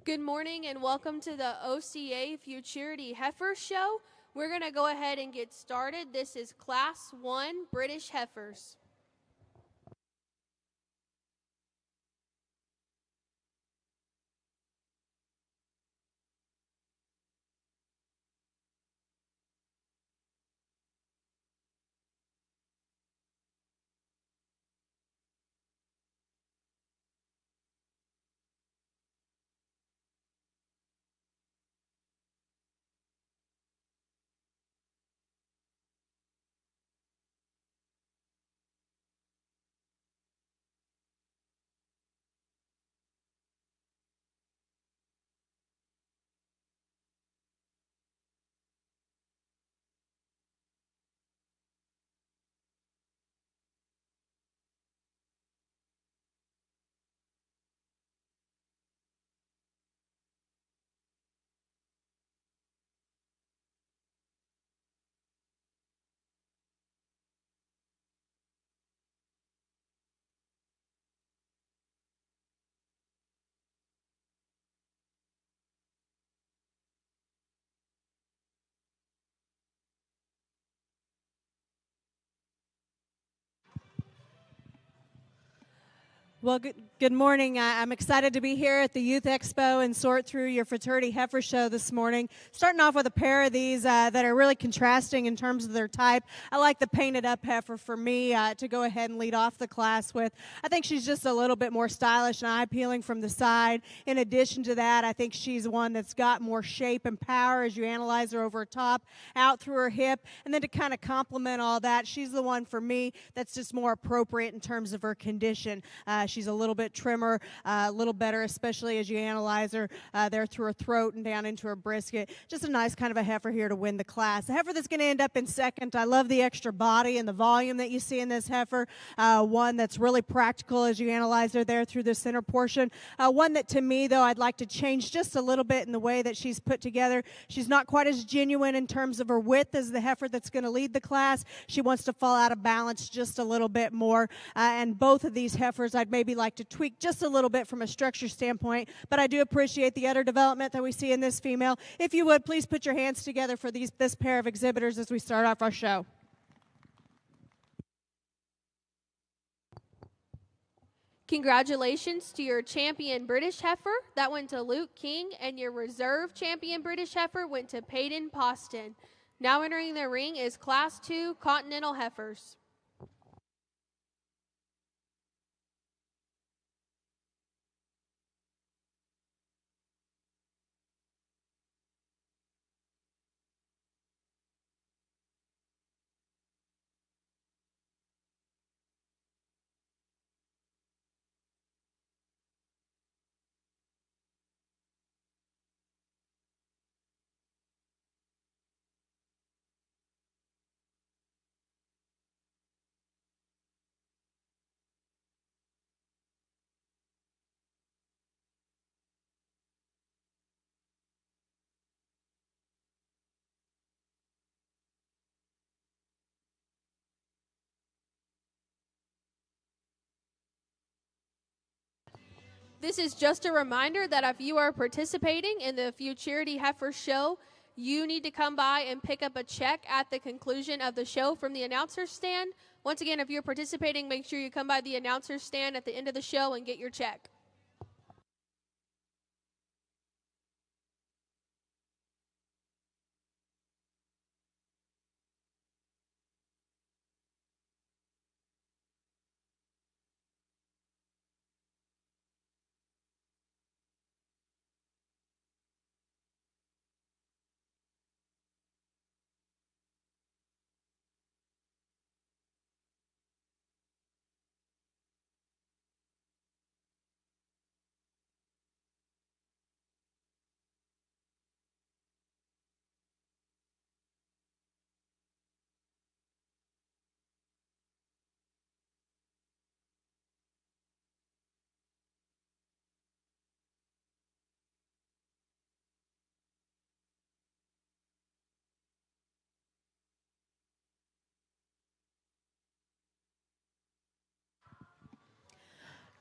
Good morning and welcome to the OCA Futurity Heifer Show. We're going to go ahead and get started. This is Class 1 British Heifers. Well, good morning. I'm excited to be here at the Youth Expo and sort through your Futurity Heifer show this morning. Starting off with a pair of these that are really contrasting in terms of their type. I like the painted up heifer for me to go ahead and lead off the class with. I think she's just a little bit more stylish and eye-appealing from the side. In addition to that, I think she's one that's got more shape and power as you analyze her over top, out through her hip. And then to kind of complement all that, she's the one for me that's just more appropriate in terms of her condition. She's a little bit trimmer, a little better, especially as you analyze her there through her throat and down into her brisket. Just a nice kind of a heifer here to win the class. The heifer that's going to end up in second, I love the extra body and the volume that you see in this heifer. One that's really practical as you analyze her there through the center portion. One that to me, though, I'd like to change just a little bit in the way that she's put together. She's not quite as genuine in terms of her width as the heifer that's going to lead the class. She wants to fall out of balance just a little bit more. And both of these heifers I'd maybe like to tweak just a little bit from a structure standpoint, but I do appreciate the udder development that we see in this female. If you would, please put your hands together for this pair of exhibitors as we start off our show. Congratulations to your champion British heifer. That went to Luke King, and your reserve champion British heifer went to Peyton Poston. Now entering the ring is Class 2 Continental Heifers. This is just a reminder that if you are participating in the Futurity Heifer show, you need to come by and pick up a check at the conclusion of the show from the announcer's stand. Once again, if you're participating, make sure you come by the announcer's stand at the end of the show and get your check.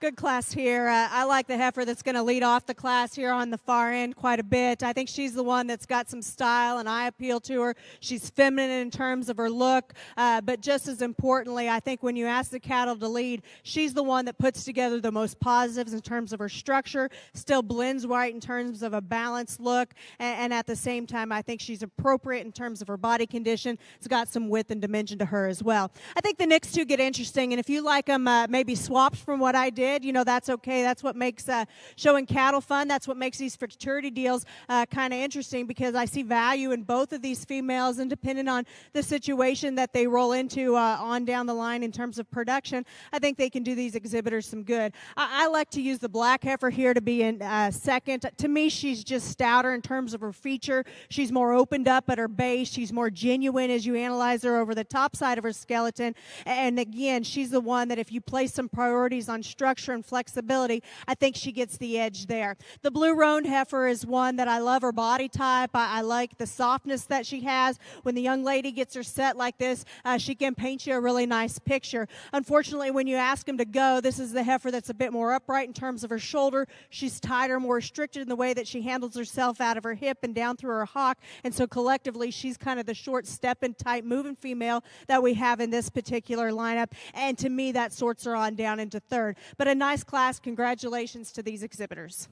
Good class here. I like the heifer that's going to lead off the class here on the far end quite a bit. I think she's the one that's got some style, and I appeal to her. She's feminine in terms of her look, but just as importantly, I think when you ask the cattle to lead, she's the one that puts together the most positives in terms of her structure, still blends right in terms of a balanced look, and at the same time, I think she's appropriate in terms of her body condition. It's got some width and dimension to her as well. I think the next two get interesting, and if you like them maybe swapped from what I did, that's okay. That's what makes showing cattle fun. That's what makes these futurity deals kind of interesting, because I see value in both of these females, and depending on the situation that they roll into on down the line in terms of production, I think they can do these exhibitors some good. I like to use the black heifer here to be in second. To me, she's just stouter in terms of her feature. She's more opened up at her base. She's more genuine as you analyze her over the top side of her skeleton. And again, she's the one that if you place some priorities on structure and flexibility, I think she gets the edge there. The blue roan heifer is one that I love her body type. I like the softness that she has. When the young lady gets her set like this, she can paint you a really nice picture. Unfortunately, when you ask them to go, this is the heifer that's a bit more upright in terms of her shoulder. She's tighter, more restricted in the way that she handles herself out of her hip and down through her hock. And so collectively, she's kind of the short stepping type moving female that we have in this particular lineup. And to me, that sorts her on down into third. But a nice class. Congratulations to these exhibitors.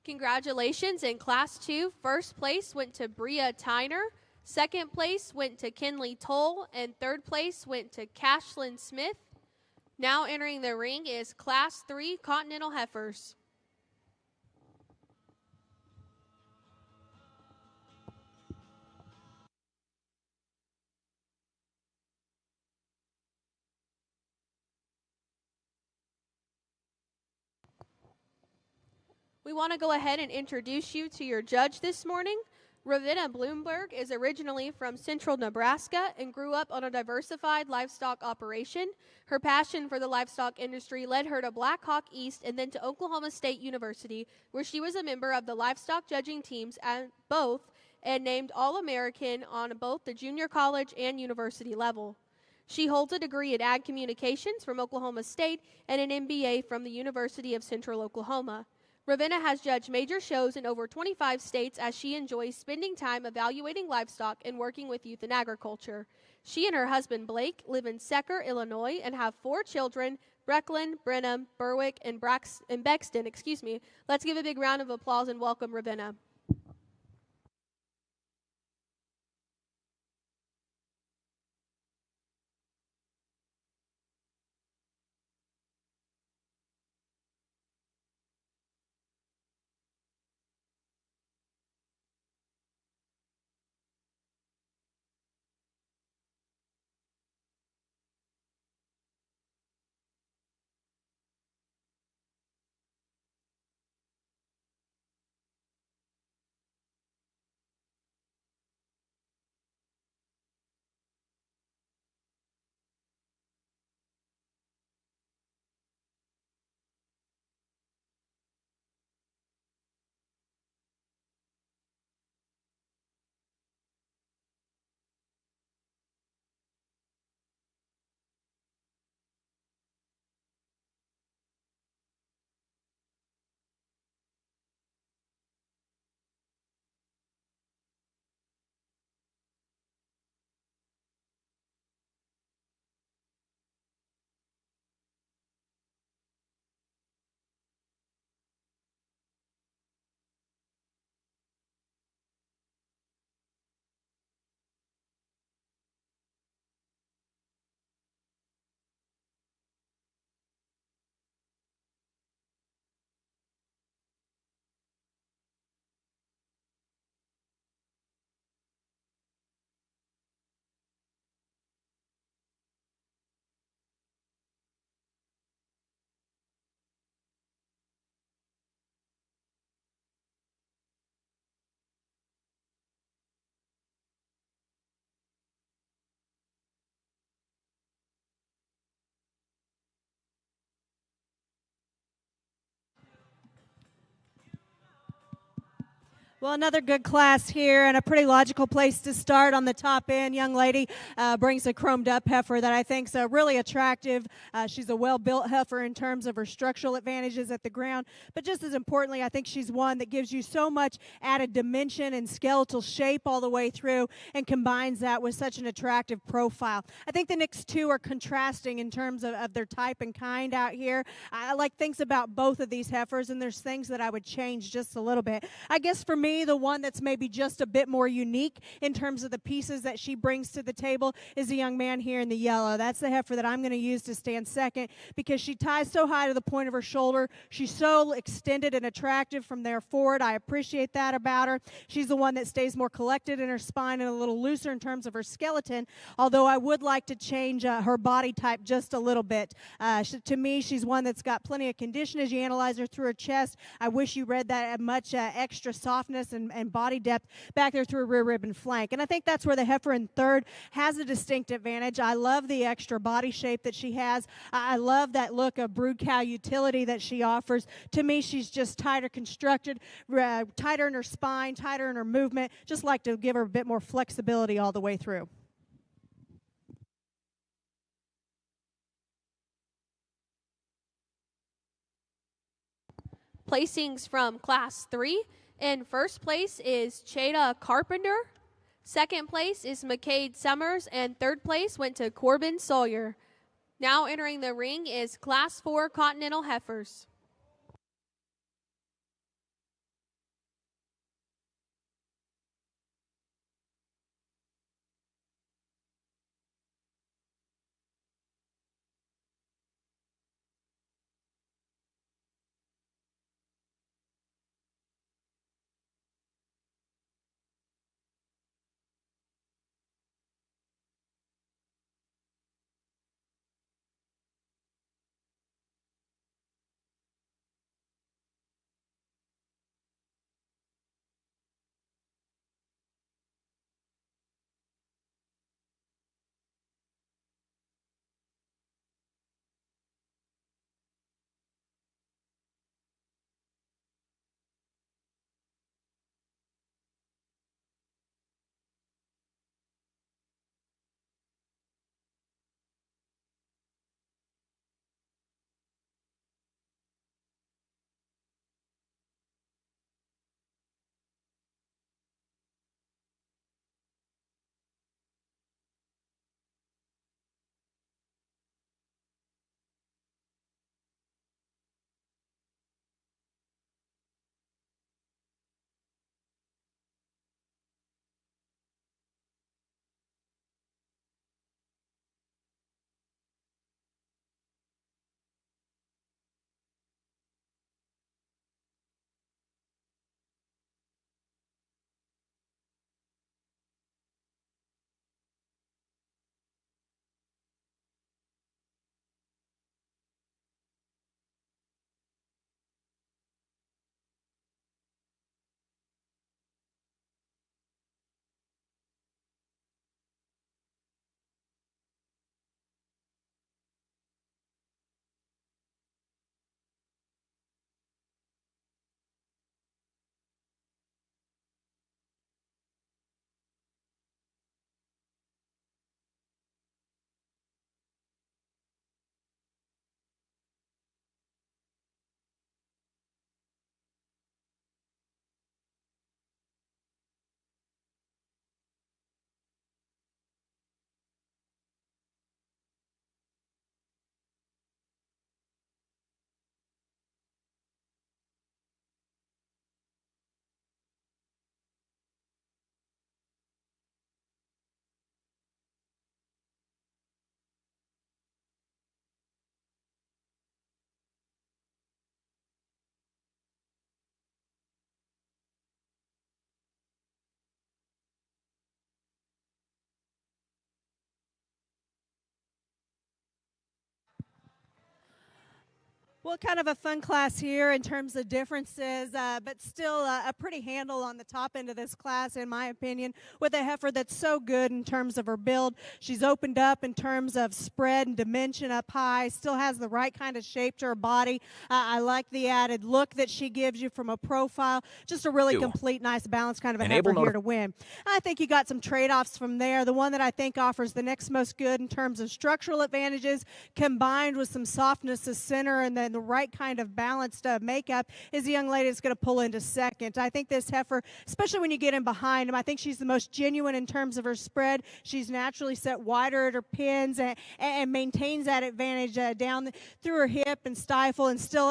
Congratulations. In Class 2, first place went to Bria Tyner, second place went to Kinley Toll, and third place went to Cashlyn Smith. Now entering the ring is Class 3 Continental Heifers. We want to go ahead and introduce you to your judge this morning. Ravenna Bloomberg is originally from central Nebraska and grew up on a diversified livestock operation. Her passion for the livestock industry led her to Black Hawk East and then to Oklahoma State University, where she was a member of the livestock judging teams at both and named All-American on both the junior college and university level. She holds a degree in Ag Communications from Oklahoma State and an MBA from the University of Central Oklahoma. Ravenna has judged major shows in over 25 states as she enjoys spending time evaluating livestock and working with youth in agriculture. She and her husband Blake live in Secker, Illinois, and have 4 children, Brecklin, Brenham, Berwick, and Bexton. Let's give a big round of applause and welcome Ravenna. Well, another good class here and a pretty logical place to start on the top end. Young lady brings a chromed up heifer that I think is really attractive. She's a well-built heifer in terms of her structural advantages at the ground, but just as importantly, I think she's one that gives you so much added dimension and skeletal shape all the way through and combines that with such an attractive profile. I think the next two are contrasting in terms of their type and kind out here. I like things about both of these heifers, and there's things that I would change just a little bit. I guess for me, the one that's maybe just a bit more unique in terms of the pieces that she brings to the table is the young man here in the yellow. That's the heifer that I'm going to use to stand second because she ties so high to the point of her shoulder. She's so extended and attractive from there forward. I appreciate that about her. She's the one that stays more collected in her spine and a little looser in terms of her skeleton, although I would like to change her body type just a little bit. To me, she's one that's got plenty of condition as you analyze her through her chest. I wish you read that much extra softness and body depth back there through her rear rib and flank. And I think that's where the heifer in third has a distinct advantage. I love the extra body shape that she has. I love that look of brood cow utility that she offers. To me, she's just tighter constructed, tighter in her spine, tighter in her movement. Just like to give her a bit more flexibility all the way through. Placings from Class 3. In first place is Chada Carpenter. Second place is McCade Summers. And third place went to Corbin Sawyer. Now entering the ring is Class 4 Continental Heifers. Well, kind of a fun class here in terms of differences, but still a pretty handle on the top end of this class, in my opinion, with a heifer that's so good in terms of her build. She's opened up in terms of spread and dimension up high, still has the right kind of shape to her body. I like the added look that she gives you from a profile. Just a really complete, nice, balanced kind of a heifer here to win. I think you got some trade-offs from there. The one that I think offers the next most good in terms of structural advantages combined with some softness of center and then the right kind of balanced makeup is the young lady that's going to pull into second. I think this heifer, especially when you get in behind him, I think she's the most genuine in terms of her spread. She's naturally set wider at her pins and maintains that advantage down through her hip and stifle, and still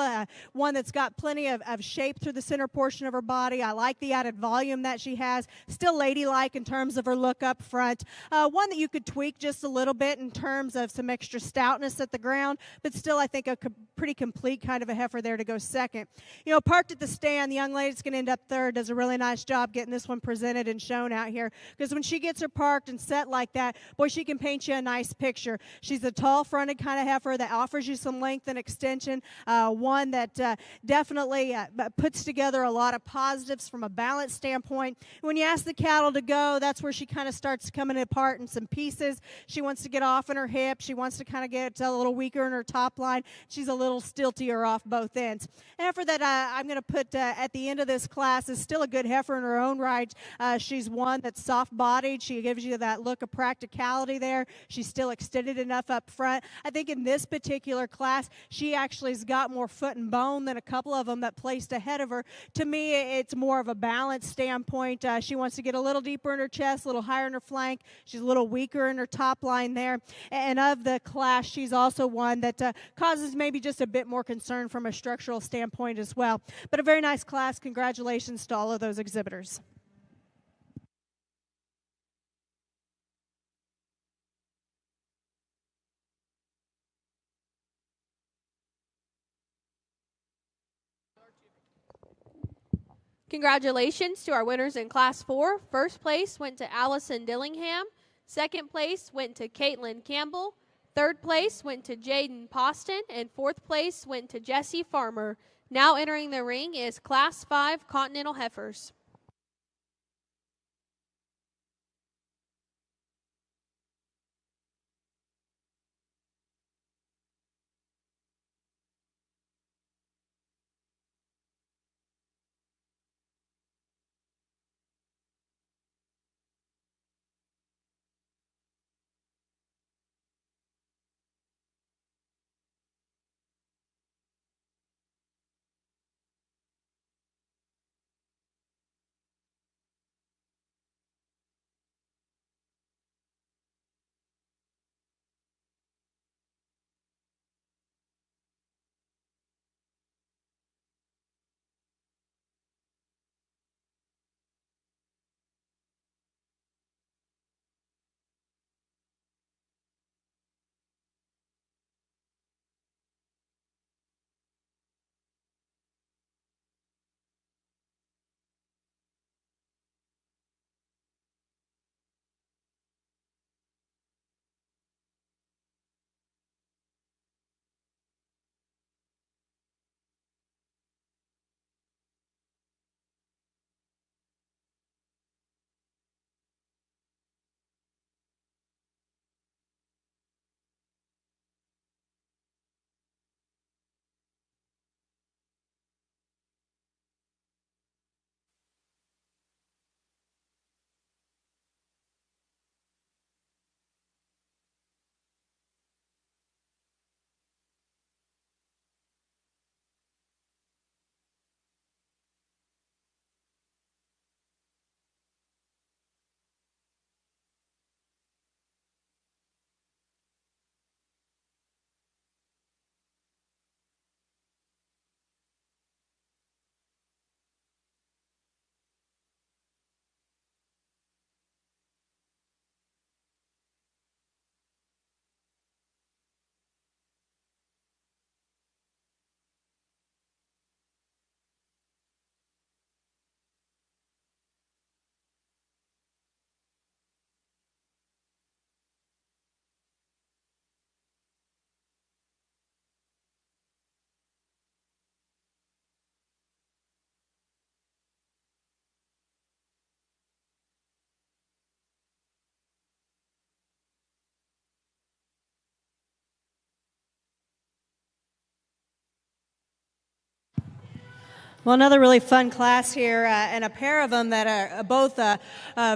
one that's got plenty of shape through the center portion of her body. I like the added volume that she has. Still ladylike in terms of her look up front. One that you could tweak just a little bit in terms of some extra stoutness at the ground, but still I think a pretty complete kind of a heifer there to go second. You know, parked at the stand, the young lady's going to end up third. Does a really nice job getting this one presented and shown out here, because when she gets her parked and set like that, boy, she can paint you a nice picture. She's a tall-fronted kind of heifer that offers you some length and extension, one that definitely puts together a lot of positives from a balance standpoint. When you ask the cattle to go, that's where she kind of starts coming apart in some pieces. She wants to get off in her hip. She wants to kind of get a little weaker in her top line. She's a little stiltier off both ends. An heifer that I'm going to put at the end of this class is still a good heifer in her own right. She's one that's soft-bodied. She gives you that look of practicality there. She's still extended enough up front. I think in this particular class, she actually has got more foot and bone than a couple of them that placed ahead of her. To me, it's more of a balance standpoint. She wants to get a little deeper in her chest, a little higher in her flank. She's a little weaker in her top line there. And of the class, she's also one that causes maybe just a bit more concern from a structural standpoint as well. But a very nice class. Congratulations to all of those exhibitors. Congratulations to our winners in Class 4. First place went to Allison Dillingham. Second place went to Caitlin Campbell. Third place went to Jaden Poston. And fourth place went to Jesse Farmer. Now entering the ring is Class 5 Continental Heifers. Well, another really fun class here, and a pair of them that are both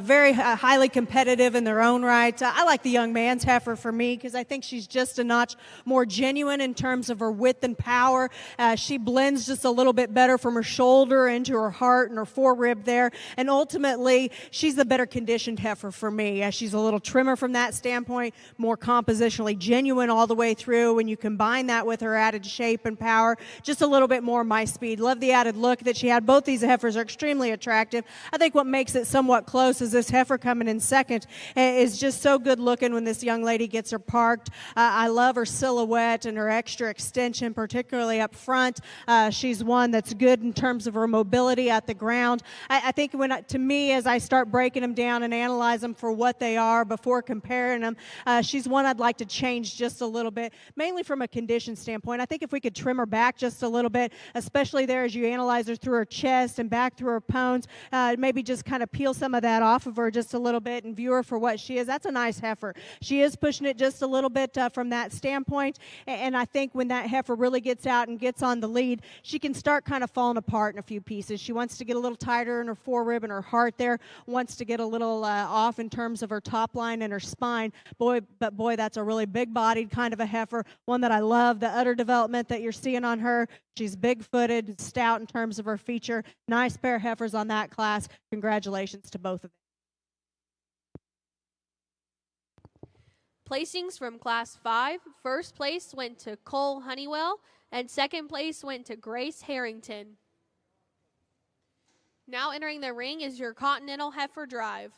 very highly competitive in their own right. I like the young man's heifer for me because I think she's just a notch more genuine in terms of her width and power. She blends just a little bit better from her shoulder into her heart and her forerib there, and ultimately she's the better conditioned heifer for me. She's a little trimmer from that standpoint, more compositionally genuine all the way through. When you combine that with her added shape and power, just a little bit more my speed. Love the added look that she had. Both these heifers are extremely attractive. I think what makes it somewhat close is this heifer coming in second is just so good looking when this young lady gets her parked. I love her silhouette and her extra extension, particularly up front. She's one that's good in terms of her mobility at the ground. I think to me, as I start breaking them down and analyze them for what they are before comparing them, she's one I'd like to change just a little bit, mainly from a condition standpoint. I think if we could trim her back just a little bit, especially there as you analyze her through her chest and back through her pones, maybe just kind of peel some of that off of her just a little bit and view her for what she is. That's a nice heifer. She is pushing it just a little bit from that standpoint, and I think when that heifer really gets out and gets on the lead, she can start kind of falling apart in a few pieces. She wants to get a little tighter in her forerib and her heart there, wants to get a little off in terms of her top line and her spine. Boy, that's a really big-bodied kind of a heifer, one that I love. The udder development that you're seeing on her, she's big-footed, stout in terms of her feature. Nice pair of heifers on that class. Congratulations to both of them. Placings from Class 5. First place went to Cole Honeywell, and second place went to Grace Harrington. Now entering the ring is your Continental Heifer Drive.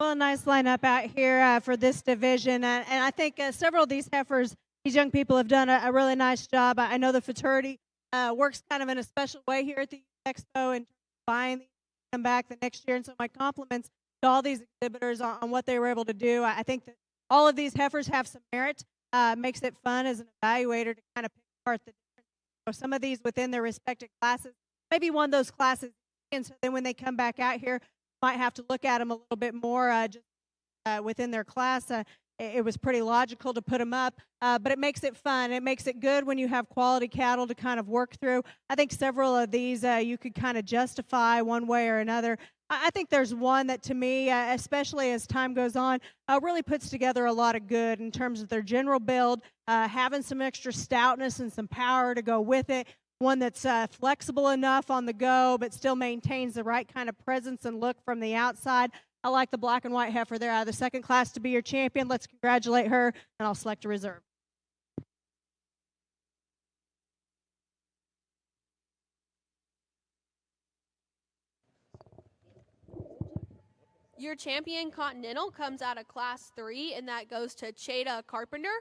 Well, a nice lineup out here for this division, and I think several of these heifers, these young people have done a really nice job. I know the Futurity works kind of in a special way here at the Expo and buying these to come back the next year. And so my compliments to all these exhibitors on what they were able to do. I think that all of these heifers have some merit. Makes it fun as an evaluator to kind of pick apart the difference. So some of these within their respective classes, maybe won those classes, and so then when they come back out here, might have to look at them a little bit more just within their class. It was pretty logical to put them up, but it makes it fun. It makes it good when you have quality cattle to kind of work through. I think several of these you could kind of justify one way or another. I think there's one that to me, especially as time goes on, really puts together a lot of good in terms of their general build, having some extra stoutness and some power to go with it. One that's flexible enough on the go, but still maintains the right kind of presence and look from the outside. I like the black and white heifer there out of the second class to be your champion. Let's congratulate her, and I'll select a reserve. Your champion Continental comes out of Class 3, and that goes to Chada Carpenter.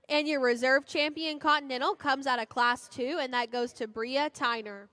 And your reserve champion Continental comes out of Class 2, and that goes to Bria Tyner.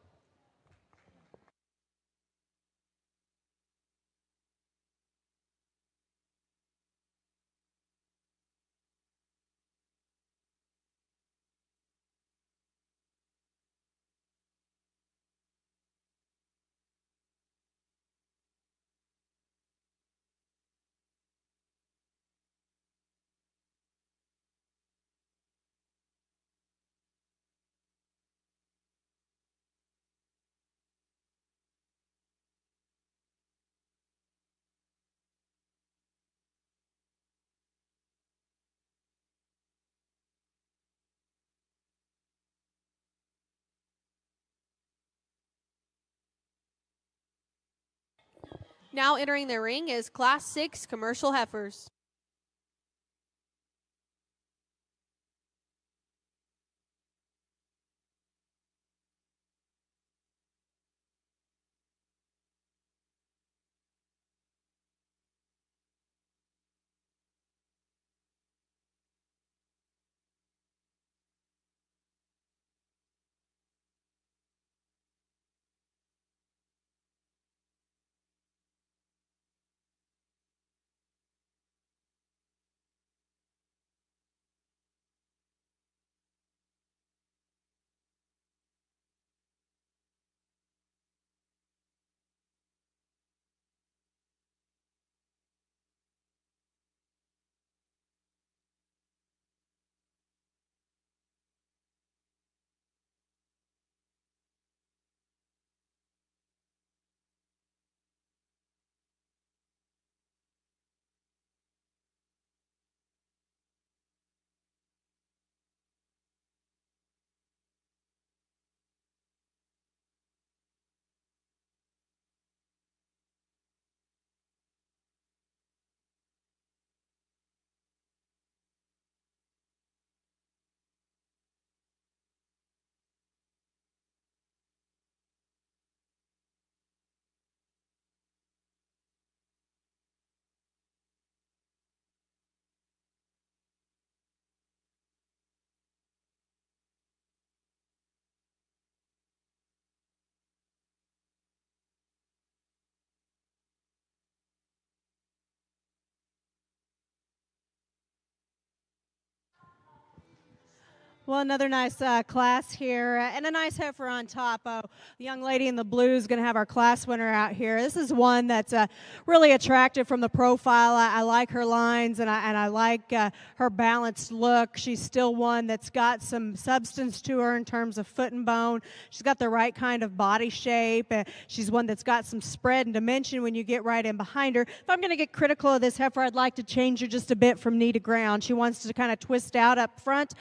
Now entering the ring is Class 6 commercial heifers. Well, another nice class here, and a nice heifer on top. The young lady in the blue is going to have our class winner out here. This is one that's really attractive from the profile. I like her lines, and I like her balanced look. She's still one that's got some substance to her in terms of foot and bone. She's got the right kind of body shape. She's one that's got some spread and dimension when you get right in behind her. If I'm going to get critical of this heifer, I'd like to change her just a bit from knee to ground. She wants to kind of twist out up front,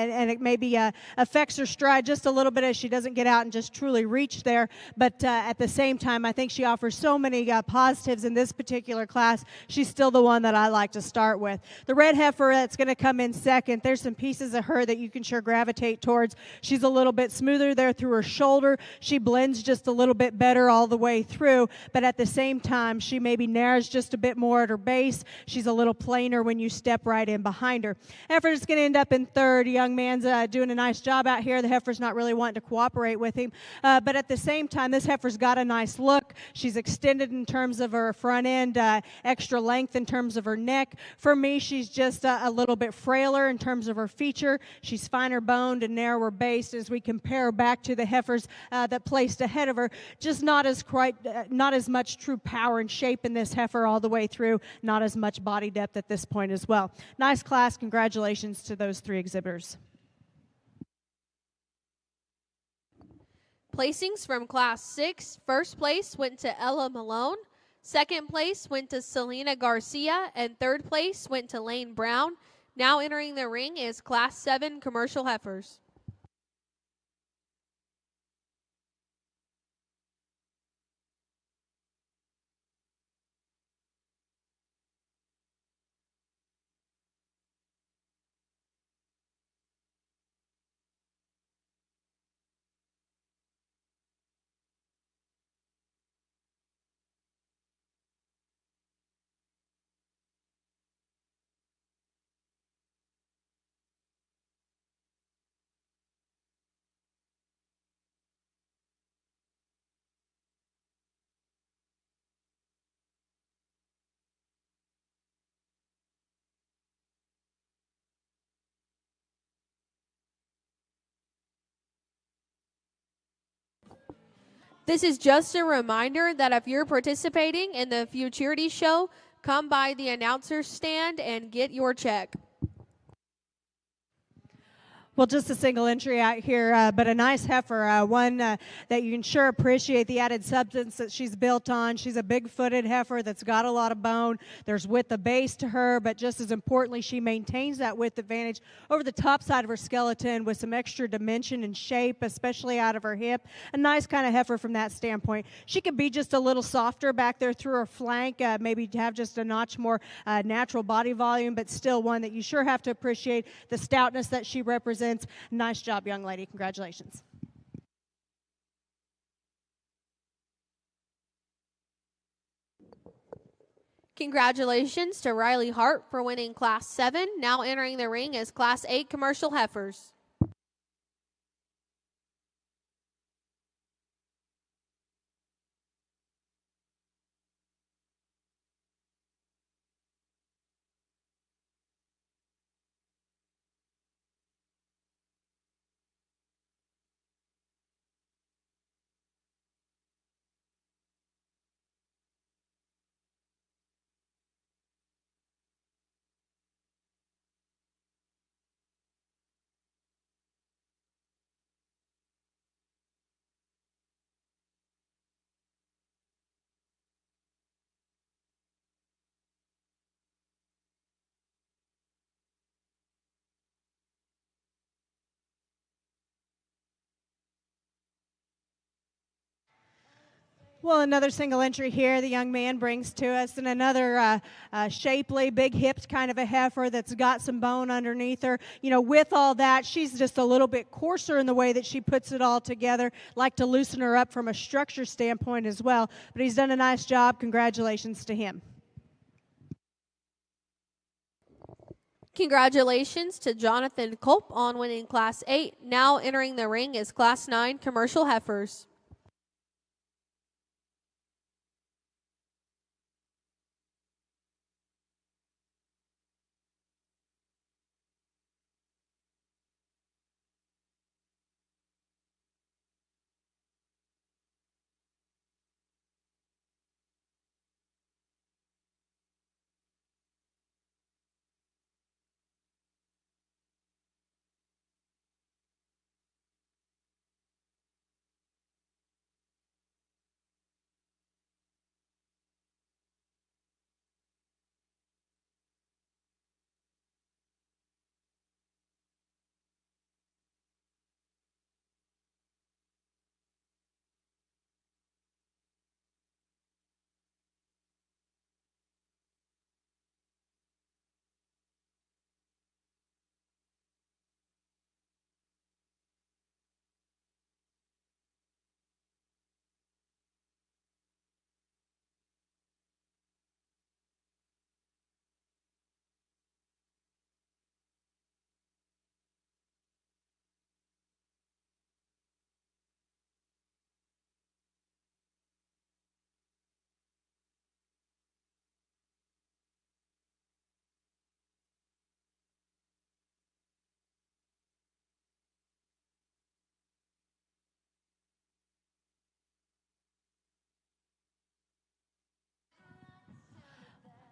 and it maybe affects her stride just a little bit as she doesn't get out and just truly reach there. But at the same time, I think she offers so many positives in this particular class. She's still the one that I like to start with. The red heifer that's going to come in second, there's some pieces of her that you can sure gravitate towards. She's a little bit smoother there through her shoulder. She blends just a little bit better all the way through, but at the same time, she maybe narrows just a bit more at her base. She's a little plainer when you step right in behind her. Heifer is going to end up in third. Young man's doing a nice job out here. The heifer's not really wanting to cooperate with him, but at the same time, this heifer's got a nice look. She's extended in terms of her front end, extra length in terms of her neck. For me, she's just a little bit frailer in terms of her feature. She's finer boned and narrower based as we compare her back to the heifers that placed ahead of her. Just not as much true power and shape in this heifer all the way through. Not as much body depth at this point as well. Nice class. Congratulations to those three exhibitors. Placings from Class 6. First place went to Ella Malone. Second place went to Selena Garcia. And third place went to Lane Brown. Now entering the ring is Class 7 Commercial Heifers. This is just a reminder that if you're participating in the Futurity show, come by the announcer's stand and get your check. Well, just a single entry out here, but a nice heifer, one that you can sure appreciate the added substance that she's built on. She's a big-footed heifer that's got a lot of bone. There's width of base to her, but just as importantly, she maintains that width advantage over the top side of her skeleton with some extra dimension and shape, especially out of her hip. A nice kind of heifer from that standpoint. She can be just a little softer back there through her flank, maybe have just a notch more natural body volume, but still one that you sure have to appreciate the stoutness that she represents. Nice job, young lady. Congratulations. Congratulations to Riley Hart for winning Class 7. Now entering the ring is Class 8 Commercial Heifers. Well, another single entry here the young man brings to us, and another shapely, big-hipped kind of a heifer that's got some bone underneath her. You know, with all that, she's just a little bit coarser in the way that she puts it all together. Like to loosen her up from a structure standpoint as well, but he's done a nice job. Congratulations to him. Congratulations to Jonathan Culp on winning Class 8. Now entering the ring is Class 9 Commercial Heifers.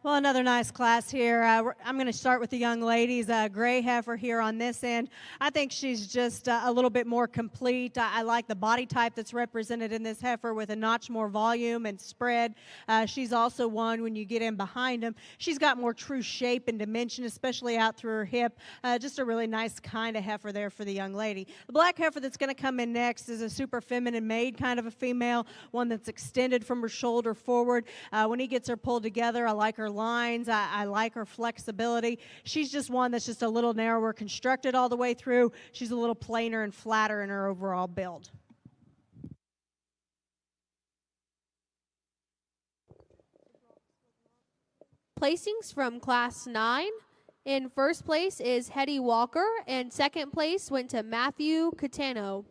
Well, another nice class here. I'm going to start with the young ladies. Gray heifer here on this end. I think she's just a little bit more complete. I like the body type that's represented in this heifer with a notch more volume and spread. She's also one, when you get in behind them, she's got more true shape and dimension, especially out through her hip. Just a really nice kind of heifer there for the young lady. The black heifer that's going to come in next is a super feminine made kind of a female, one that's extended from her shoulder forward. When he gets her pulled together, I like her lines. I like her flexibility. She's just one that's just a little narrower constructed all the way through. She's a little plainer and flatter in her overall build. Placings from Class 9. In first place is Hetty Walker, and second place went to Matthew Catano.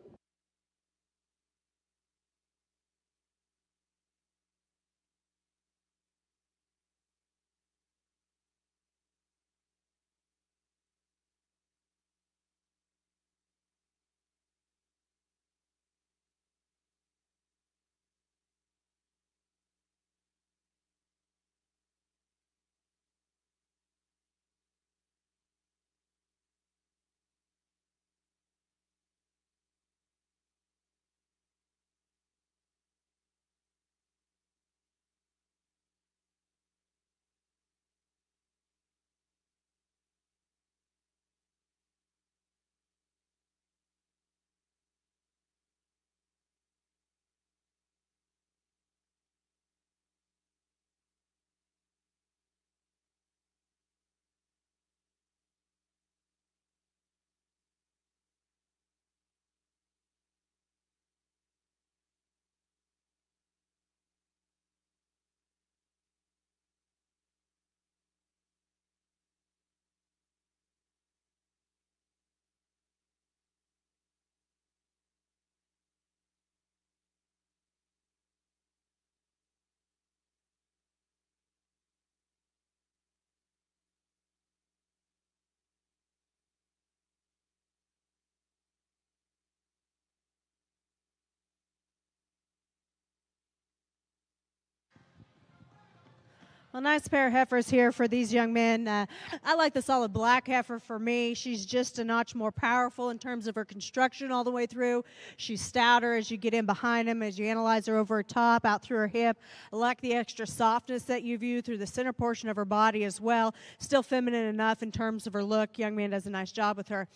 Well, nice pair of heifers here for these young men. I like the solid black heifer for me. She's just a notch more powerful in terms of her construction all the way through. She's stouter as you get in behind them, as you analyze her over her top, out through her hip. I like the extra softness that you view through the center portion of her body as well. Still feminine enough in terms of her look. Young man does a nice job with her.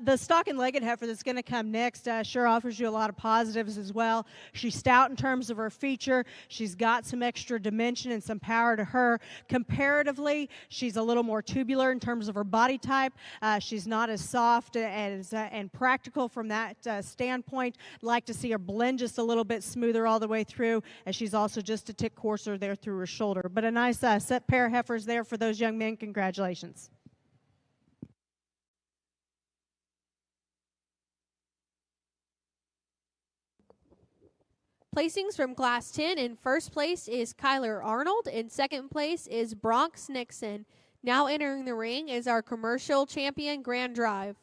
The stock and legged heifer that's going to come next sure offers you a lot of positives as well. She's stout in terms of her feature. She's got some extra dimension and some power to her. Comparatively, she's a little more tubular in terms of her body type. She's not as soft and practical from that standpoint. Like to see her blend just a little bit smoother all the way through, as she's also just a tick coarser there through her shoulder. But a nice set pair of heifers there for those young men. Congratulations. Placings from Class 10. In first place is Kyler Arnold. In second place is Bronx Nixon. Now entering the ring is our commercial champion, Grand Drive.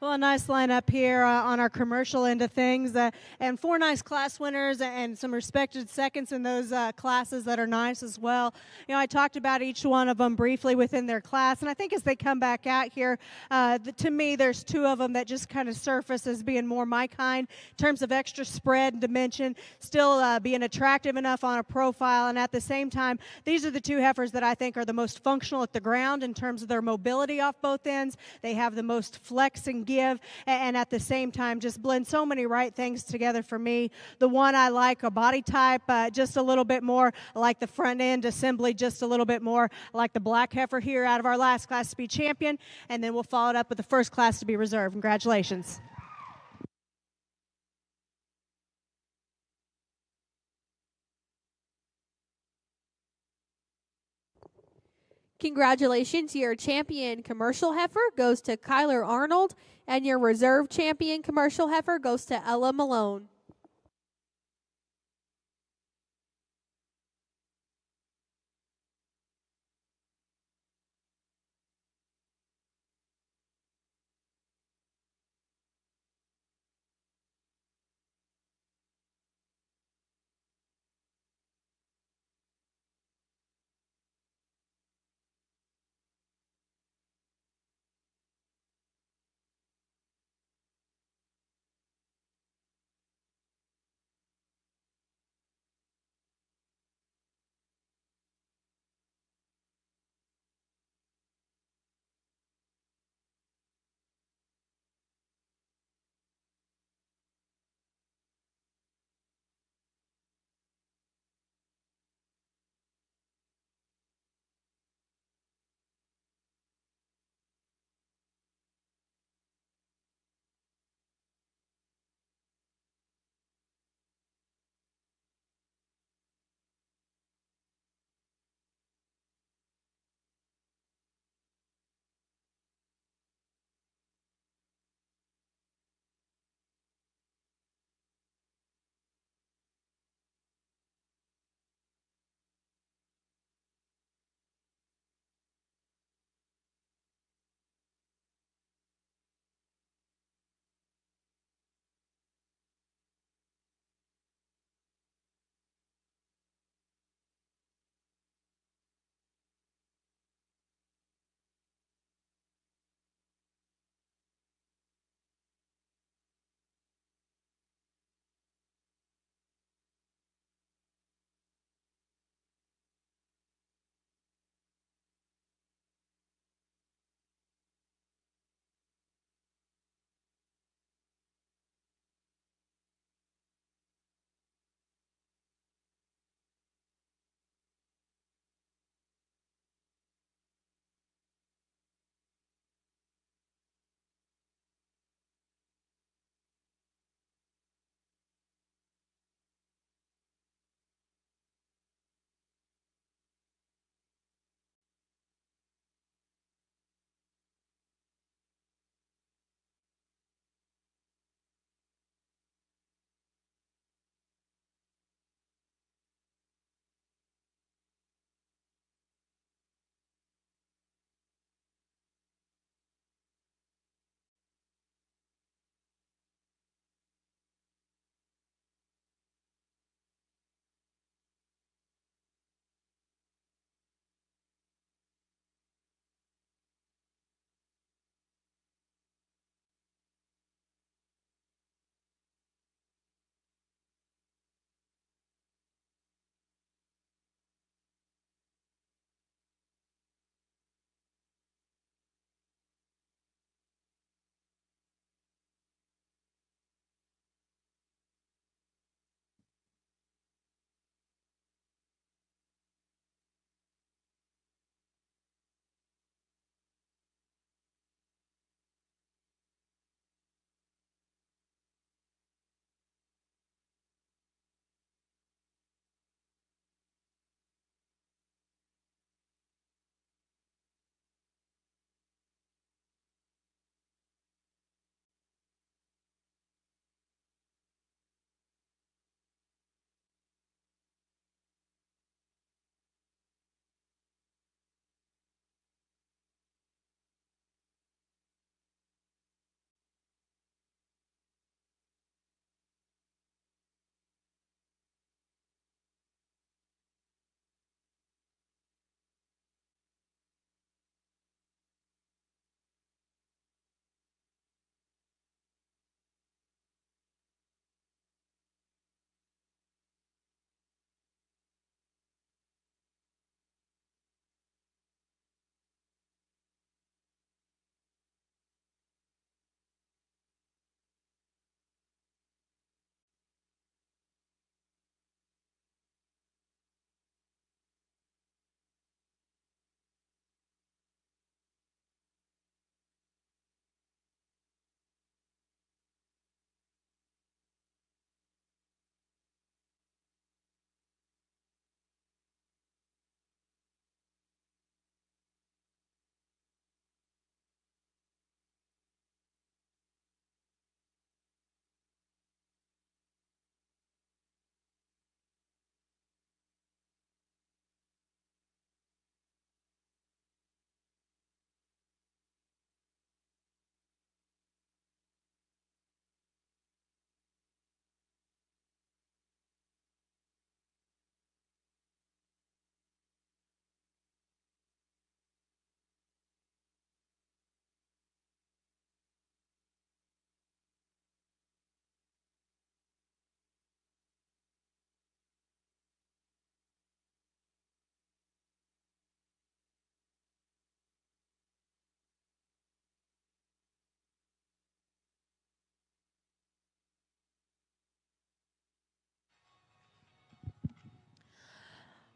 Well, a nice lineup here on our commercial end of things, and 4 nice class winners and some respected seconds in those classes that are nice as well. You know, I talked about each one of them briefly within their class, and I think as they come back out here, to me, there's 2 of them that just kind of surface as being more my kind in terms of extra spread and dimension, still being attractive enough on a profile, and at the same time, these are the 2 heifers that I think are the most functional at the ground in terms of their mobility off both ends. They have the most flex and give, and at the same time just blend so many right things together for me. The one I like, a body type just a little bit more. I like the front end assembly just a little bit more. I like the black heifer here out of our last class to be champion, and then we'll follow it up with the first class to be reserved. Congratulations. Congratulations, your champion commercial heifer goes to Kyler Arnold, and your reserve champion commercial heifer goes to Ella Malone.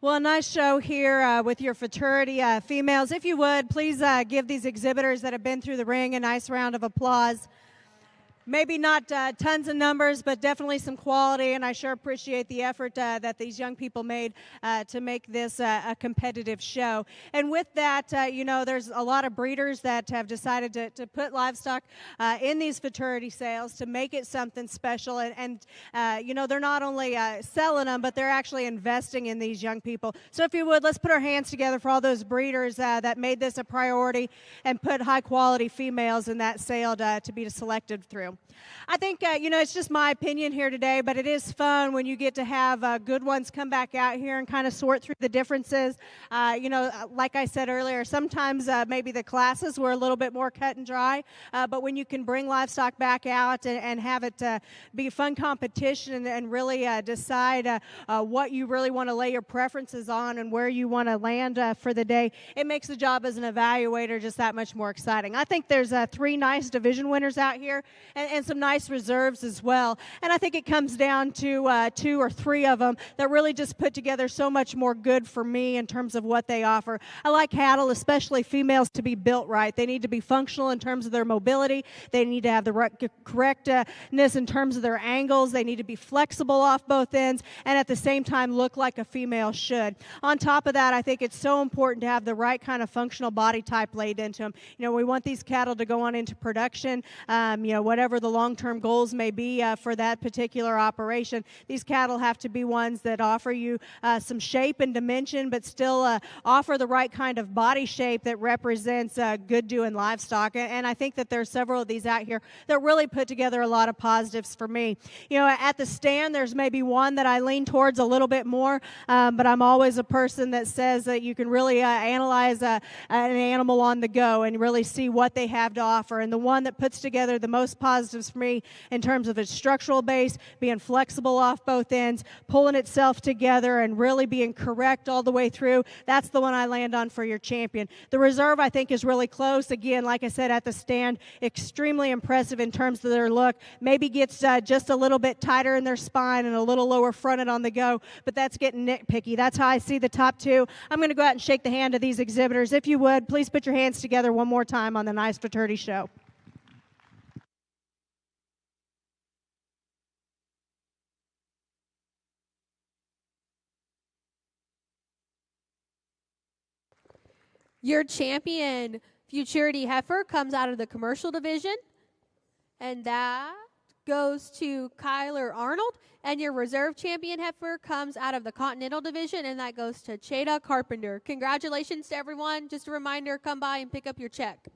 Well, a nice show here with your Futurity females. If you would, please give these exhibitors that have been through the ring a nice round of applause. Maybe not tons of numbers, but definitely some quality, and I sure appreciate the effort that these young people made to make this a competitive show. And with that, there's a lot of breeders that have decided to put livestock in these Futurity sales to make it something special, and they're not only selling them, but they're actually investing in these young people. So if you would, let's put our hands together for all those breeders that made this a priority and put high-quality females in that sale to be selected through. I think, it's just my opinion here today, but it is fun when you get to have good ones come back out here and kind of sort through the differences. Like I said earlier, sometimes maybe the classes were a little bit more cut and dry, but when you can bring livestock back out and have it be a fun competition and really decide what you really want to lay your preferences on and where you want to land for the day, it makes the job as an evaluator just that much more exciting. I think there's 3 nice division winners out here, and some nice reserves as well. And I think it comes down to 2 or 3 of them that really just put together so much more good for me in terms of what they offer. I like cattle, especially females, to be built right. They need to be functional in terms of their mobility. They need to have the correctness in terms of their angles. They need to be flexible off both ends and at the same time look like a female should. On top of that, I think it's so important to have the right kind of functional body type laid into them. We want these cattle to go on into production, whatever the long-term goals may be for that particular operation. These cattle have to be ones that offer you some shape and dimension, but still offer the right kind of body shape that represents good doing livestock. And I think that there are several of these out here that really put together a lot of positives for me. At the stand, there's maybe one that I lean towards a little bit more, but I'm always a person that says that you can really analyze an animal on the go and really see what they have to offer. And the one that puts together the most positives for me in terms of its structural base, being flexible off both ends, pulling itself together, and really being correct all the way through, that's the one I land on for your champion. The reserve, I think, is really close. Again, like I said, at the stand, extremely impressive in terms of their look. Maybe gets just a little bit tighter in their spine and a little lower fronted on the go, but that's getting nitpicky. That's how I see the top 2. I'm going to go out and shake the hand of these exhibitors. If you would, please put your hands together one more time on the nice Futurity show. Your champion Futurity Heifer comes out of the commercial division, and that goes to Kyler Arnold. And your reserve champion heifer comes out of the Continental division, and that goes to Chada Carpenter. Congratulations to everyone. Just a reminder, come by and pick up your check.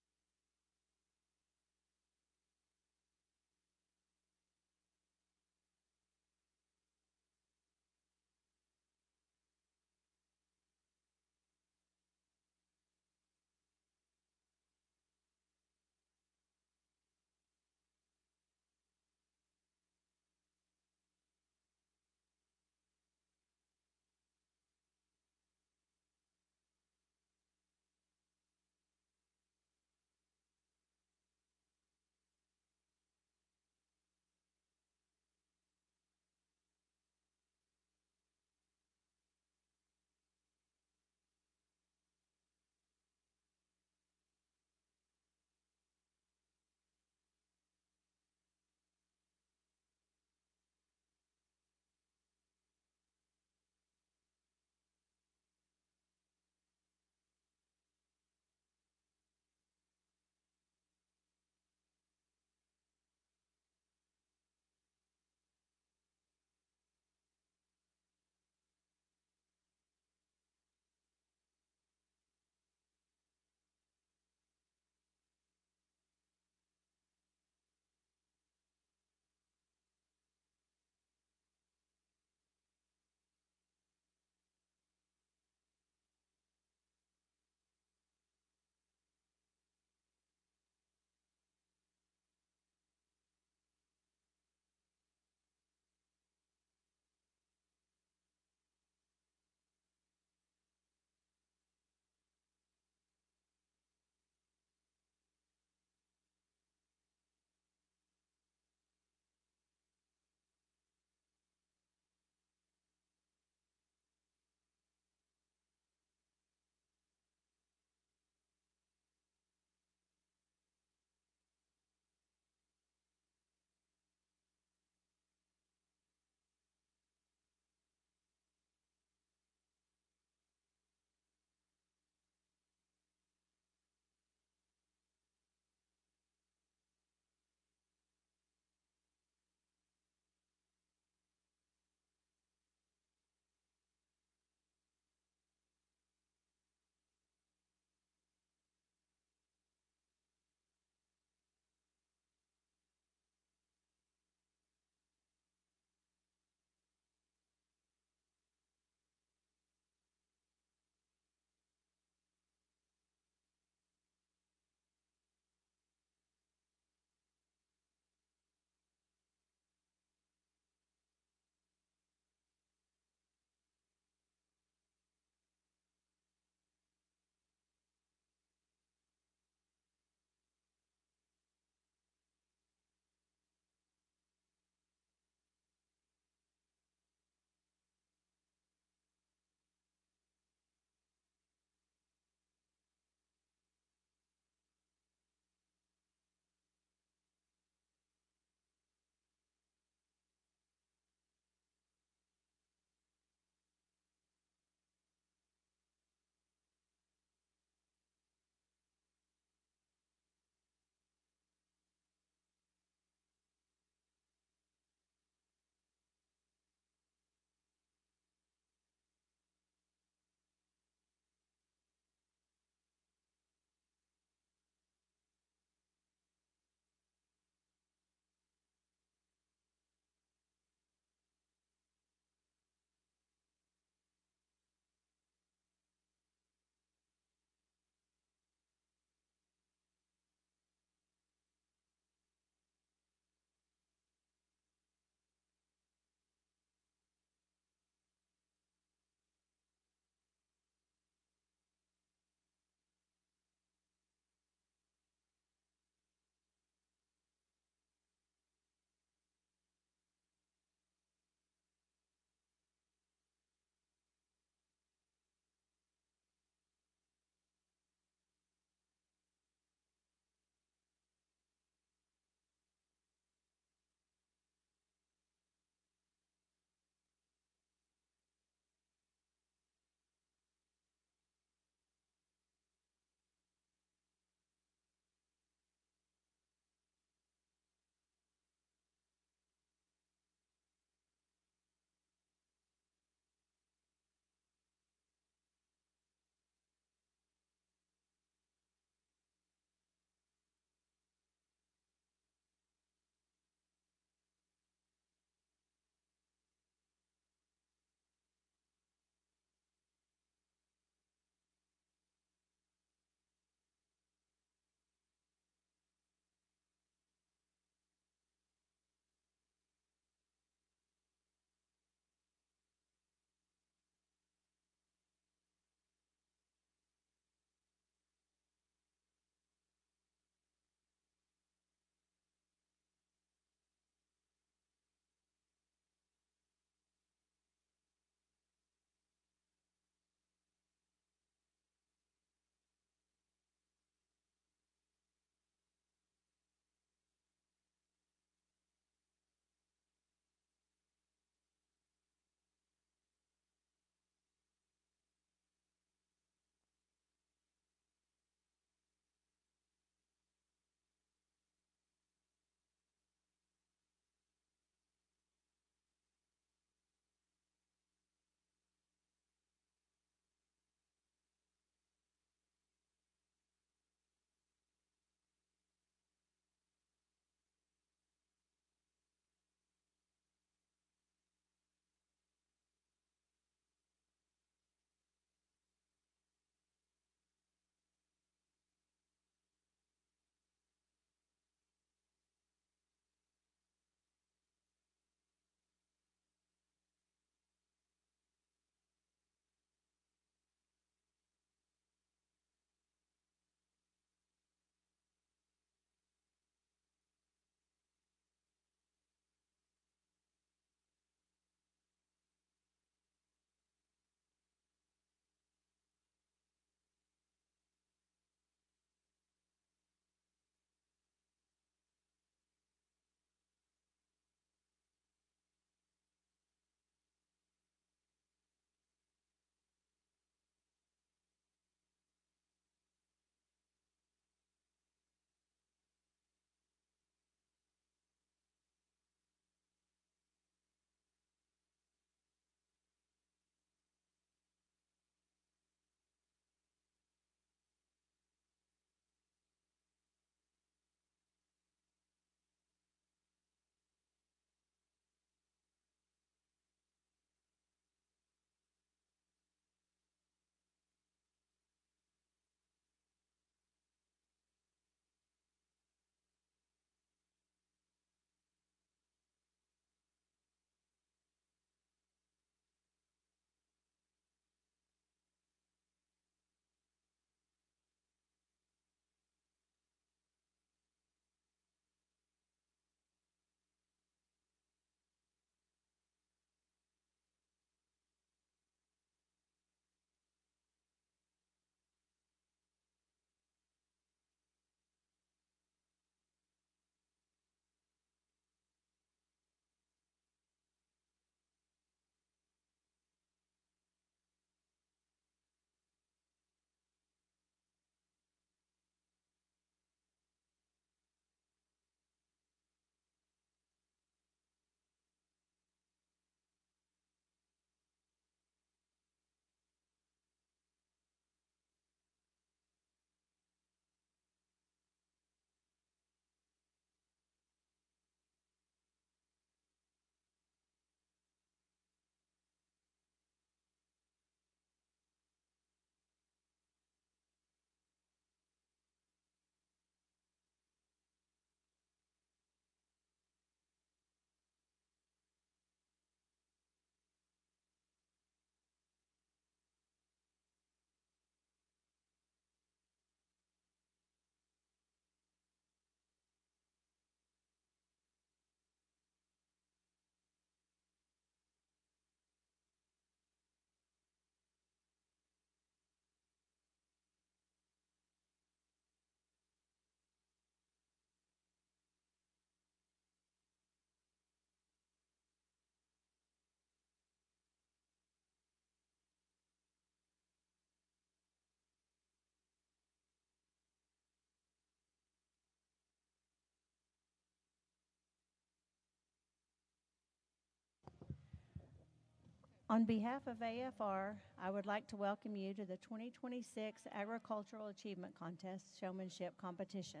On behalf of AFR, I would like to welcome you to the 2026 Agricultural Achievement Contest Showmanship Competition.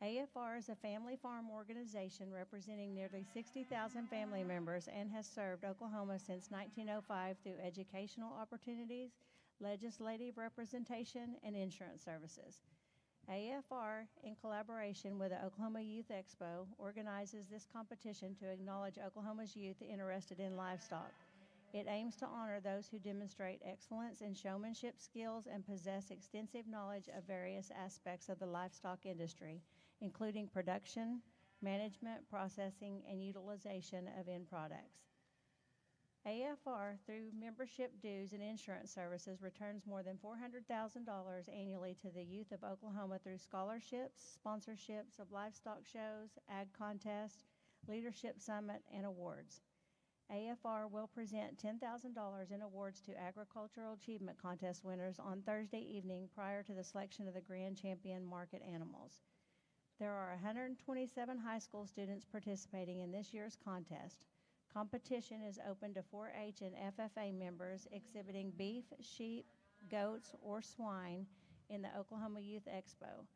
AFR is a family farm organization representing nearly 60,000 family members and has served Oklahoma since 1905 through educational opportunities, legislative representation, and insurance services. AFR, in collaboration with the Oklahoma Youth Expo, organizes this competition to acknowledge Oklahoma's youth interested in livestock. It aims to honor those who demonstrate excellence in showmanship skills and possess extensive knowledge of various aspects of the livestock industry, including production, management, processing, and utilization of end products. AFR, through membership dues and insurance services, returns more than $400,000 annually to the youth of Oklahoma through scholarships, sponsorships of livestock shows, ag contests, leadership summit, and awards. AFR will present $10,000 in awards to Agricultural Achievement Contest winners on Thursday evening prior to the selection of the Grand Champion market animals. There are 127 high school students participating in this year's contest. Competition is open to 4-H and FFA members exhibiting beef, sheep, goats, or swine in the Oklahoma Youth Expo.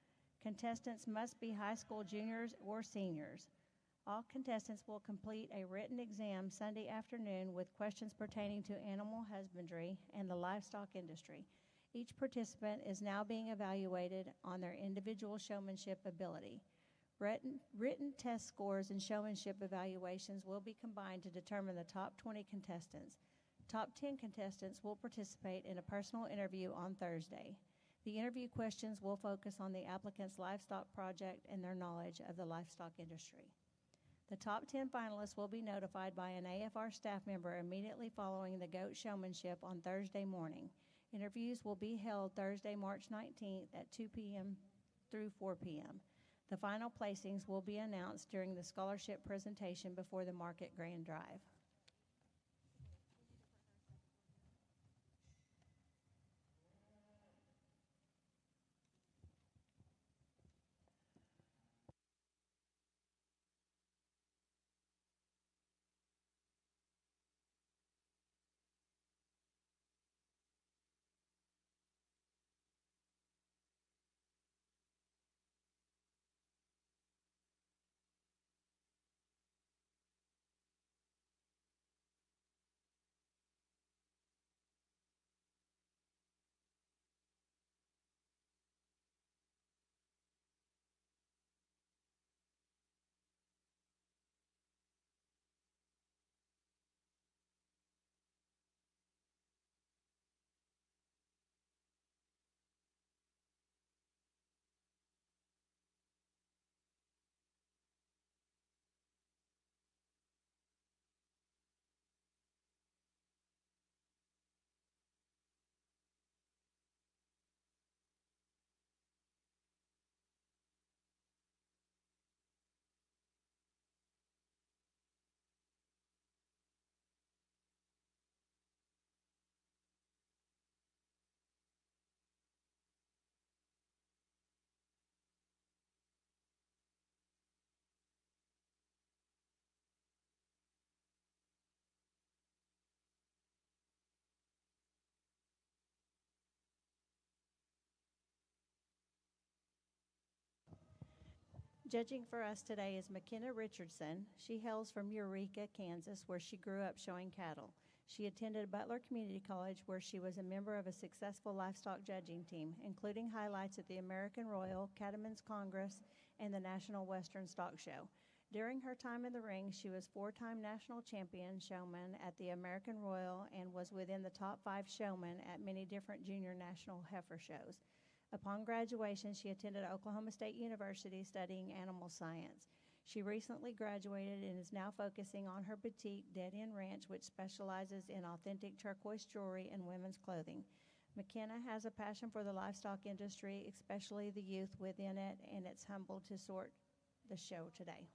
Contestants must be high school juniors or seniors. All contestants will complete a written exam Sunday afternoon with questions pertaining to animal husbandry and the livestock industry. Each participant is now being evaluated on their individual showmanship ability. Written test scores and showmanship evaluations will be combined to determine the top 20 contestants. Top 10 contestants will participate in a personal interview on Thursday. The interview questions will focus on the applicant's livestock project and their knowledge of the livestock industry. The top 10 finalists will be notified by an AFR staff member immediately following the goat showmanship on Thursday morning. Interviews will be held Thursday, March 19th at 2 p.m. through 4 p.m. The final placings will be announced during the scholarship presentation before the market grand drive. Judging for us today is McKenna Richardson. She hails from Eureka, Kansas, where she grew up showing cattle. She attended Butler Community College, where she was a member of a successful livestock judging team, including highlights at the American Royal, Cattlemen's Congress, and the National Western Stock Show. During her time in the ring, she was 4-time national champion showman at the American Royal and was within the top 5 showmen at many different junior national heifer shows. Upon graduation, she attended Oklahoma State University studying animal science. She recently graduated and is now focusing on her boutique, Dead End Ranch, which specializes in authentic turquoise jewelry and women's clothing. McKenna has a passion for the livestock industry, especially the youth within it, and it's humbled to sort the show today.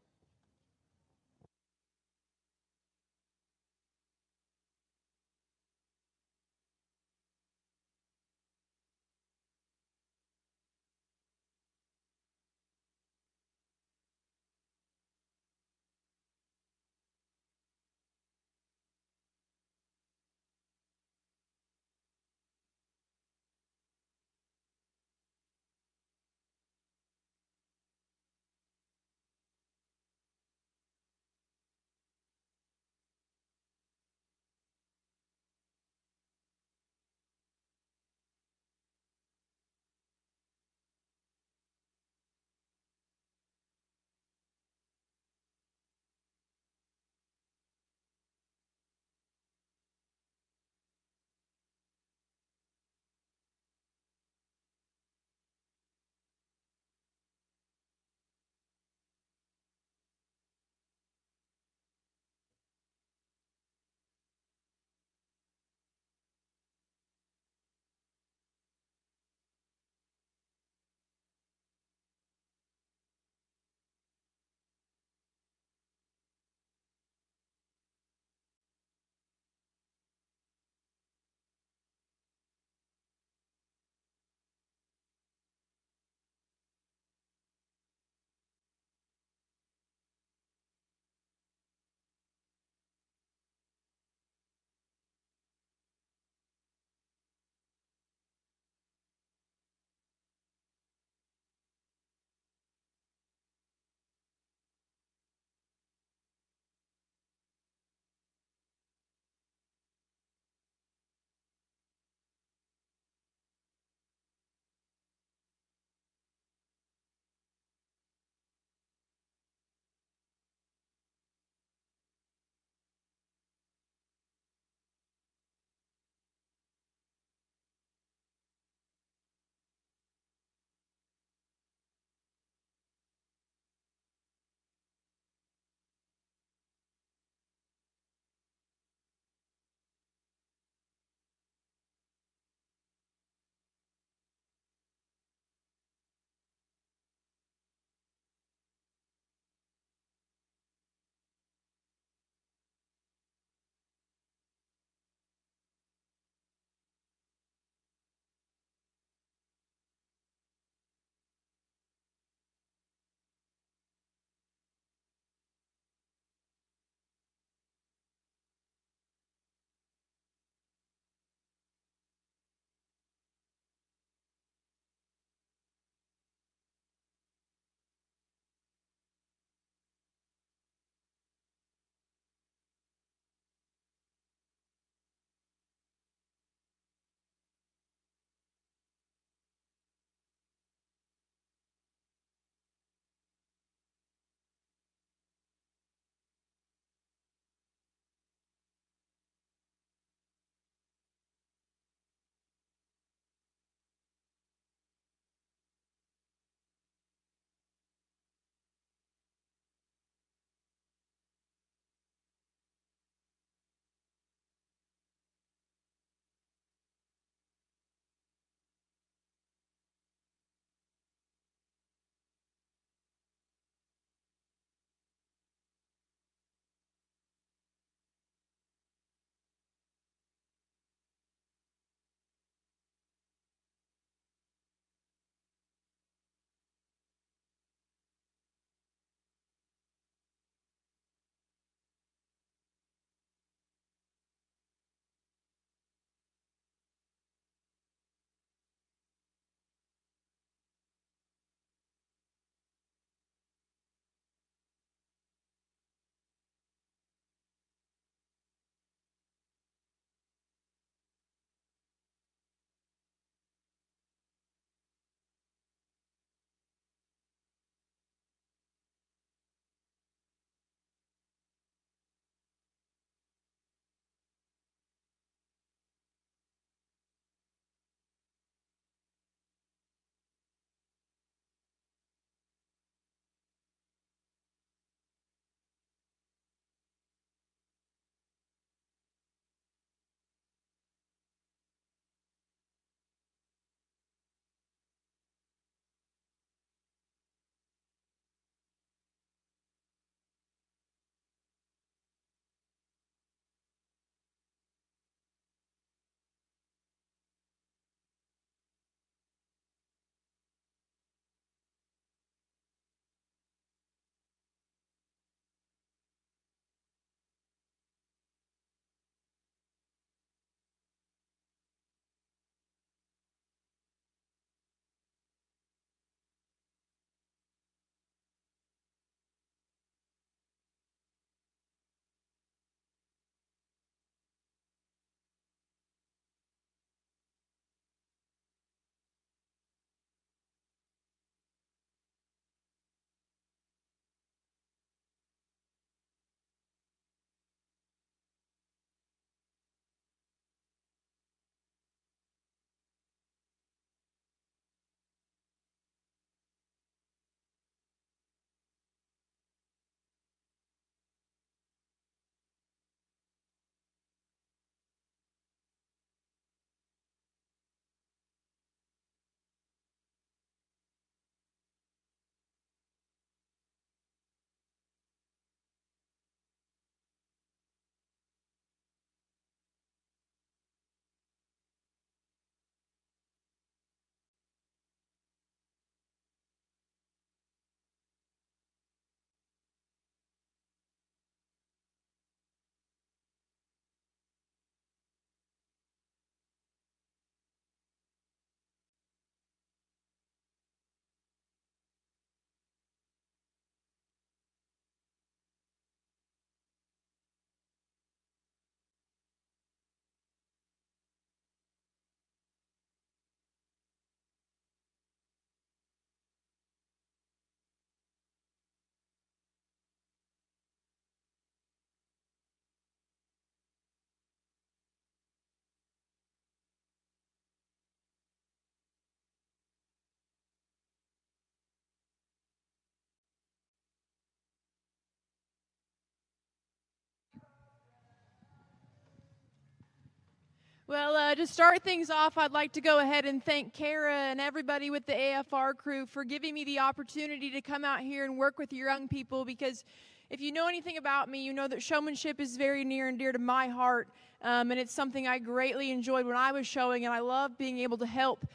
To start things off, I'd like to go ahead and thank Kara and everybody with the AFR crew for giving me the opportunity to come out here and work with your young people, because if you know anything about me, you know that showmanship is very near and dear to my heart, and it's something I greatly enjoyed when I was showing, and I love being able to help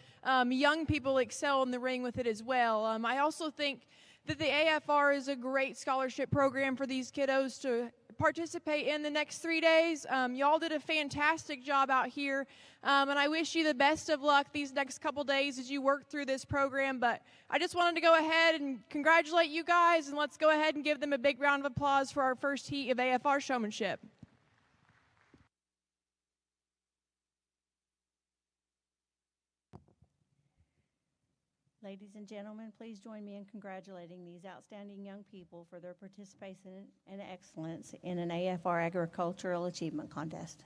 young people excel in the ring with it as well. I also think that the AFR is a great scholarship program for these kiddos to participate in the next 3 days. Y'all did a fantastic job out here, and I wish you the best of luck these next couple days as you work through this program. But I just wanted to go ahead and congratulate you guys, and let's go ahead and give them a big round of applause for our first heat of AFR showmanship. Ladies and gentlemen, please join me in congratulating these outstanding young people for their participation and excellence in an AFR Agricultural Achievement Contest.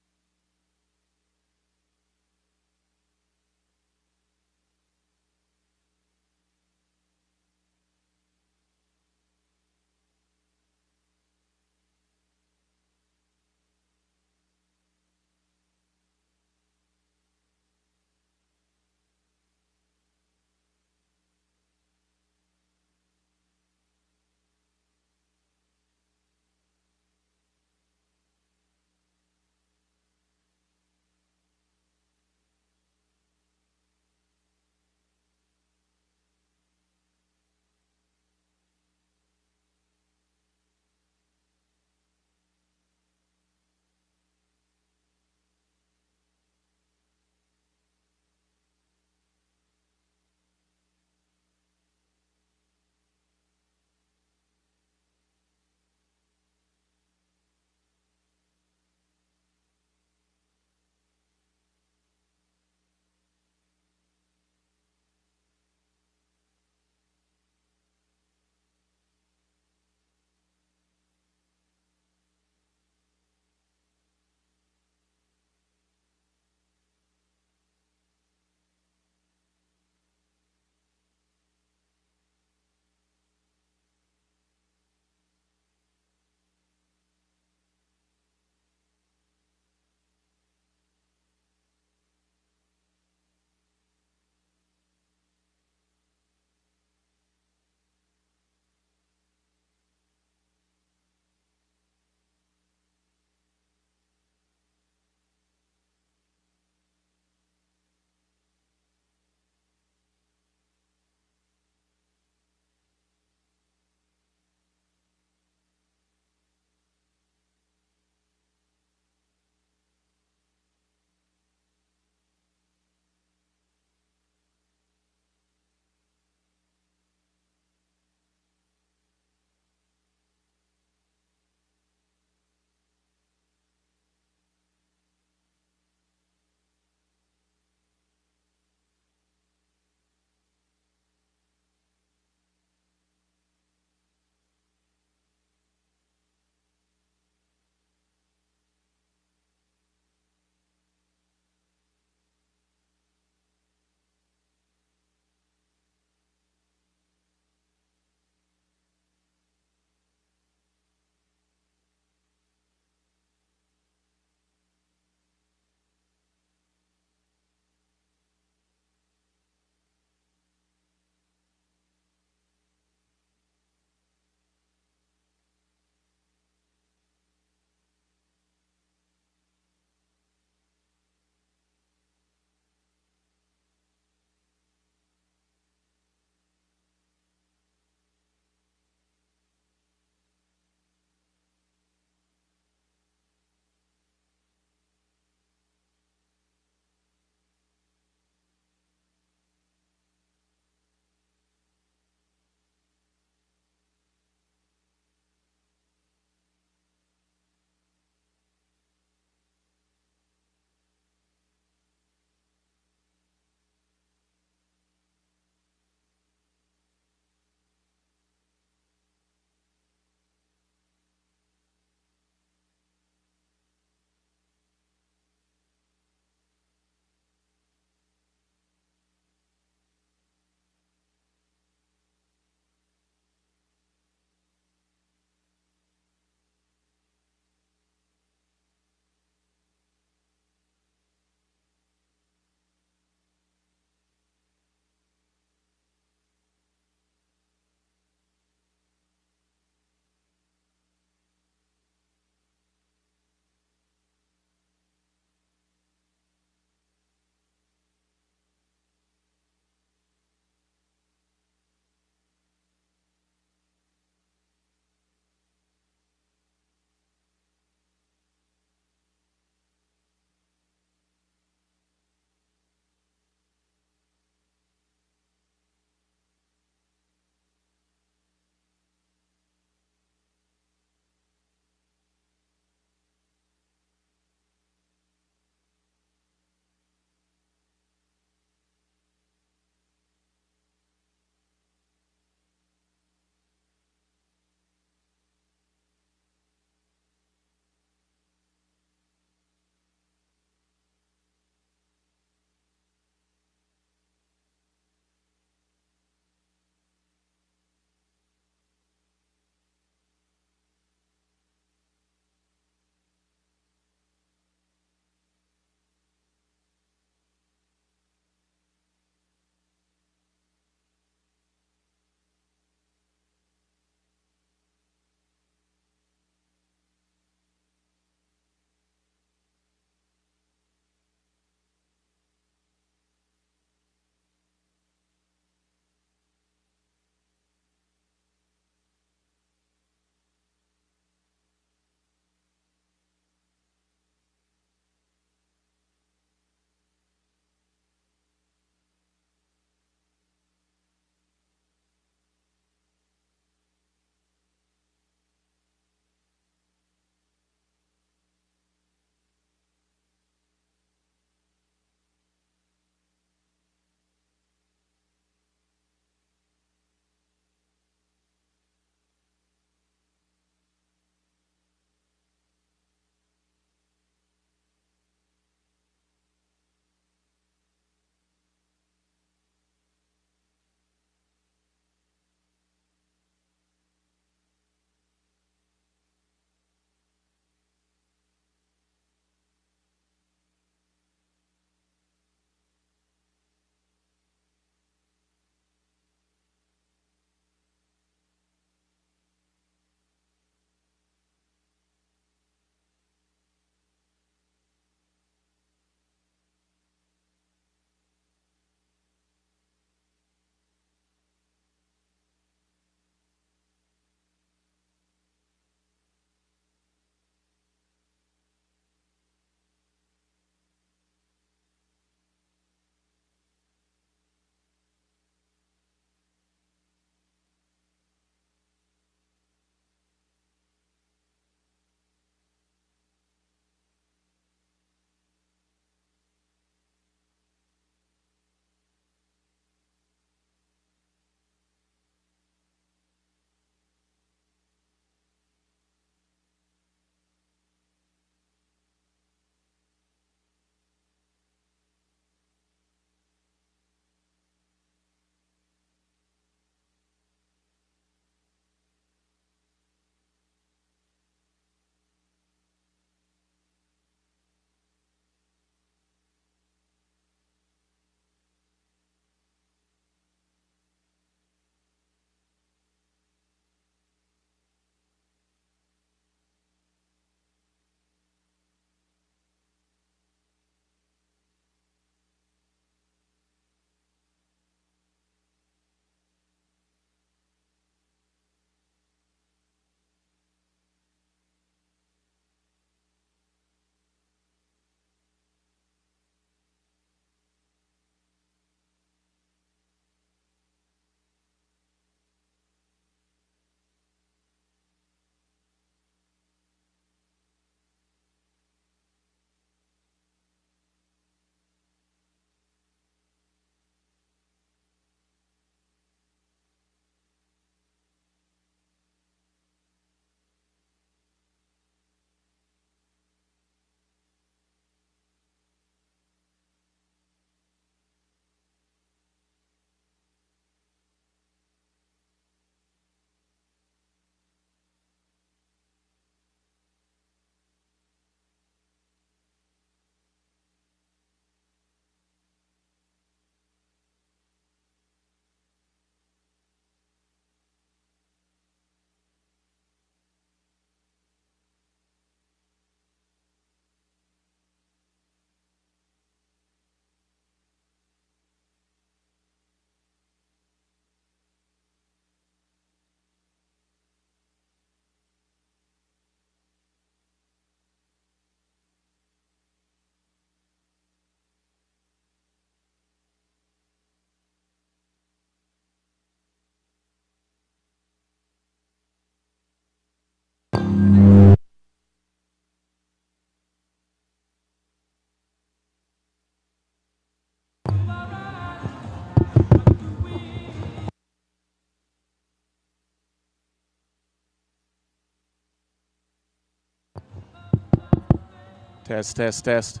Test, test, test.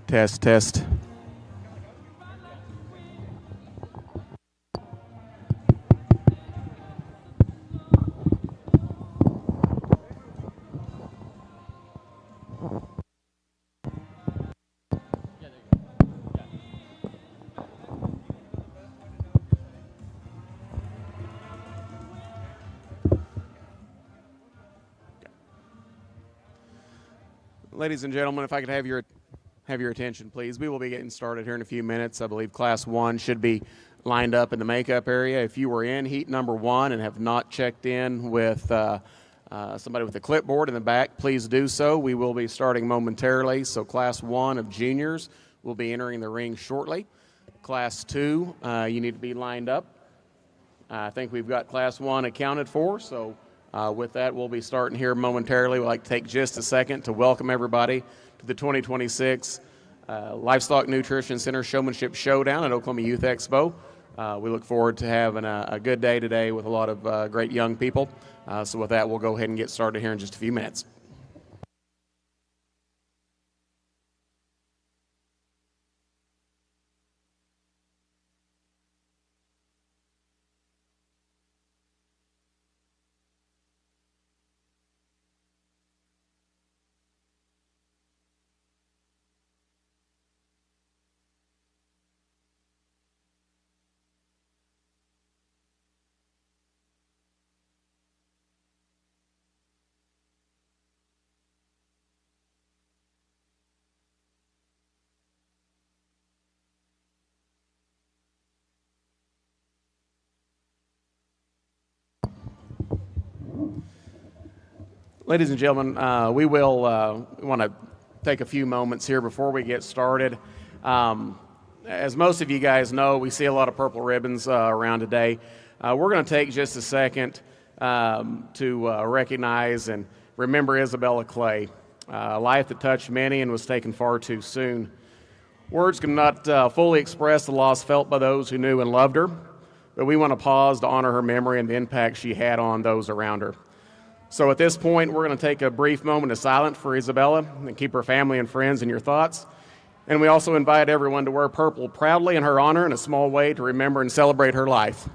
Test, test. Ladies and gentlemen, if I could have your attention, please. We will be getting started here in a few minutes. I believe Class 1 should be lined up in the makeup area. If you were in heat number 1 and have not checked in with somebody with a clipboard in the back, please do so. We will be starting momentarily. So Class 1 of juniors will be entering the ring shortly. Class 2, you need to be lined up. I think we've got Class 1 accounted for, so with that, we'll be starting here momentarily. We'd like to take just a second to welcome everybody to the 2026 Livestock Nutrition Center Showmanship Showdown at Oklahoma Youth Expo. We look forward to having a good day today with a lot of great young people. So with that, we'll go ahead and get started here in just a few minutes. Ladies and gentlemen, we will want to take a few moments here before we get started. As most of you guys know, we see a lot of purple ribbons around today. We're going to take just a second to recognize and remember Isabella Clay, a life that touched many and was taken far too soon. Words cannot fully express the loss felt by those who knew and loved her, but we want to pause to honor her memory and the impact she had on those around her. So at this point, we're going to take a brief moment of silence for Isabella and keep her family and friends in your thoughts. And we also invite everyone to wear purple proudly in her honor in a small way to remember and celebrate her life.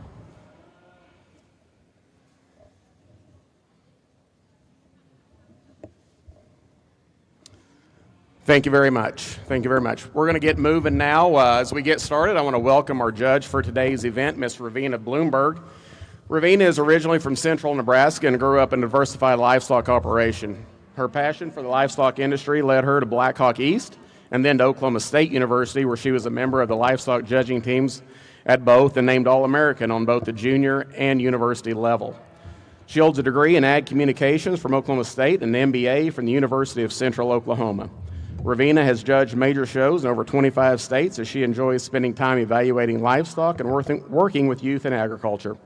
Thank you very much. Thank you very much. We're going to get moving now. As we get started, I want to welcome our judge for today's event, Miss Ravina Bloomberg. Ravina is originally from central Nebraska and grew up in a diversified livestock operation. Her passion for the livestock industry led her to Blackhawk East and then to Oklahoma State University, where she was a member of the livestock judging teams at both and named All-American on both the junior and university level. She holds a degree in Ag Communications from Oklahoma State and an MBA from the University of Central Oklahoma. Ravina has judged major shows in over 25 states as she enjoys spending time evaluating livestock and working with youth in agriculture.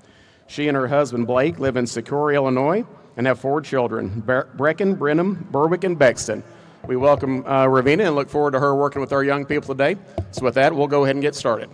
She and her husband, Blake, live in Sikori, Illinois, and have 4 children, Brecken, Brenham, Berwick, and Bexton. We welcome Ravina and look forward to her working with our young people today. So with that, we'll go ahead and get started.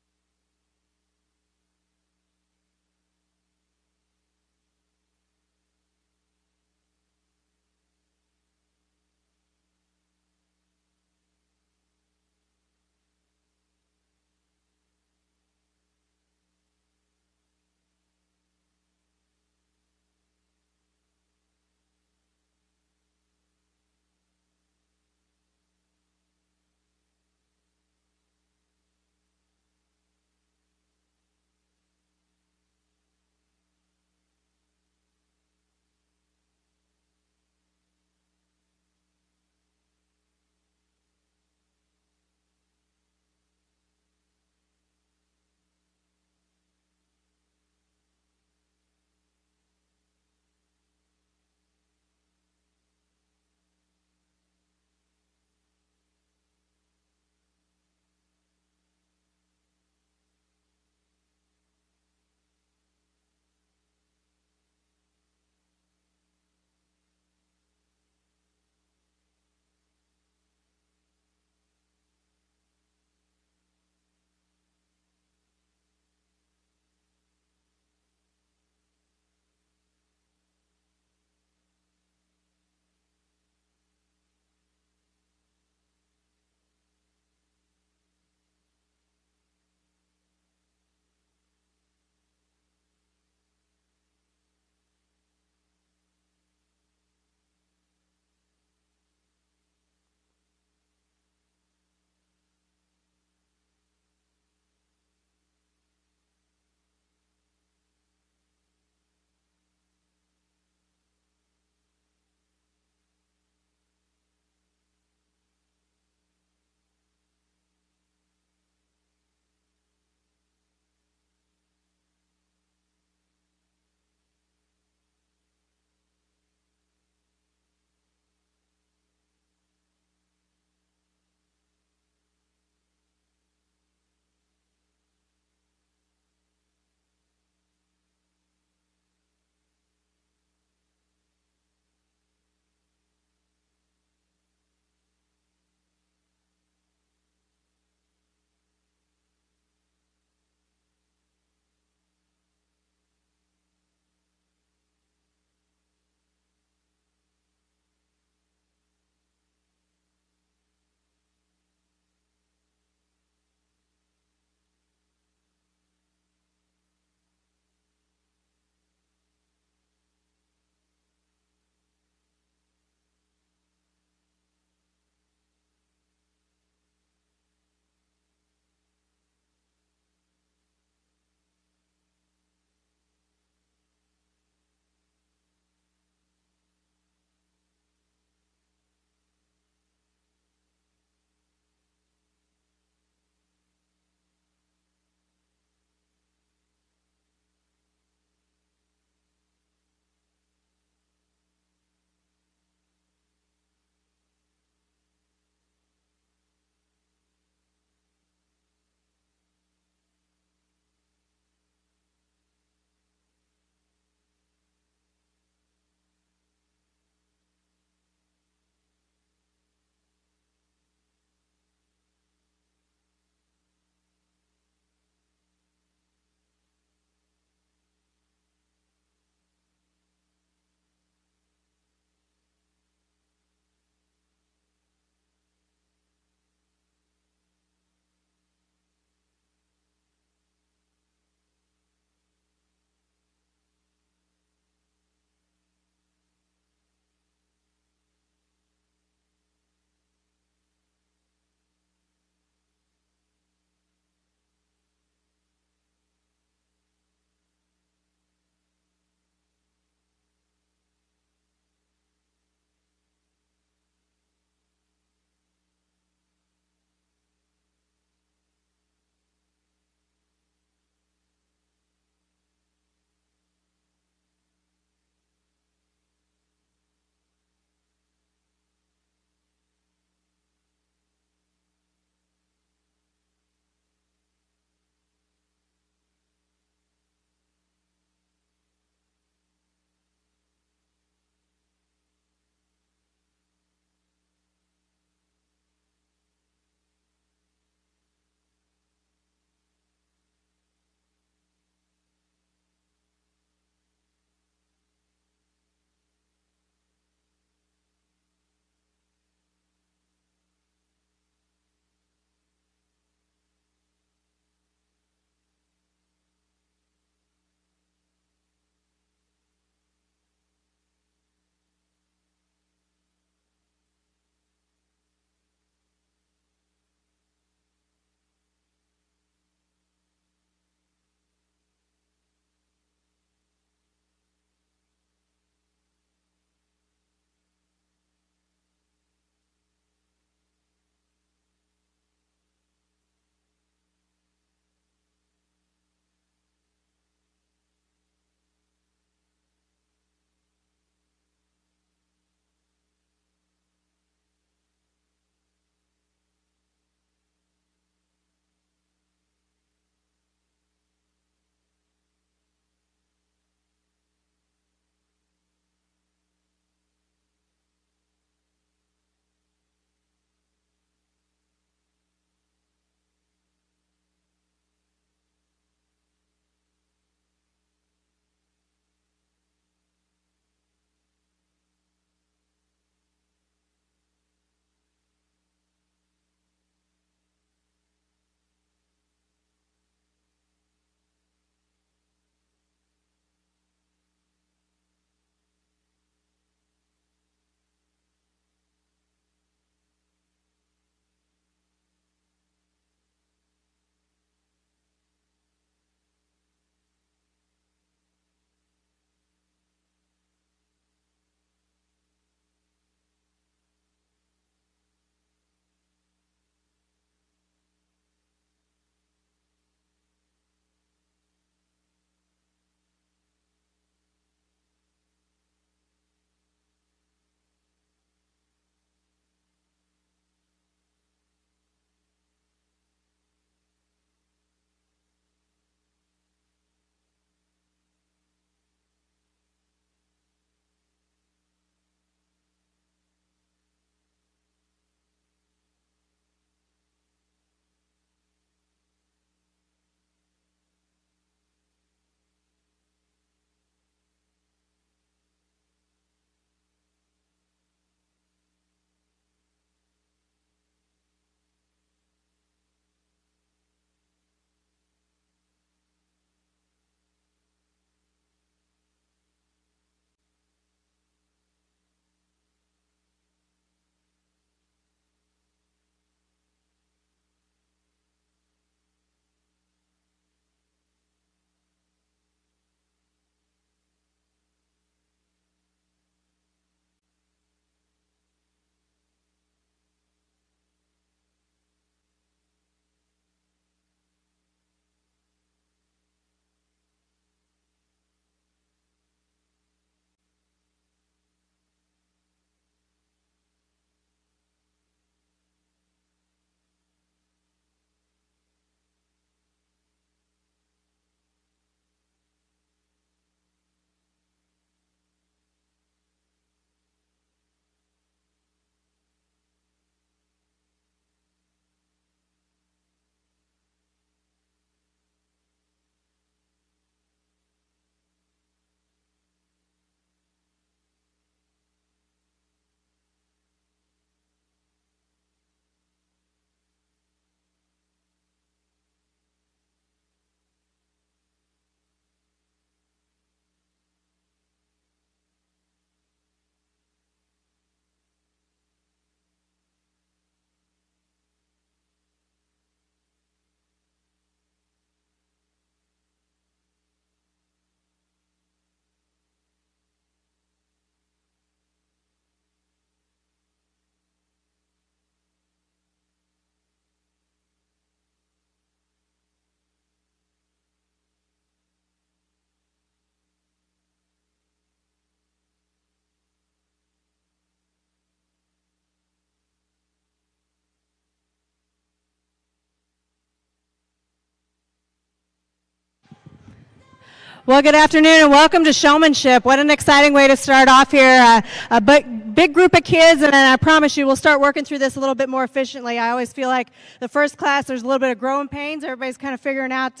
Well, good afternoon and welcome to Showmanship. What an exciting way to start off here. A big group of kids, and I promise you we'll start working through this a little bit more efficiently. I always feel like the first class there's a little bit of growing pains. Everybody's kind of figuring out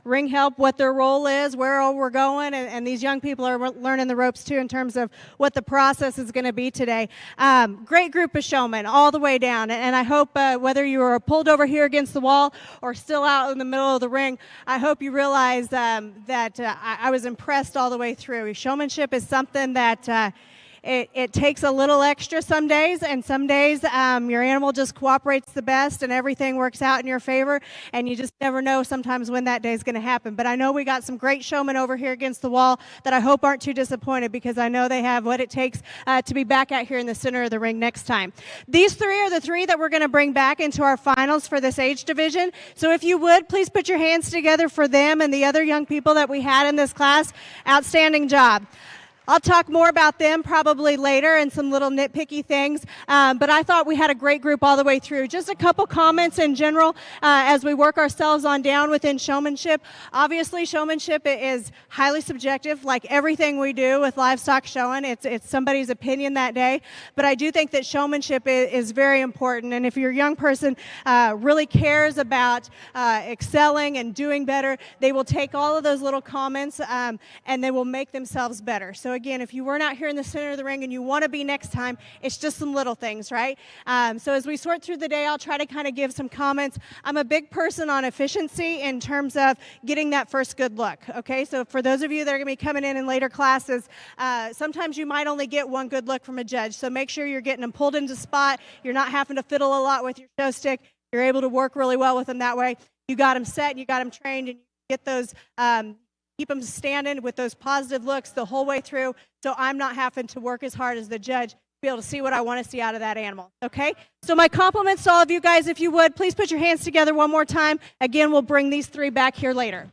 ring help, what their role is, where we're going, and these young people are learning the ropes too in terms of what the process is going to be today. Great group of showmen all the way down, and I hope whether you were pulled over here against the wall or still out in the middle of the ring, I hope you realize that I was impressed all the way through. Showmanship is something that it takes a little extra some days, and some days your animal just cooperates the best and everything works out in your favor, and you just never know sometimes when that day is going to happen. But I know we got some great showmen over here against the wall that I hope aren't too disappointed, because I know they have what it takes to be back out here in the center of the ring next time. These three are the three that we're going to bring back into our finals for this age division. So if you would, please put your hands together for them and the other young people that we had in this class. Outstanding job. I'll talk more about them probably later and some little nitpicky things, but I thought we had a great group all the way through. Just a couple comments in general as we work ourselves on down within showmanship. Obviously, showmanship is highly subjective, like everything we do with livestock showing. It's somebody's opinion that day, but I do think that showmanship is very important, and if your young person really cares about excelling and doing better, they will take all of those little comments and they will make themselves better. So again, if you were not here in the center of the ring and you want to be next time, it's just some little things, right? So as we sort through the day, I'll try to kind of give some comments. I'm a big person on efficiency in terms of getting that first good look, okay? So for those of you that are going to be coming in later classes, sometimes you might only get one good look from a judge, so make sure you're getting them pulled into spot. You're not having to fiddle a lot with your show stick. You're able to work really well with them that way. You got them set, you got them trained, and you get those keep them standing with those positive looks the whole way through, so I'm not having to work as hard as the judge to be able to see what I want to see out of that animal, okay? So my compliments to all of you guys. If you would, please put your hands together one more time. Again, we'll bring these three back here later.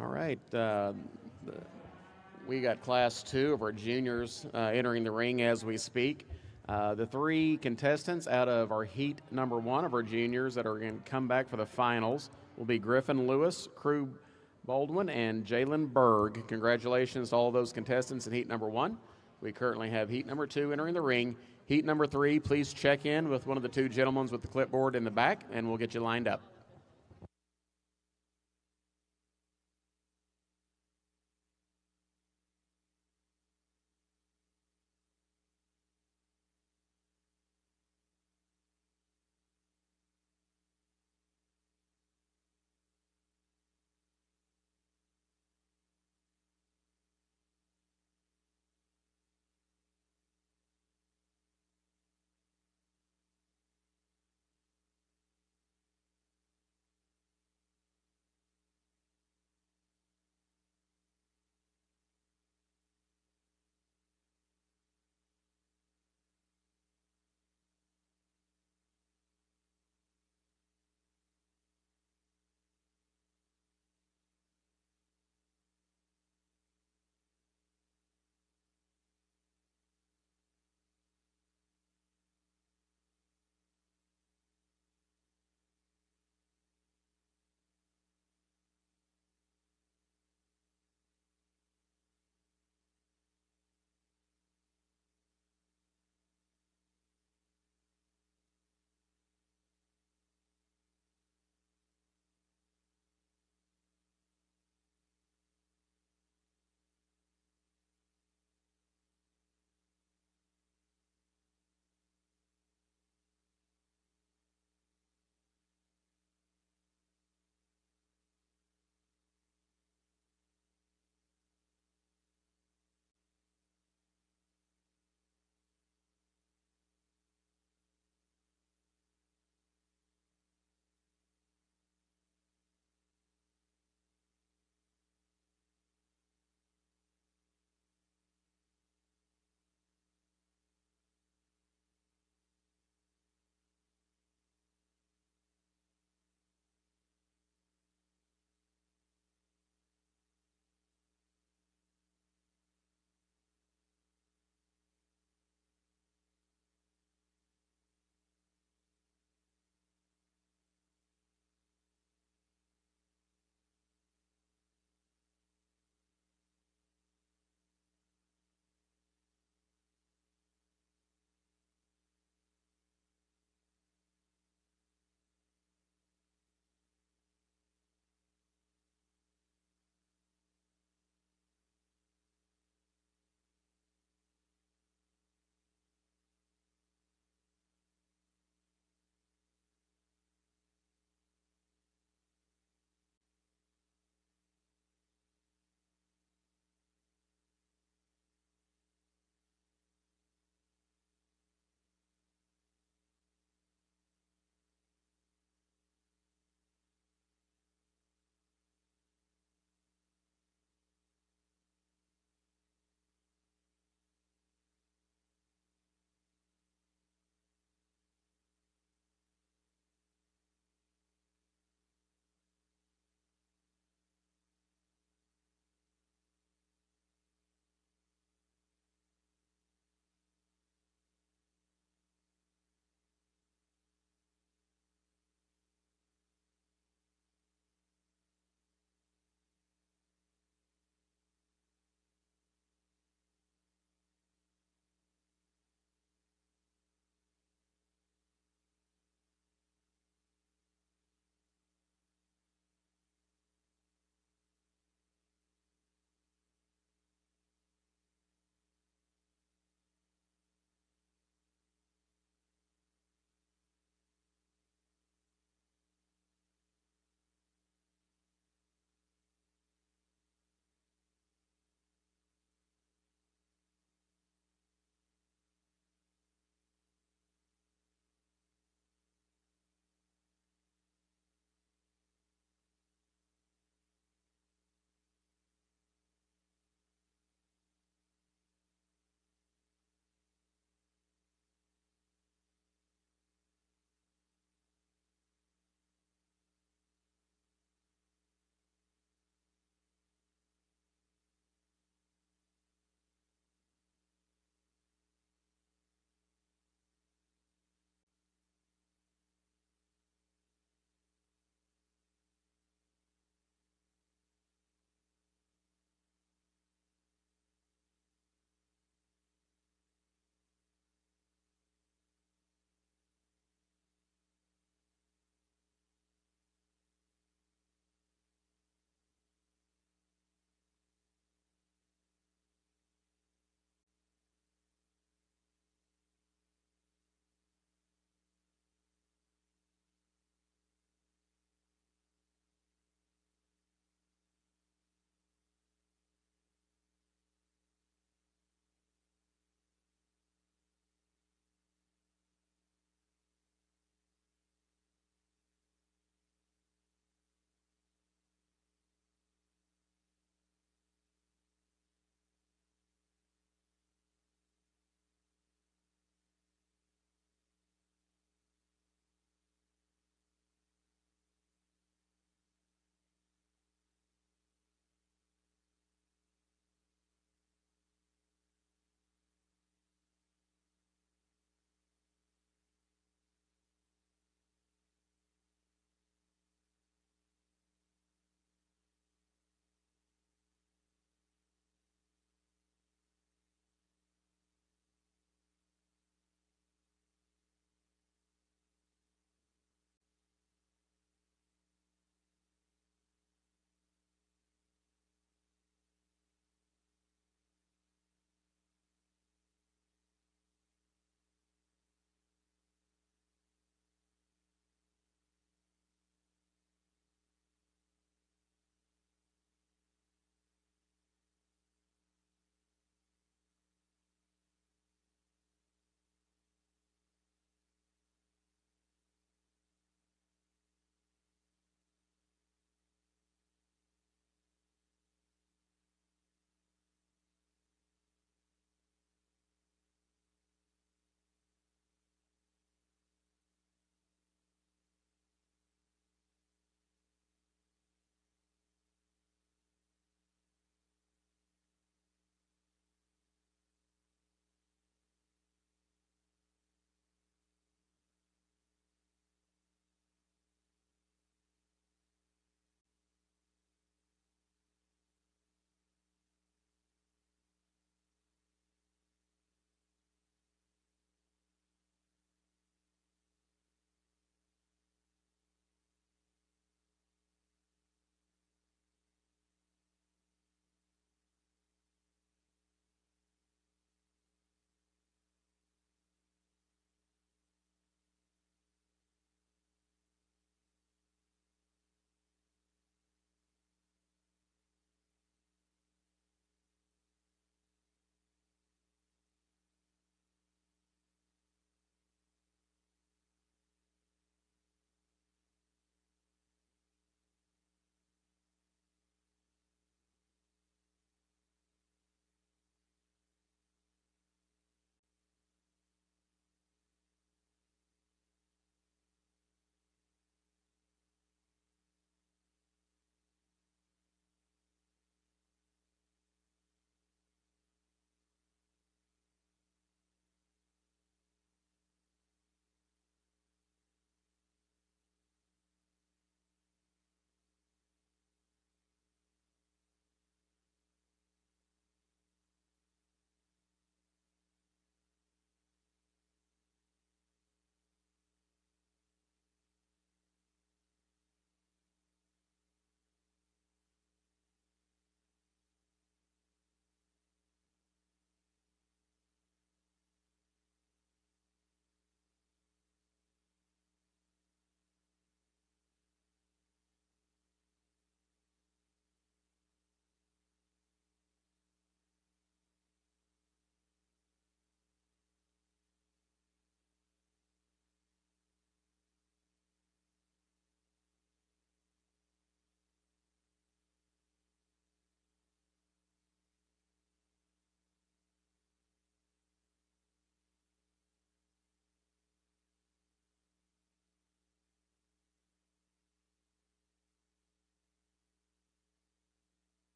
All right. We got class 2 of our juniors entering the ring as we speak. The three contestants out of our heat number 1 of our juniors that are going to come back for the finals will be Griffin Lewis, Crew Baldwin, and Jalen Berg. Congratulations to all those contestants in heat number 1. We currently have heat number 2 entering the ring. Heat number 3, please check in with one of the two gentlemen with the clipboard in the back, and we'll get you lined up.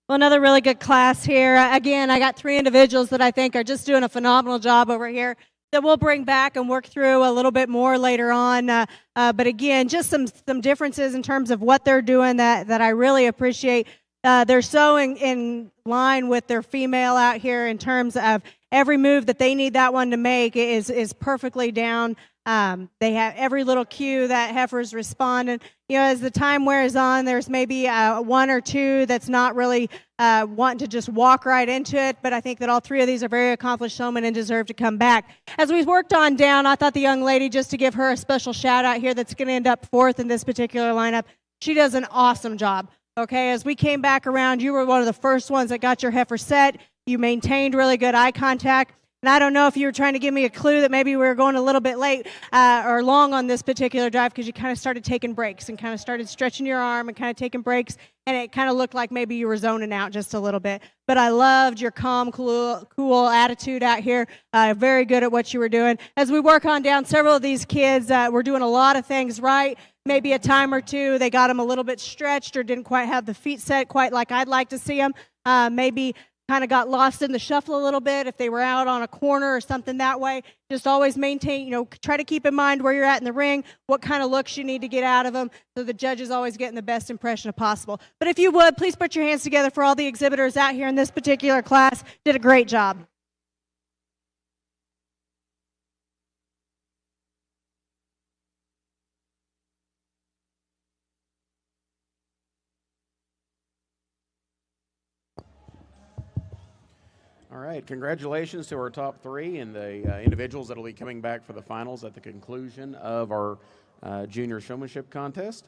Well, another really good class here. Again, I got 3 individuals that I think are just doing a phenomenal job over here that we'll bring back and work through a little bit more later on. But again, just some differences in terms of what they're doing that I really appreciate. They're so in line with their female out here in terms of every move that they need that one to make is perfectly down. They have every little cue that heifer's responding. You know, as the time wears on, there's maybe 1 or 2 that's not really wanting to just walk right into it, but I think that all 3 of these are very accomplished showmen and deserve to come back. As we worked on down, I thought the young lady, just to give her a special shout out here, that's going to end up 4th in this particular lineup, she does an awesome job. Okay, as we came back around, you were one of the first ones that got your heifer set. You maintained really good eye contact. And I don't know if you were trying to give me a clue that maybe we were going a little bit late or long on this particular drive, because you kind of started taking breaks and kind of started stretching your arm and kind of taking breaks, and it kind of looked like maybe you were zoning out just a little bit. But I loved your calm, cool attitude out here. Very good at what you were doing. As we work on down, several of these kids were doing a lot of things right. Maybe a time or 2, they got them a little bit stretched or didn't quite have the feet set quite like I'd like to see them. Maybe kind of got lost in the shuffle a little bit if they were out on a corner or something that way. Just always maintain, try to keep in mind where you're at in the ring, what kind of looks you need to get out of them, so the judge is always getting the best impression possible. But if you would, please put your hands together for all the exhibitors out here in this particular class. Did a great job. All right, congratulations to our top 3 and the individuals that will be coming back for the finals at the conclusion of our junior showmanship contest.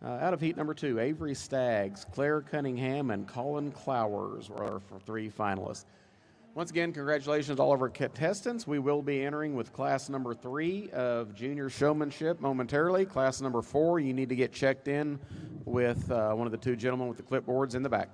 Out of heat number 2, Avery Staggs, Claire Cunningham, and Colin Clowers were for 3 finalists. Once again, congratulations to all of our contestants. We will be entering with class number 3 of junior showmanship momentarily. Class number 4, you need to get checked in with one of the 2 gentlemen with the clipboards in the back.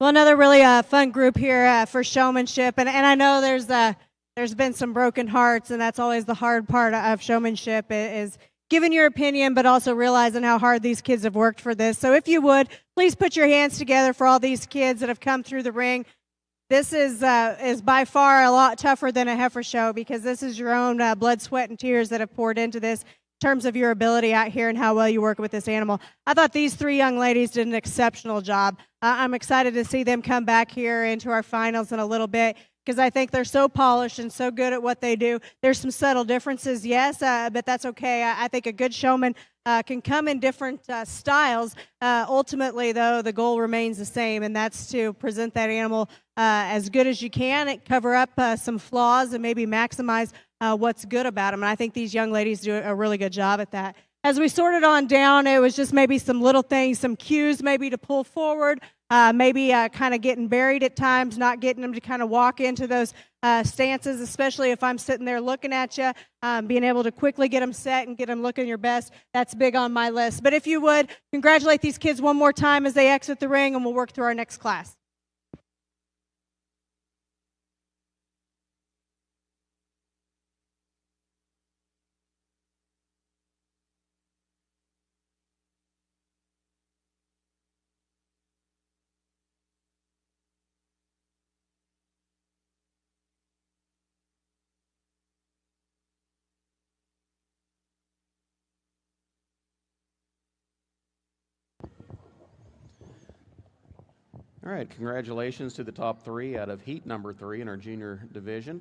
Well, another really fun group here for showmanship, and I know there's been some broken hearts, and that's always the hard part of showmanship is giving your opinion, but also realizing how hard these kids have worked for this. So if you would, please put your hands together for all these kids that have come through the ring. This is by far a lot tougher than a heifer show because this is your own blood, sweat, and tears that have poured into this in terms of your ability out here and how well you work with this animal. I thought these three young ladies did an exceptional job. I'm excited to see them come back here into our finals in a little bit because I think they're so polished and so good at what they do. There's some subtle differences, yes, but that's okay. I think a good showman can come in different styles. Ultimately, though, the goal remains the same, and that's to present that animal as good as you can, cover up some flaws, and maybe maximize what's good about them. And I think these young ladies do a really good job at that. As we sorted on down, it was just maybe some little things, some cues maybe to pull forward, maybe kind of getting buried at times, not getting them to kind of walk into those stances, especially if I'm sitting there looking at you, being able to quickly get them set and get them looking your best. That's big on my list. But if you would, congratulate these kids one more time as they exit the ring, and we'll work through our next class. All right, congratulations to the top three out of heat number 3 in our junior division.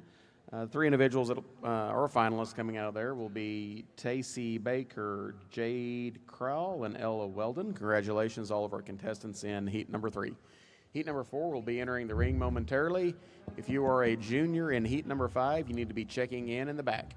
Three individuals that are finalists coming out of there will be Tacey Baker, Jade Crowell, and Ella Weldon. Congratulations, all of our contestants in heat number 3. Heat number 4 will be entering the ring momentarily. If you are a junior in heat number 5, you need to be checking in the back.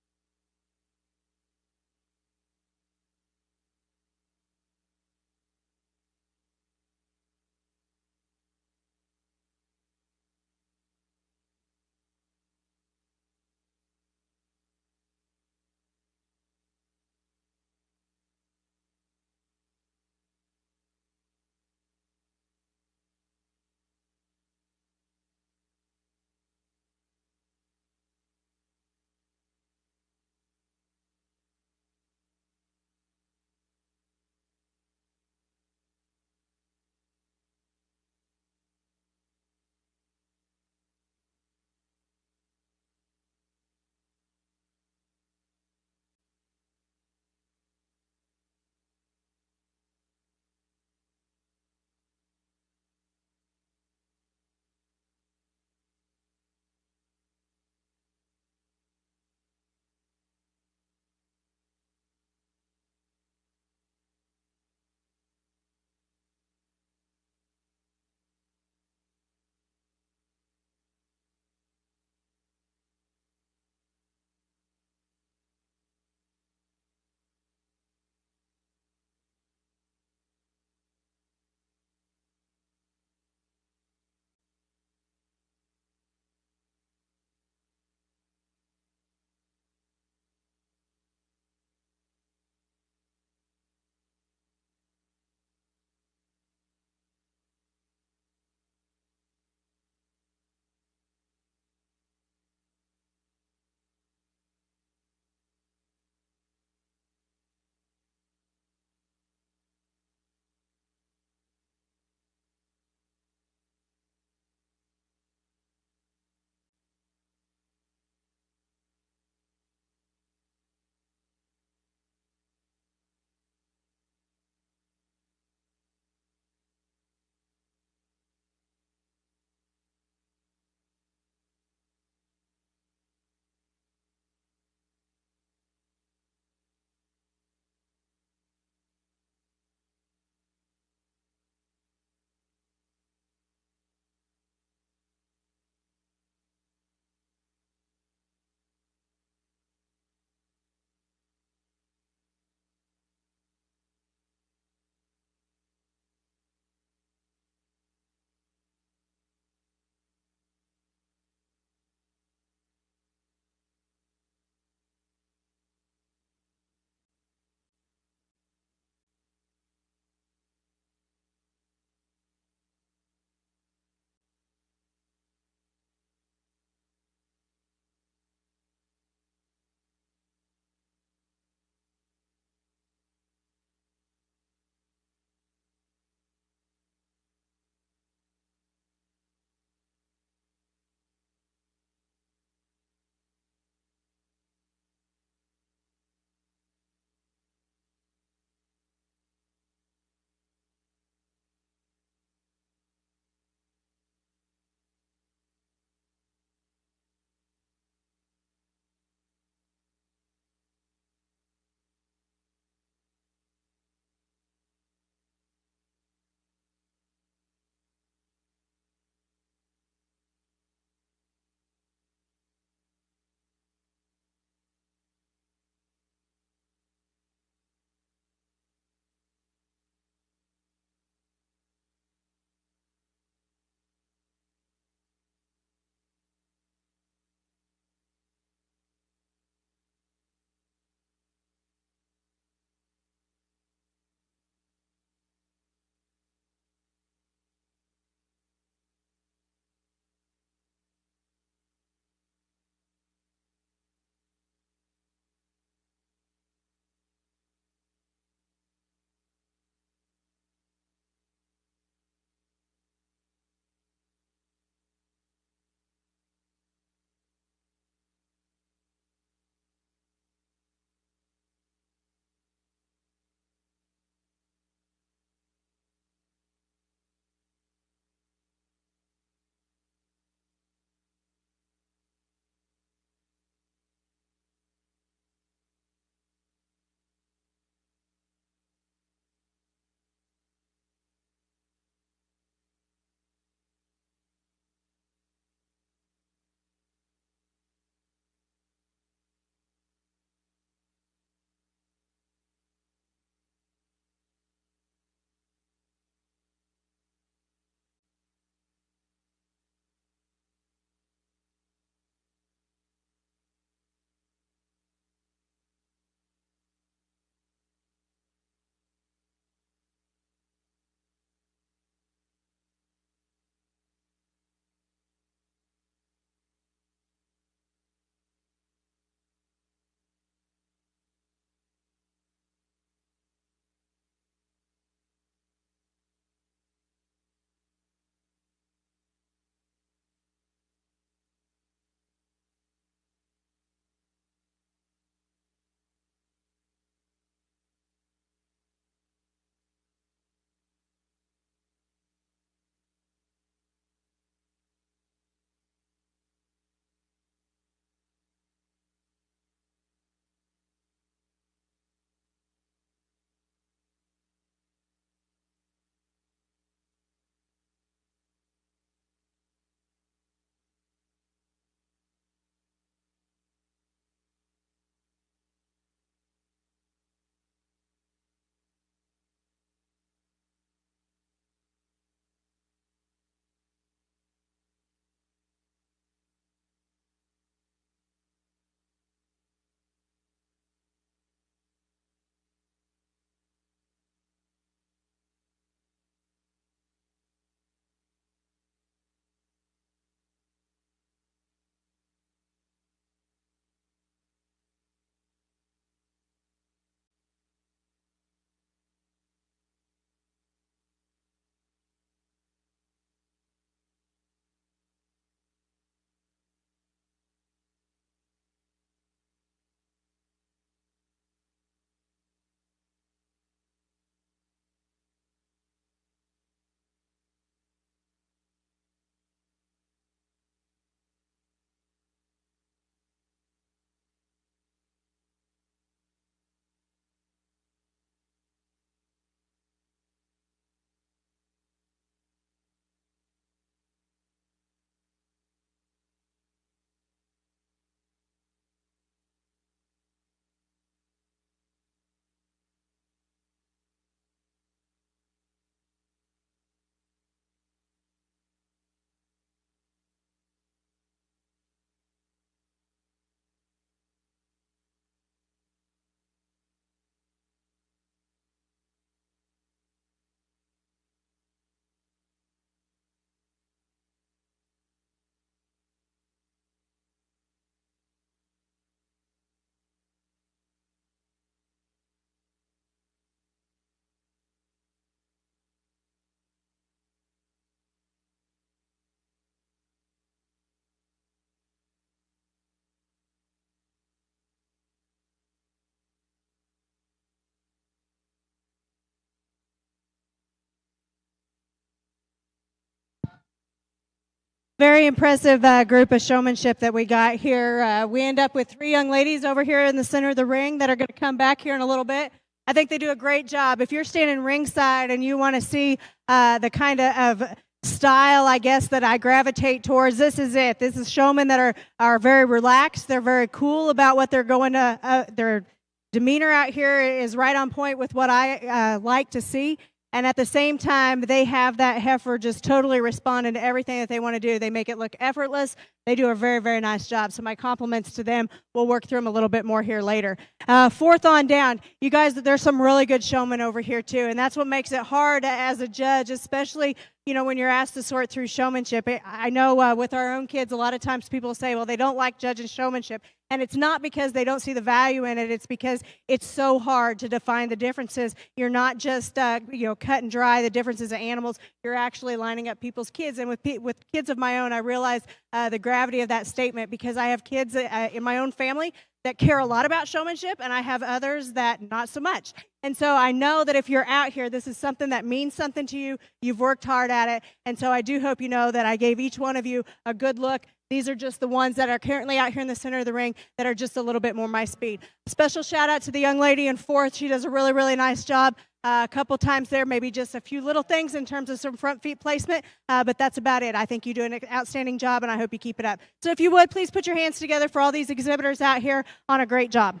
Very impressive group of showmanship that we got here. We end up with 3 young ladies over here in the center of the ring that are going to come back here in a little bit. I think they do a great job. If you're standing ringside and you want to see the kind of style, I guess, that I gravitate towards, this is it. This is showmen that are very relaxed. They're very cool about what they're going to, their demeanor out here is right on point with what I like to see. And at the same time, they have that heifer just totally responding to everything that they want to do. They make it look effortless. They do a very, very nice job. So my compliments to them. We'll work through them a little bit more here later. 4th on down, you guys, there's some really good showmen over here too. And that's what makes it hard as a judge, especially, you know, when you're asked to sort through showmanship. I know with our own kids, a lot of times people say, well, they don't like judging showmanship. And it's not because they don't see the value in it. It's because it's so hard to define the differences. You're not just, cut and dry the differences of animals. You're actually lining up people's kids. And with kids of my own, I realize the gravity of that statement because I have kids in my own family that care a lot about showmanship, and I have others that not so much. And so I know that if you're out here, this is something that means something to you. You've worked hard at it. And so I do hope you know that I gave each one of you a good look. These are just the ones that are currently out here in the center of the ring that are just a little bit more my speed. Special shout out to the young lady in 4th. She does a really, really nice job. A couple times there, maybe just a few little things in terms of some front feet placement, but that's about it. I think you do an outstanding job, and I hope you keep it up. So if you would, please put your hands together for all these exhibitors out here on a great job.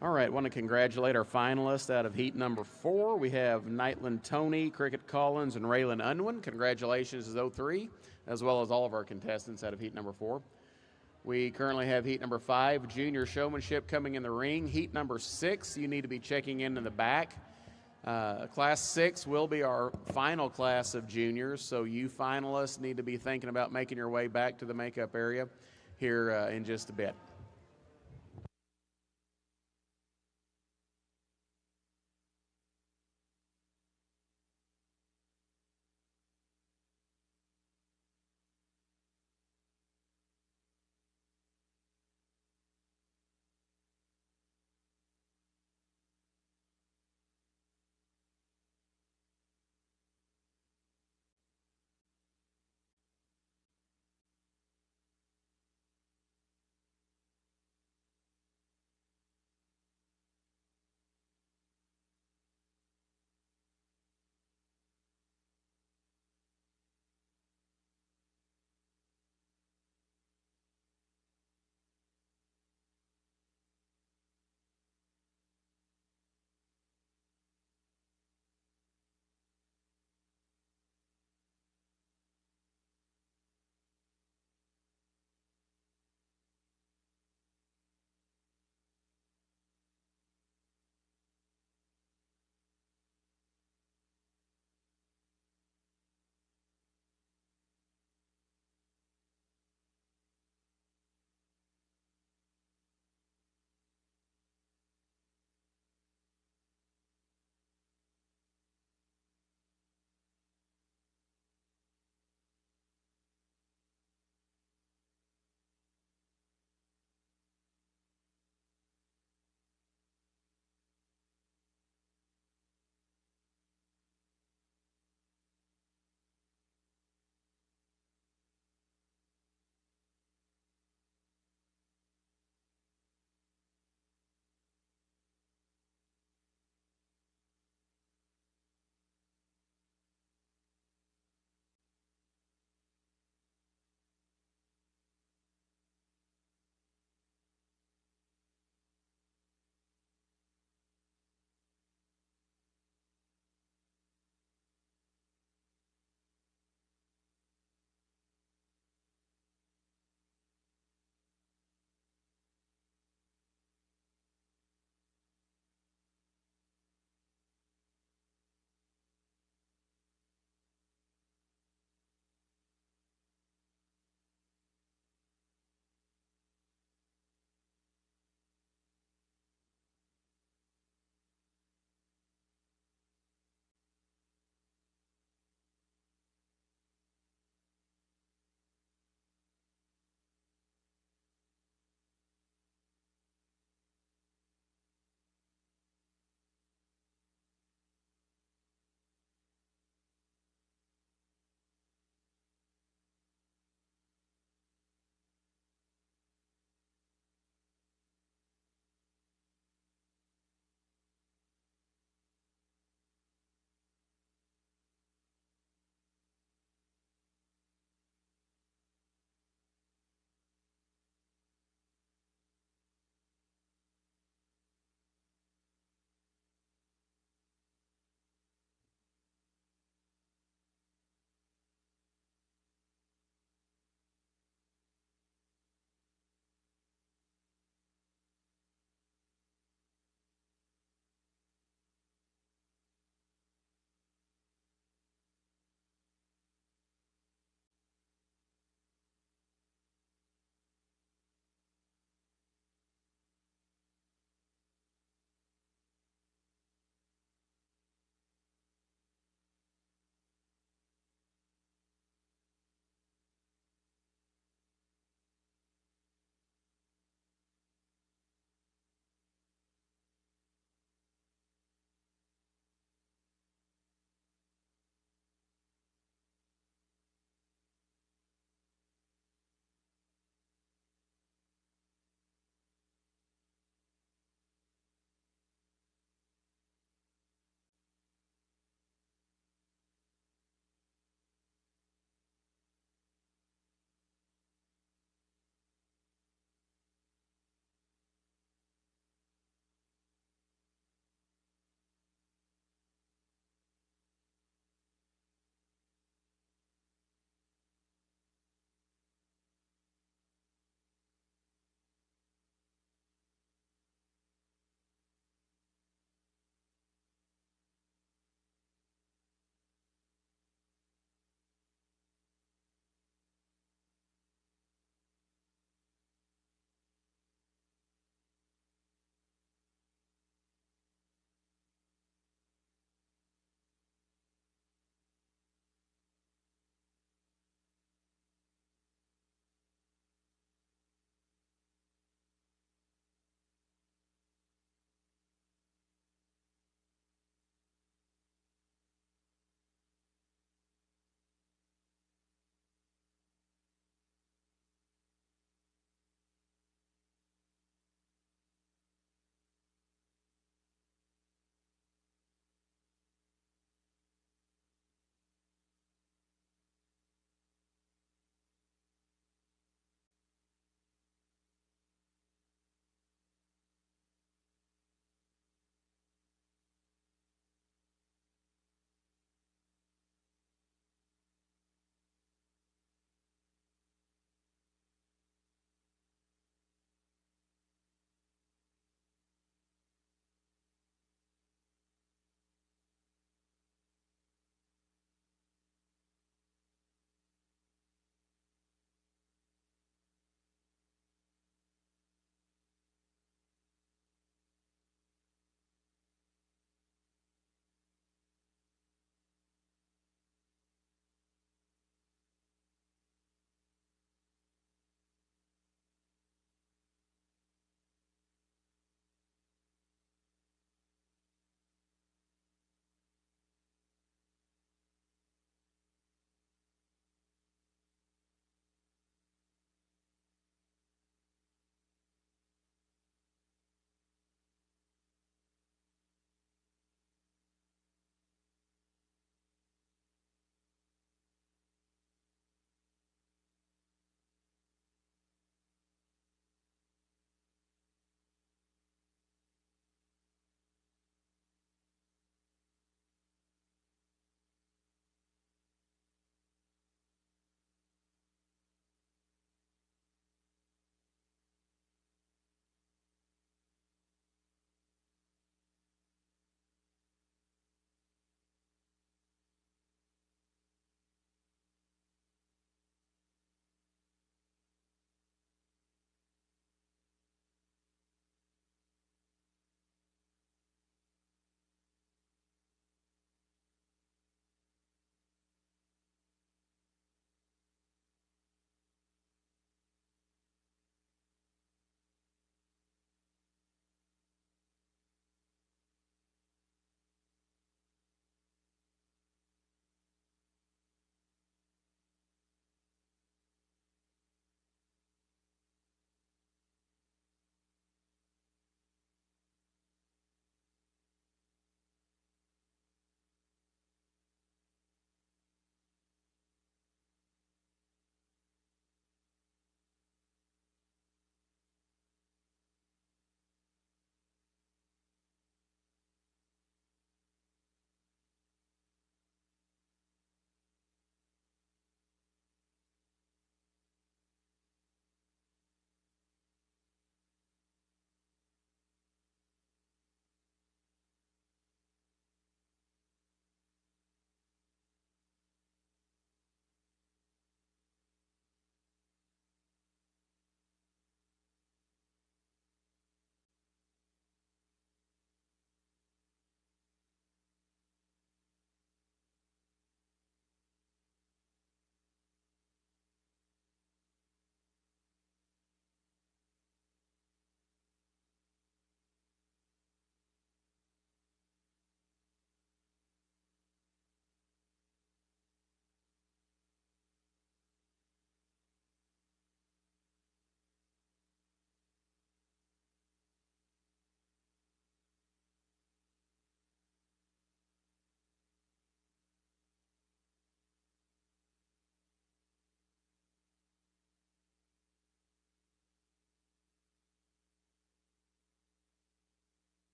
All right, want to congratulate our finalists out of heat number 4. We have Nightland Tony, Cricket Collins, and Raylan Unwin. Congratulations to those 3, as well as all of our contestants out of heat number 4. We currently have heat number 5, junior showmanship, coming in the ring. Heat number 6, you need to be checking in the back. Class 6 will be our final class of juniors, so you finalists need to be thinking about making your way back to the makeup area here in just a bit.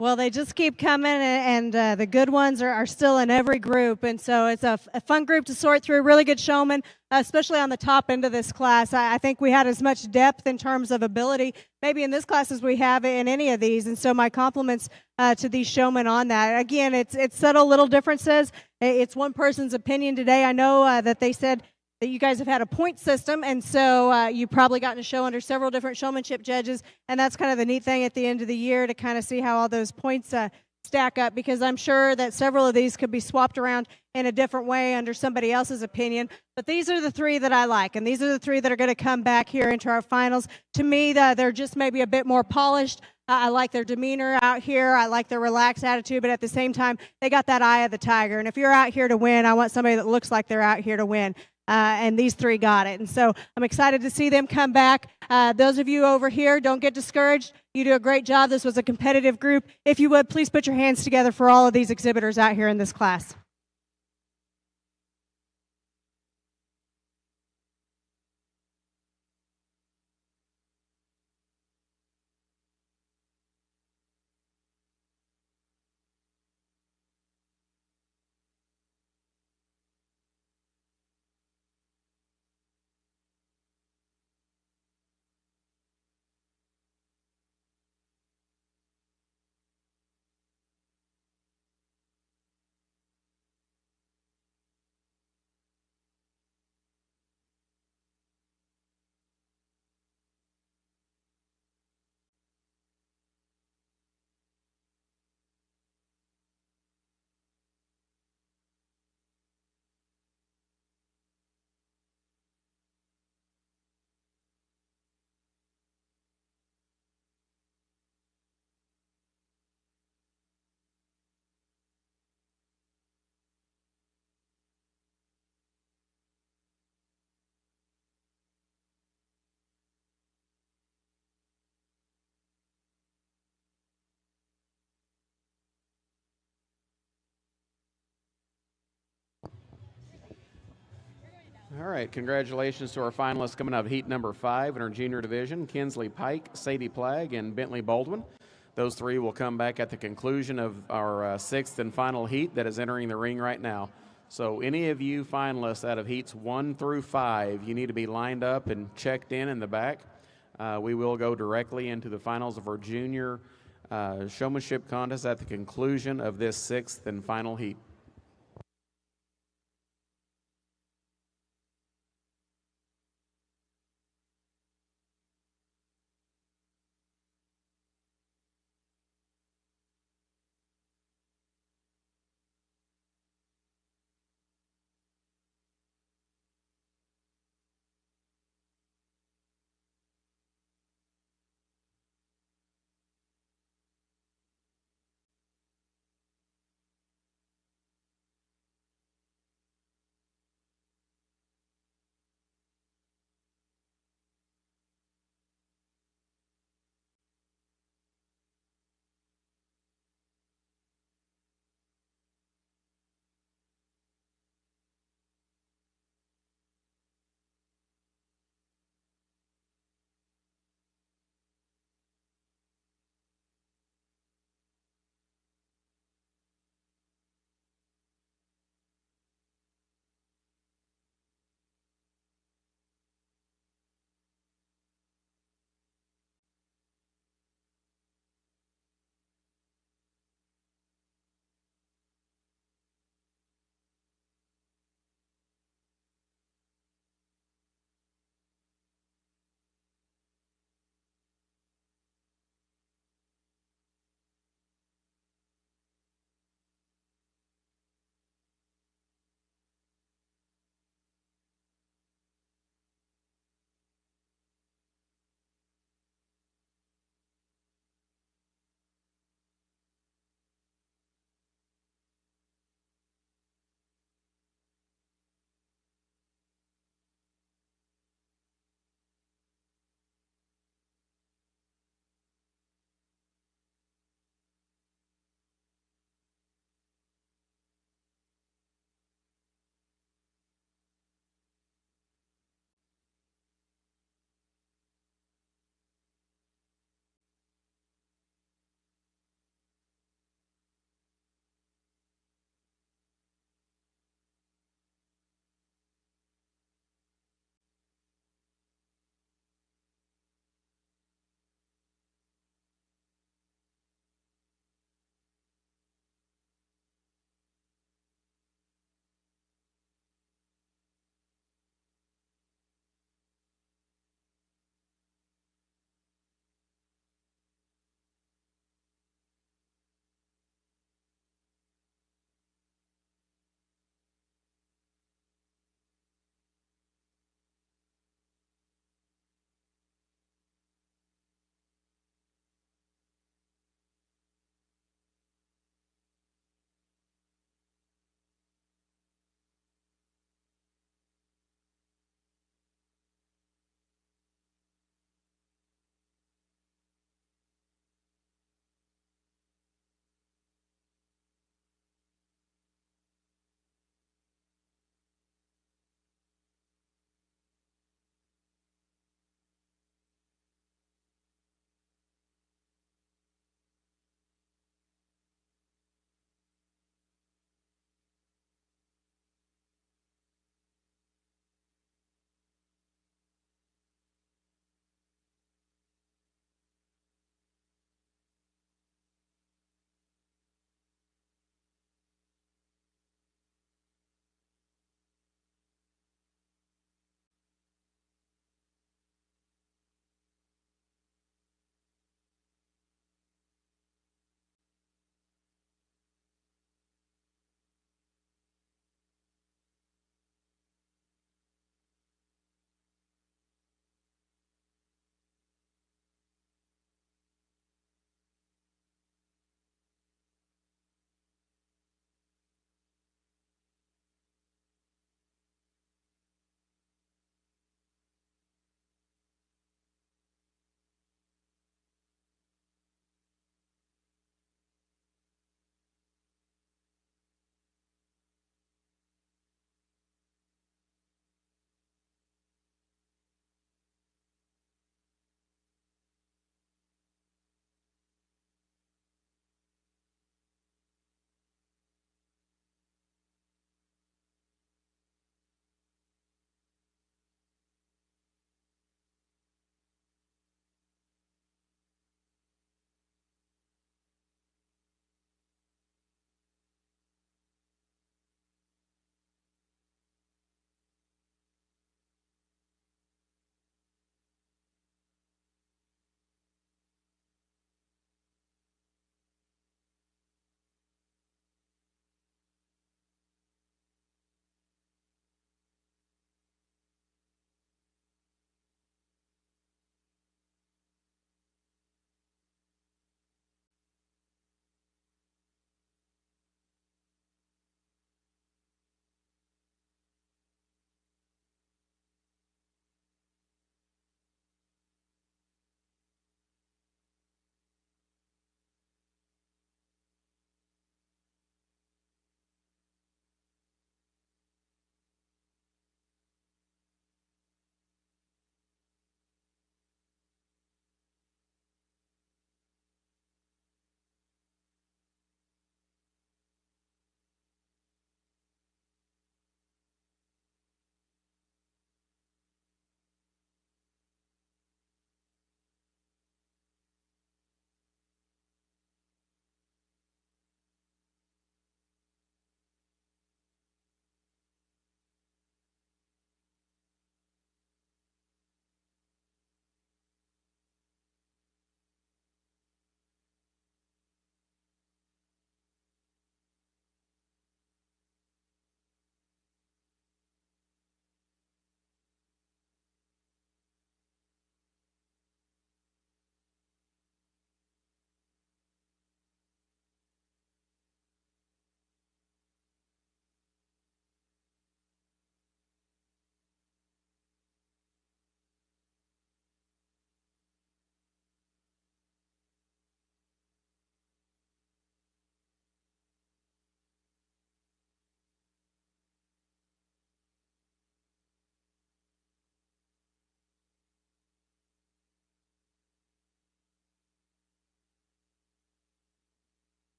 Well, they just keep coming, and the good ones are still in every group. And so it's a fun group to sort through. Really good showmen, especially on the top end of this class. I think we had as much depth in terms of ability, maybe in this class, as we have in any of these. And so my compliments to these showmen on that. Again, it's subtle little differences. It's one person's opinion today. I know that they said that you guys have had a point system, and so you've probably gotten a show under several different showmanship judges, and that's kind of the neat thing at the end of the year to kind of see how all those points stack up, because I'm sure that several of these could be swapped around in a different way under somebody else's opinion. But these are the three that I like, and these are the three that are going to come back here into our finals. To me, they're just maybe a bit more polished. I like their demeanor out here. I like their relaxed attitude, but at the same time, they got that eye of the tiger. And if you're out here to win, I want somebody that looks like they're out here to win. And these three got it. And so I'm excited to see them come back. Those of you over here, don't get discouraged. You do a great job. This was a competitive group. If you would, please put your hands together for all of these exhibitors out here in this class. All right, congratulations to our finalists coming out of heat number 5 in our junior division, Kinsley Pike, Sadie Plagg, and Bentley Baldwin. Those three will come back at the conclusion of our sixth and final heat that is entering the ring right now. So any of you finalists out of heats 1 through 5, you need to be lined up and checked in the back. We will go directly into the finals of our junior showmanship contest at the conclusion of this sixth and final heat.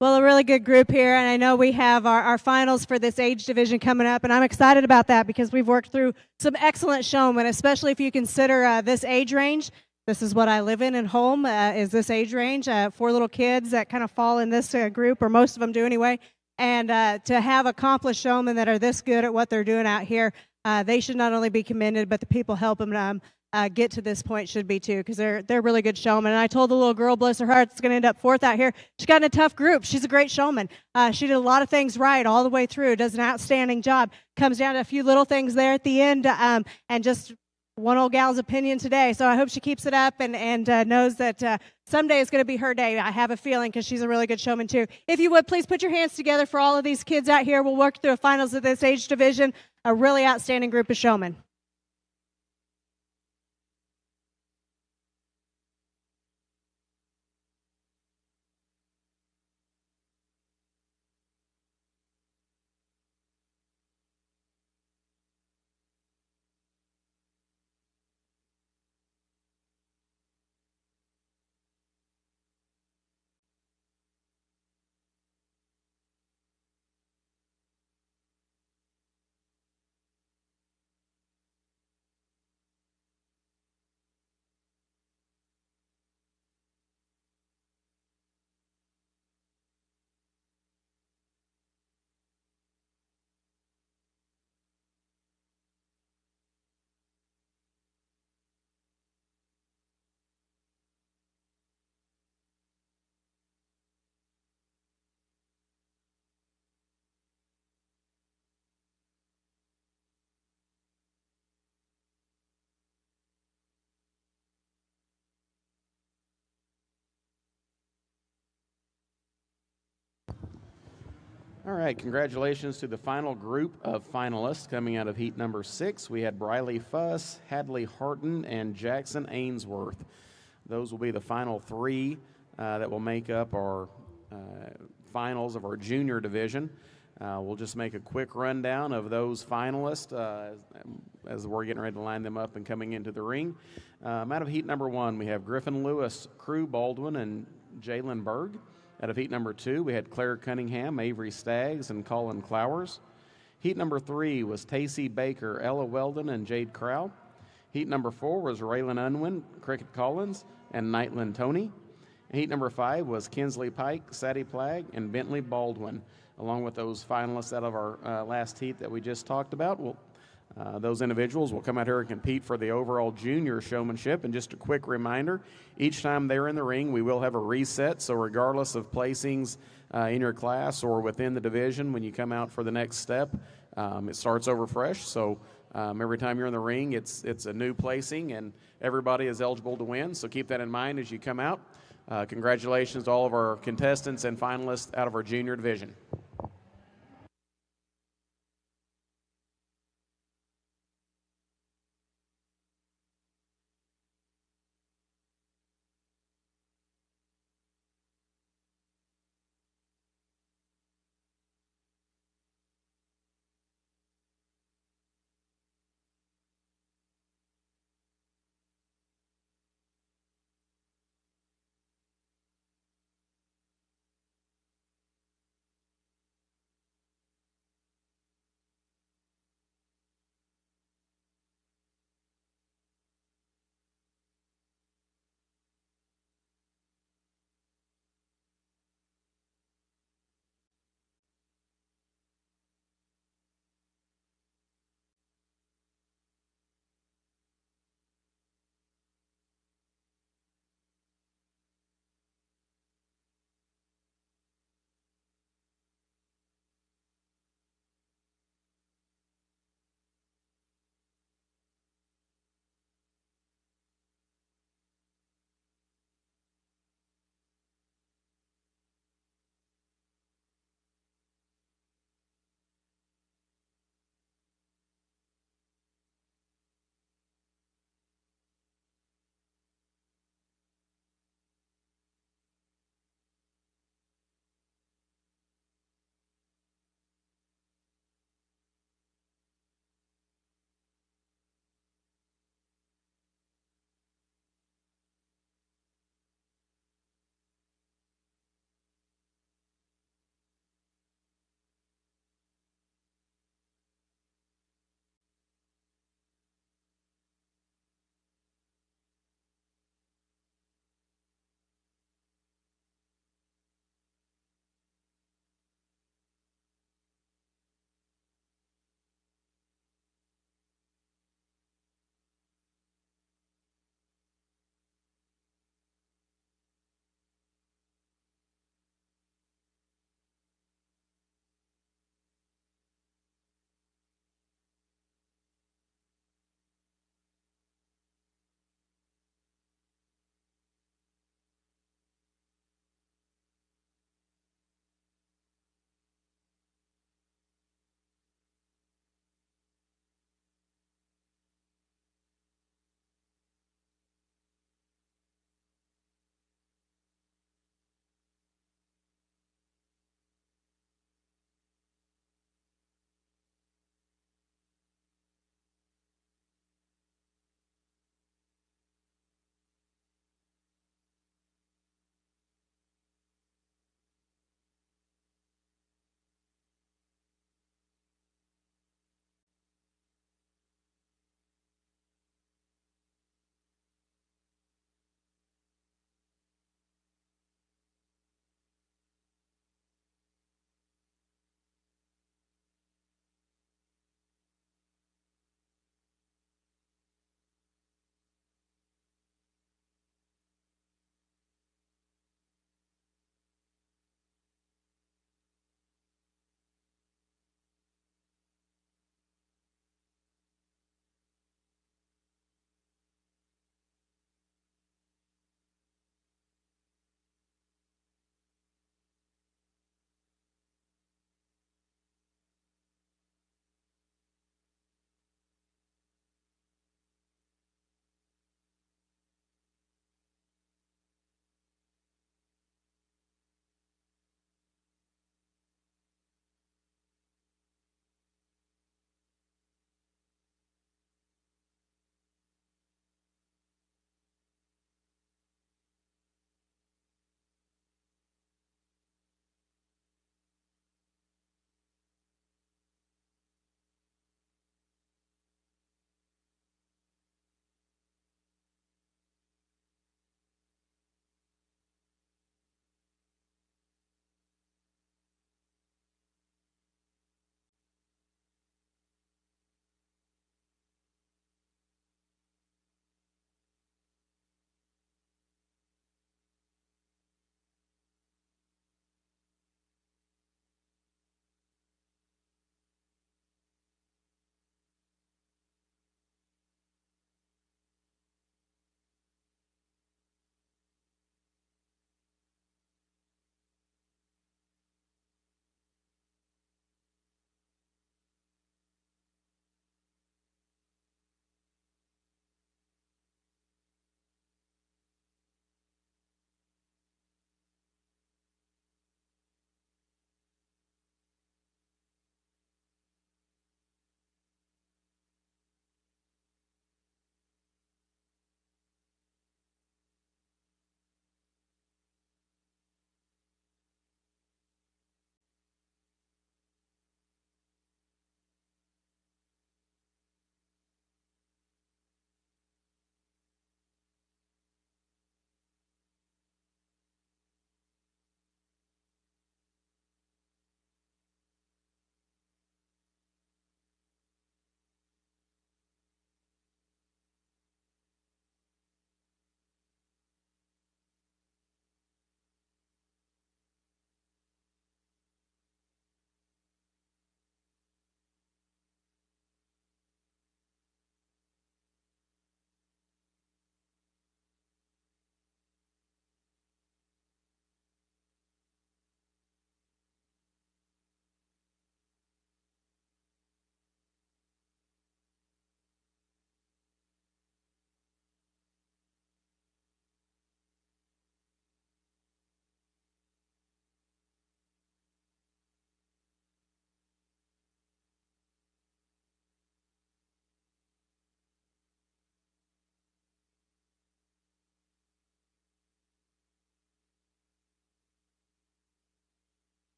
Well, a really good group here, and I know we have our finals for this age division coming up, and I'm excited about that because we've worked through some excellent showmen, especially if you consider this age range. This is what I live in home, is this age range. 4 little kids that kind of fall in this group, or most of them do anyway, and to have accomplished showmen that are this good at what they're doing out here, they should not only be commended, but the people helping them get to this point should be too, because they're really good showmen. And I told the little girl, bless her heart, it's going to end up 4th out here. She got in a tough group. She's a great showman. She did a lot of things right all the way through. Does an outstanding job. Comes down to a few little things there at the end, and just one old gal's opinion today. So I hope she keeps it up and knows that someday is going to be her day. I have a feeling, because she's a really good showman too. If you would, please put your hands together for all of these kids out here. We'll work through the finals of this age division. A really outstanding group of showmen. All right, congratulations to the final group of finalists coming out of heat number 6. We had Briley Fuss, Hadley Harton, and Jackson Ainsworth. Those will be the final 3 that will make up our finals of our junior division. We'll just make a quick rundown of those finalists as we're getting ready to line them up and coming into the ring. Out of heat number 1, we have Griffin Lewis, Crew Baldwin, and Jalen Berg. Out of heat number 2, we had Claire Cunningham, Avery Staggs, and Colin Clowers. Heat number 3 was Tacey Baker, Ella Weldon, and Jade Crowell. Heat number 4 was Raylan Unwin, Cricket Collins, and Nightland Tony. Heat number 5 was Kinsley Pike, Sadie Plagg, and Bentley Baldwin, along with those finalists out of our last heat that we just talked about. Those individuals will come out here and compete for the overall junior showmanship. And just a quick reminder, each time they're in the ring, we will have a reset. So regardless of placings in your class or within the division, when you come out for the next step, it starts over fresh. So every time you're in the ring, it's a new placing, and everybody is eligible to win. So keep that in mind as you come out. Congratulations to all of our contestants and finalists out of our junior division.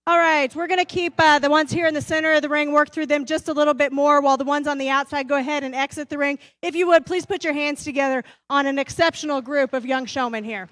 All right, we're going to keep the ones here in the center of the ring, work through them just a little bit more, while the ones on the outside go ahead and exit the ring. If you would, please put your hands together on an exceptional group of young showmen here.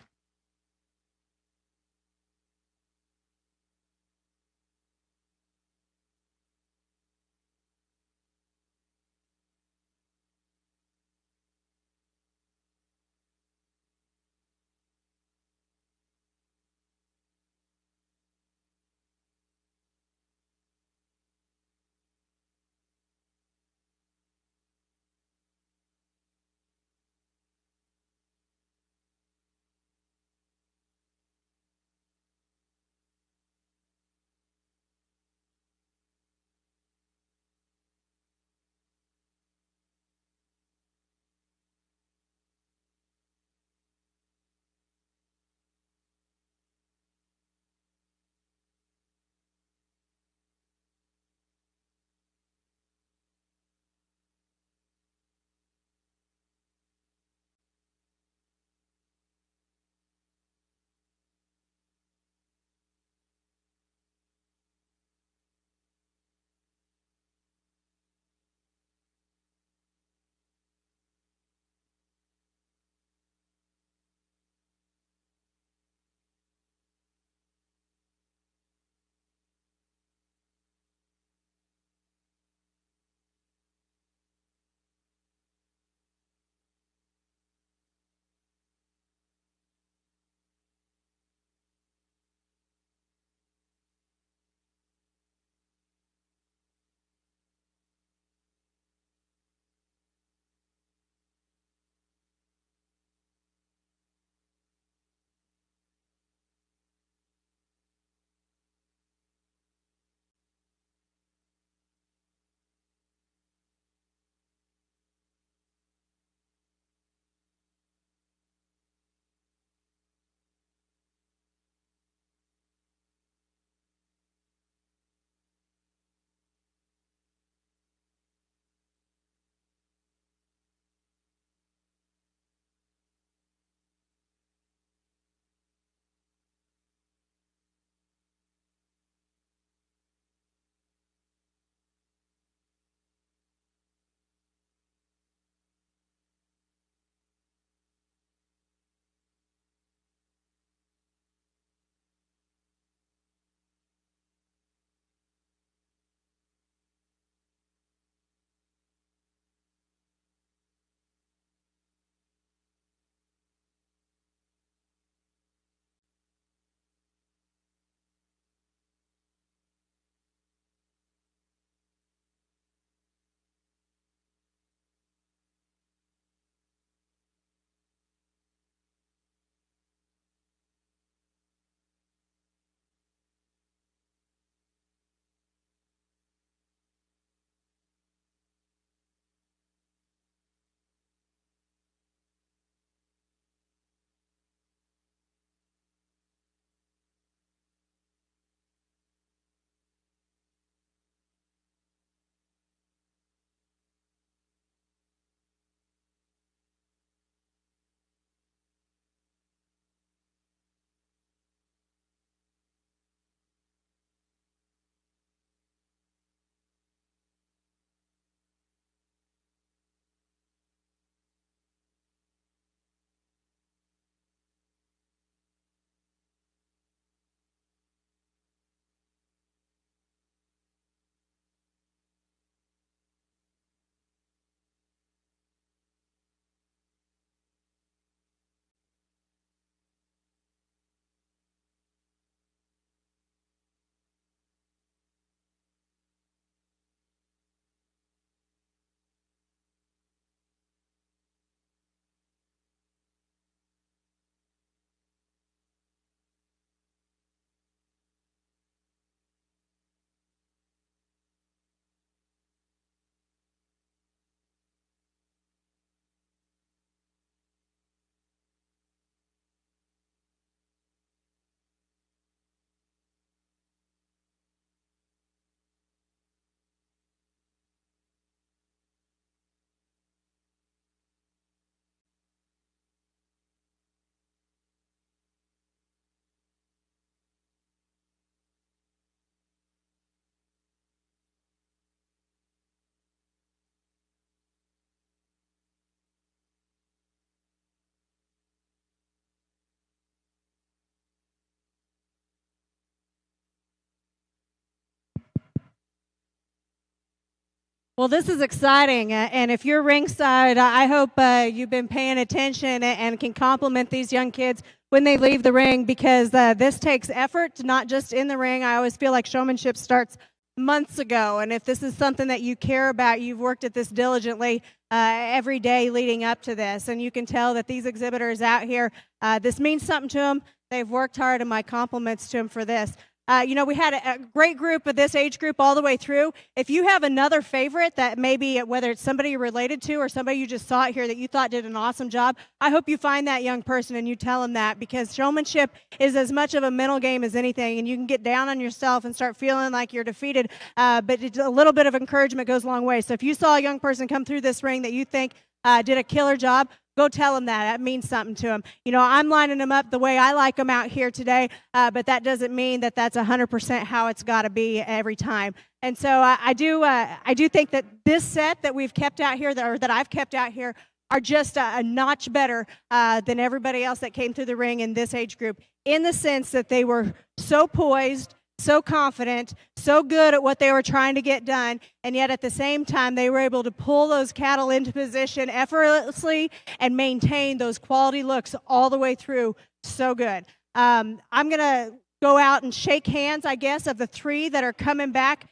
Well, this is exciting, and if you're ringside, I hope you've been paying attention and can compliment these young kids when they leave the ring, because this takes effort, not just in the ring. I always feel like showmanship starts months ago, and if this is something that you care about, you've worked at this diligently every day leading up to this, and you can tell that these exhibitors out here, this means something to them. They've worked hard, and my compliments to them for this. We had a great group of this age group all the way through. If you have another favorite that maybe, whether it's somebody you're related to or somebody you just saw it here that you thought did an awesome job, I hope you find that young person and you tell them that, because showmanship is as much of a mental game as anything, and you can get down on yourself and start feeling like you're defeated, but a little bit of encouragement goes a long way. So if you saw a young person come through this ring that you think did a killer job, go tell them that. That means something to them. I'm lining them up the way I like them out here today, but that doesn't mean that that's 100% how it's got to be every time. And so I do think that this set that we've kept out here, that I've kept out here, are just a notch better than everybody else that came through the ring in this age group, in the sense that they were so poised, so confident, so good at what they were trying to get done, and yet at the same time they were able to pull those cattle into position effortlessly and maintain those quality looks all the way through. So good. I'm going to go out and shake hands, I guess, of the three that are coming back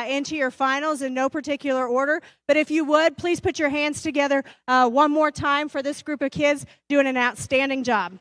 into your finals in no particular order. But if you would, please put your hands together one more time for this group of kids doing an outstanding job.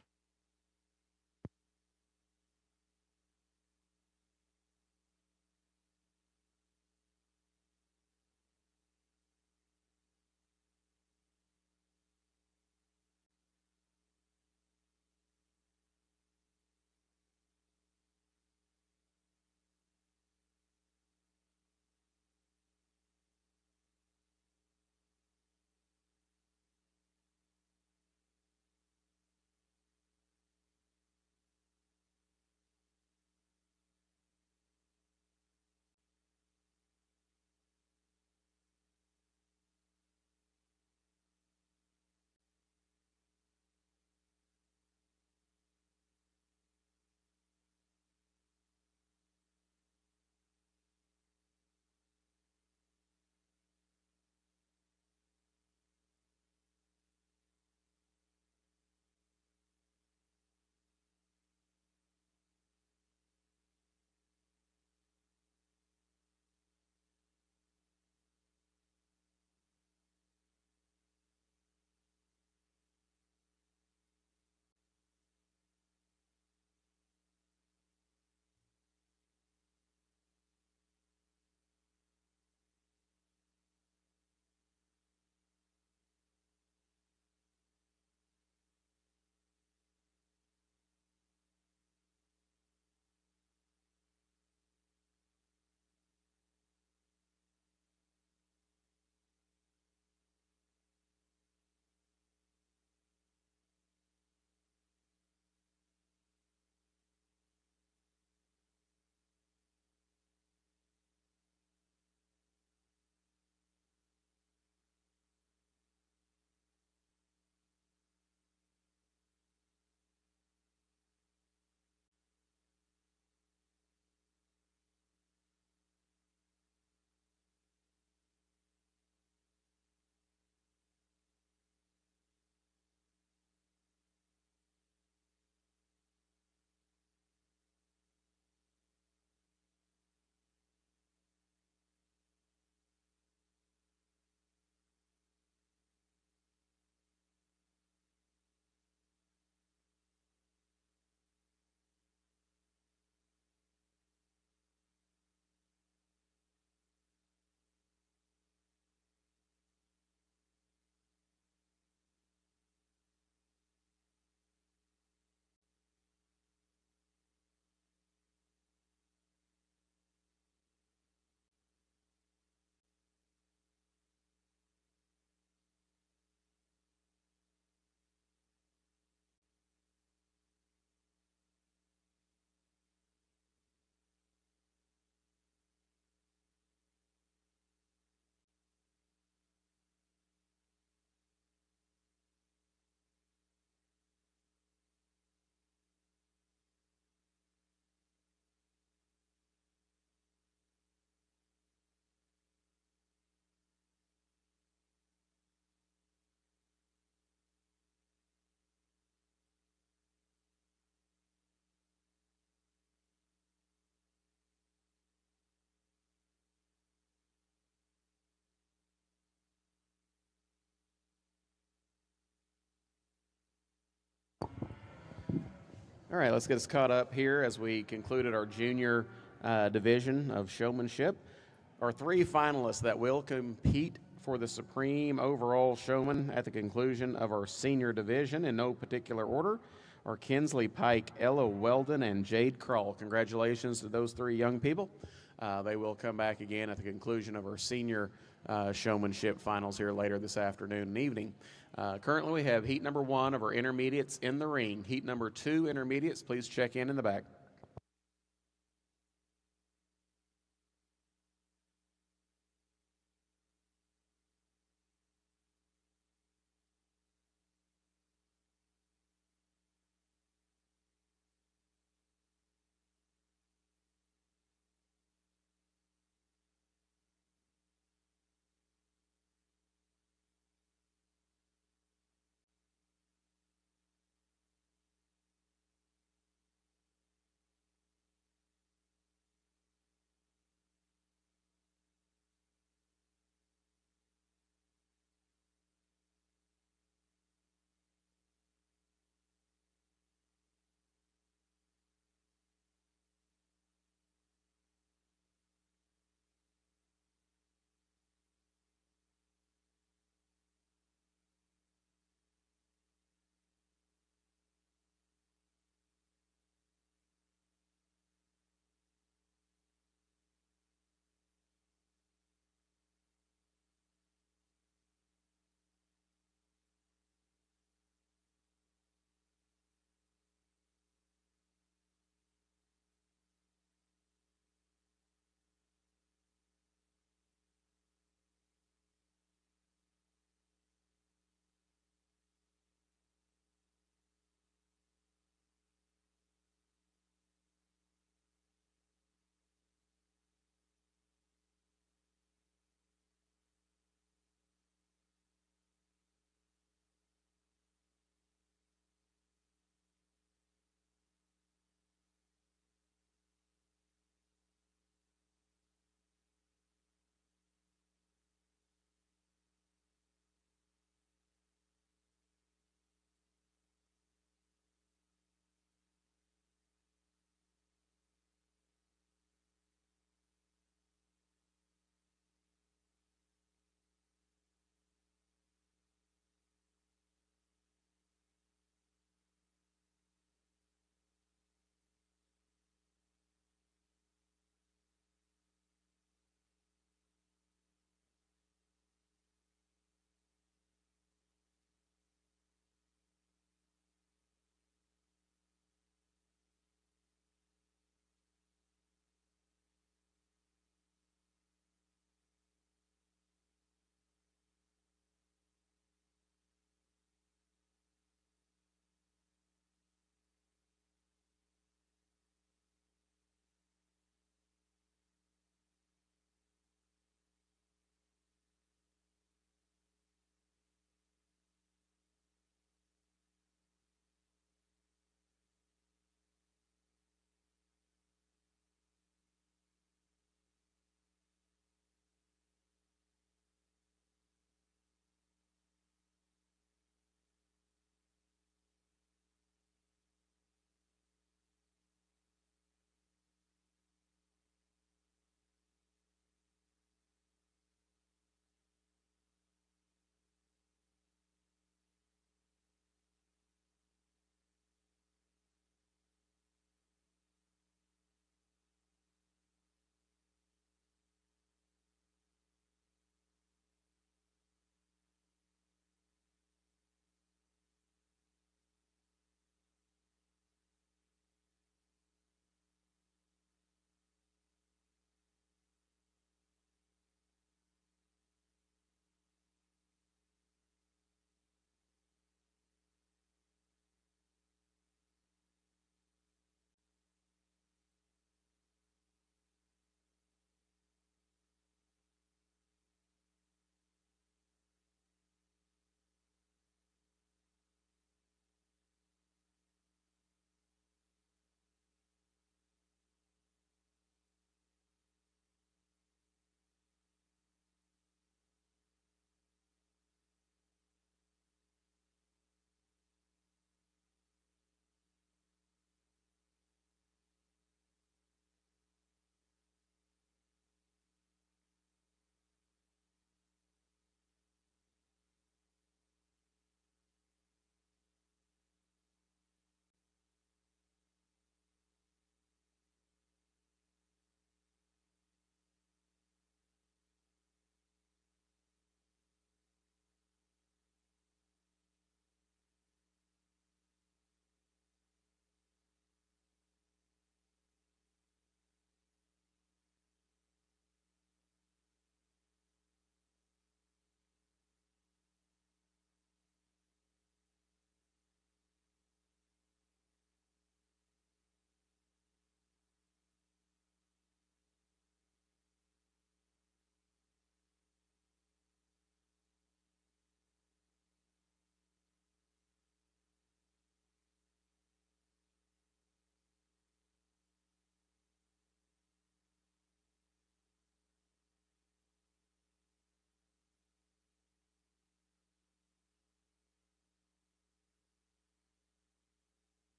All right, let's get us caught up here as we concluded our junior division of showmanship. Our 3 finalists that will compete for the Supreme Overall Showman at the conclusion of our senior division in no particular order are Kinsley Pike, Ella Weldon, and Jade Krull. Congratulations to those 3 young people. They will come back again at the conclusion of our senior showmanship finals here later this afternoon and evening. Currently, we have heat number 1 of our intermediates in the ring. Heat number 2 intermediates, please check in the back.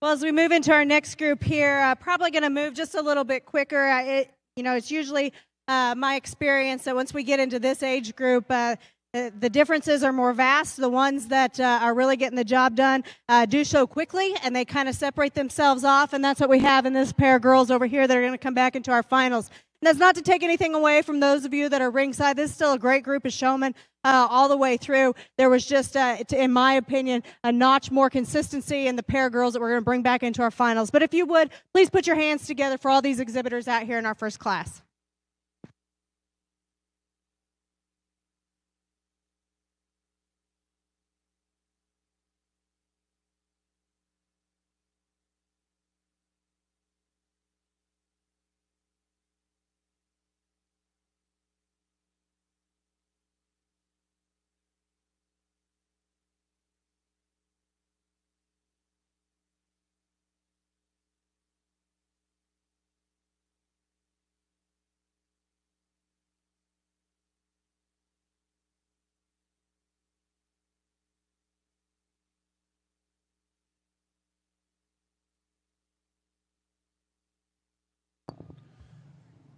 Well, as we move into our next group here, probably going to move just a little bit quicker. It's usually my experience that once we get into this age group, the differences are more vast. The ones that are really getting the job done do so quickly, and they kind of separate themselves off, and that's what we have in this pair of girls over here that are going to come back into our finals. And that's not to take anything away from those of you that are ringside. This is still a great group of showmen all the way through. There was just, in my opinion, a notch more consistency in the pair of girls that we're going to bring back into our finals. But if you would, please put your hands together for all these exhibitors out here in our first class.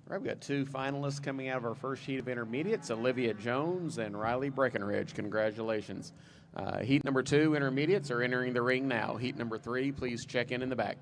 All right, we've got two finalists coming out of our first heat of intermediates, Olivia Jones and Riley Breckenridge. Congratulations. Heat number 2 intermediates are entering the ring now. Heat number 3, please check in the back.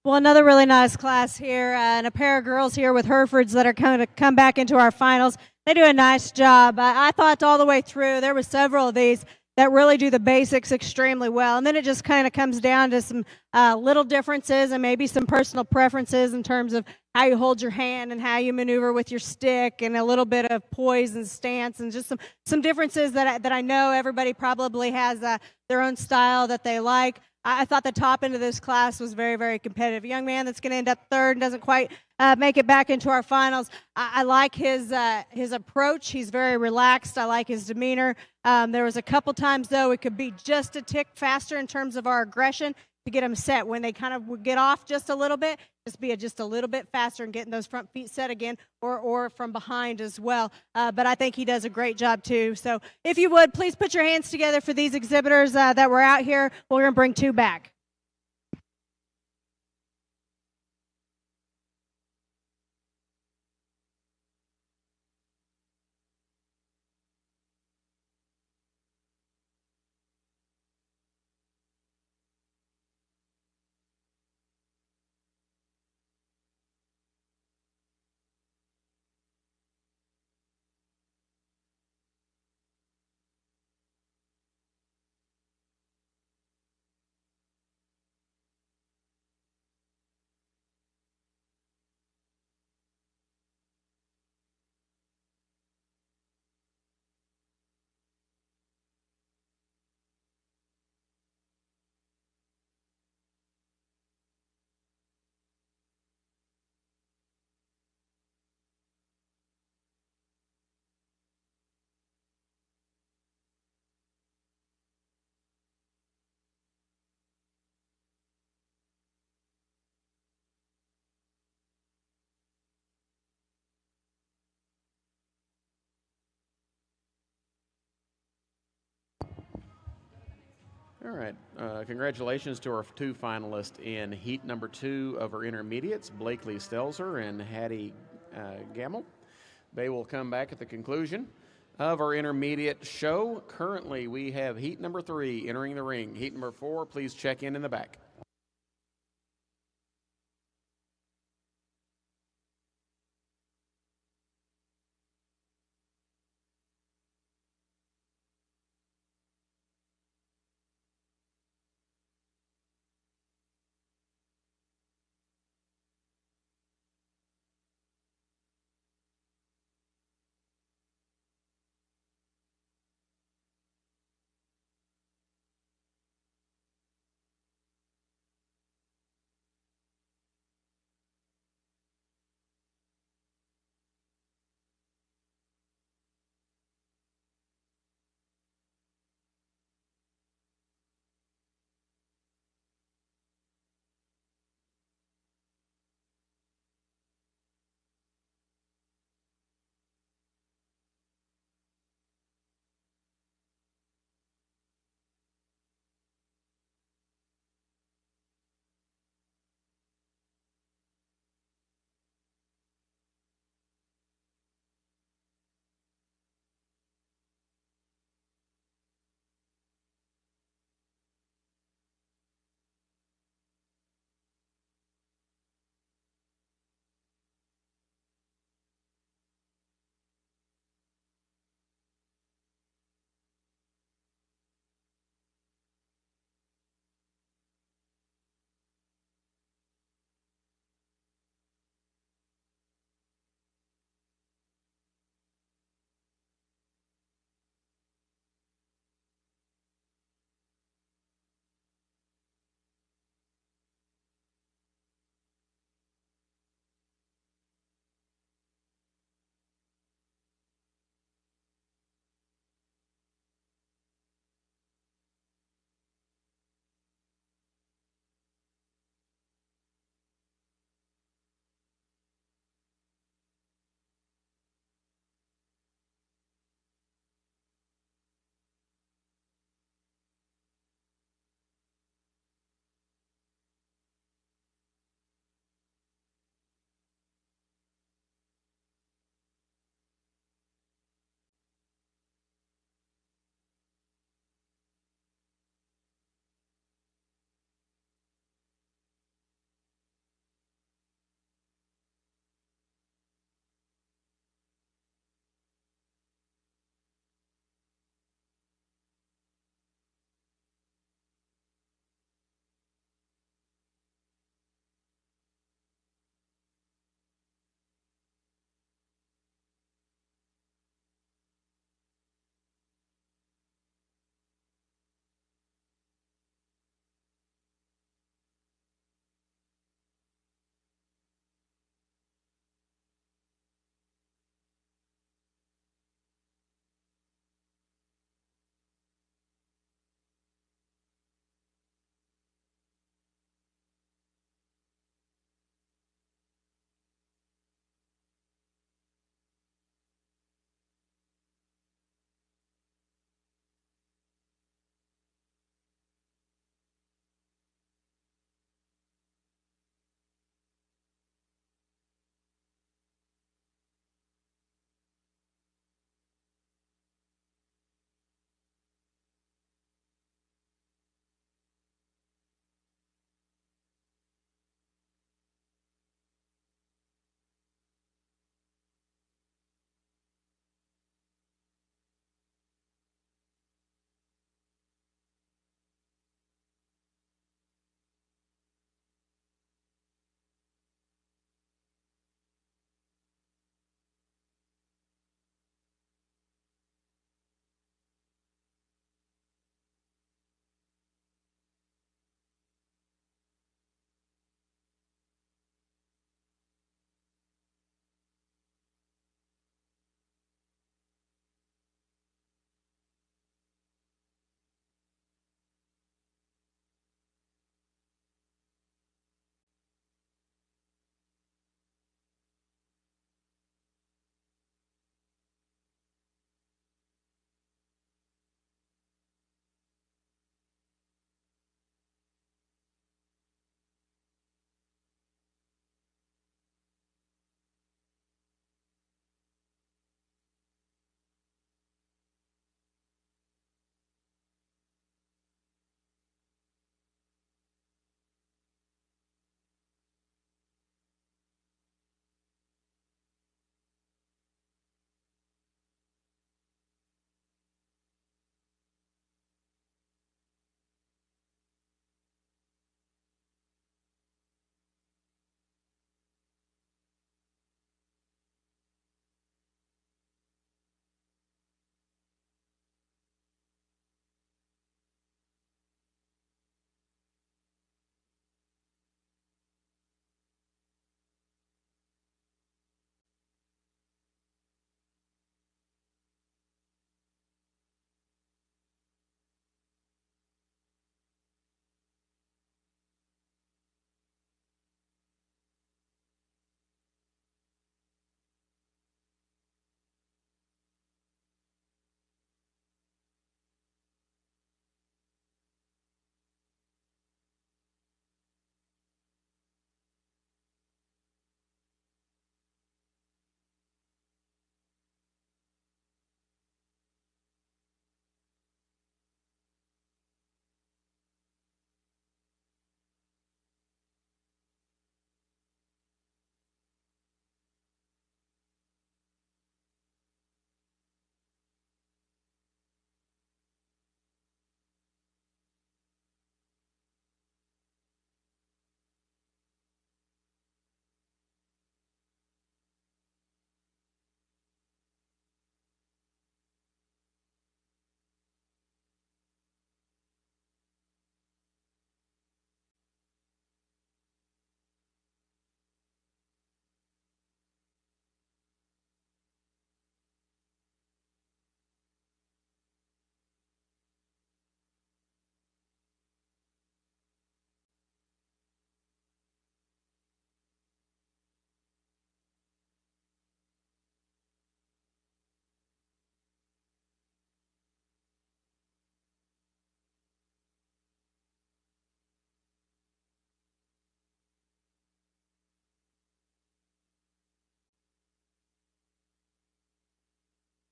Well, another really nice class here, and a pair of girls here with Herefords that are going to come back into our finals. They do a nice job. I thought all the way through there were several of these that really do the basics extremely well, and then it just kind of comes down to some little differences and maybe some personal preferences in terms of how you hold your hand and how you maneuver with your stick, and a little bit of poise and stance, and just some differences that I know everybody probably has their own style that they like. I thought the top end of this class was very, very competitive. A young man that's going to end up third and doesn't quite make it back into our finals. I like his approach. He's very relaxed. I like his demeanor. There was a couple times, though, it could be just a tick faster in terms of our aggression to get them set. When they kind of would get off just a little bit, just a little bit faster and getting those front feet set again, or from behind as well. But I think he does a great job too. So if you would, please put your hands together for these exhibitors that were out here. We're going to bring two back. All right. Congratulations to our two finalists in heat number 2 of our intermediates, Blakely Stelzer and Hattie Gamble. They will come back at the conclusion of our intermediate show. Currently, we have heat number 3 entering the ring. Heat number 4, please check in the back.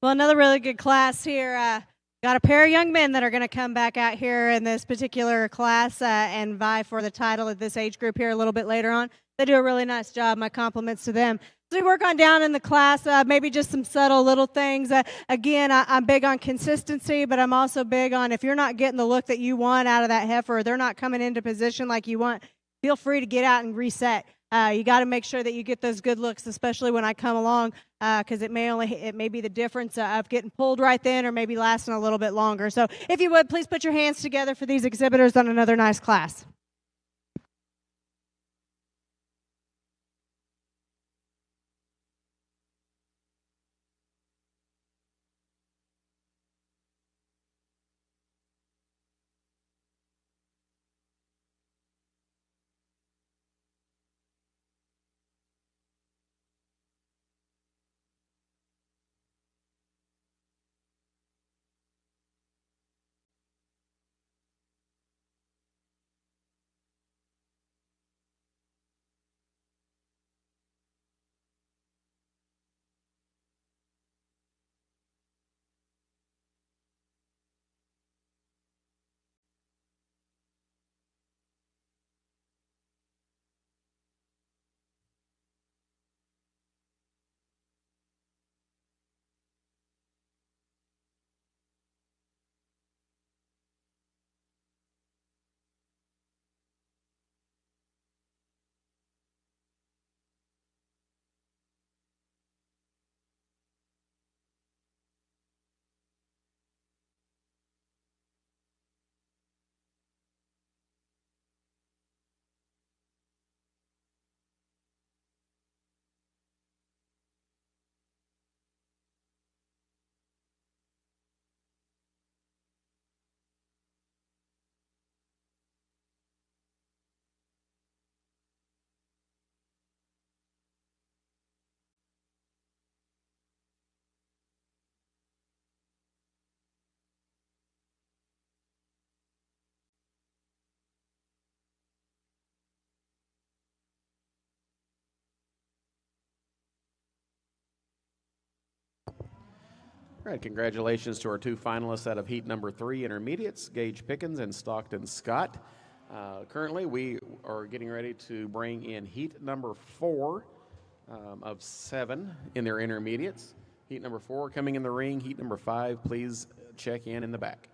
Well, another really good class here. Got a pair of young men that are going to come back out here in this particular class and vie for the title of this age group here a little bit later on. They do a really nice job. My compliments to them. So we work on down in the class, maybe just some subtle little things. Again, I'm big on consistency, but I'm also big on if you're not getting the look that you want out of that heifer, or they're not coming into position like you want, feel free to get out and reset. You got to make sure that you get those good looks, especially when I come along, because it may be the difference of getting pulled right then or maybe lasting a little bit longer. So if you would, please put your hands together for these exhibitors on another nice class. All right, congratulations to our two finalists out of heat number 3, intermediates, Gage Pickens and Stockton Scott. Currently, we are getting ready to bring in heat number 4 of 7 in their intermediates. Heat number 4 coming in the ring. Heat number 5, please check in the back.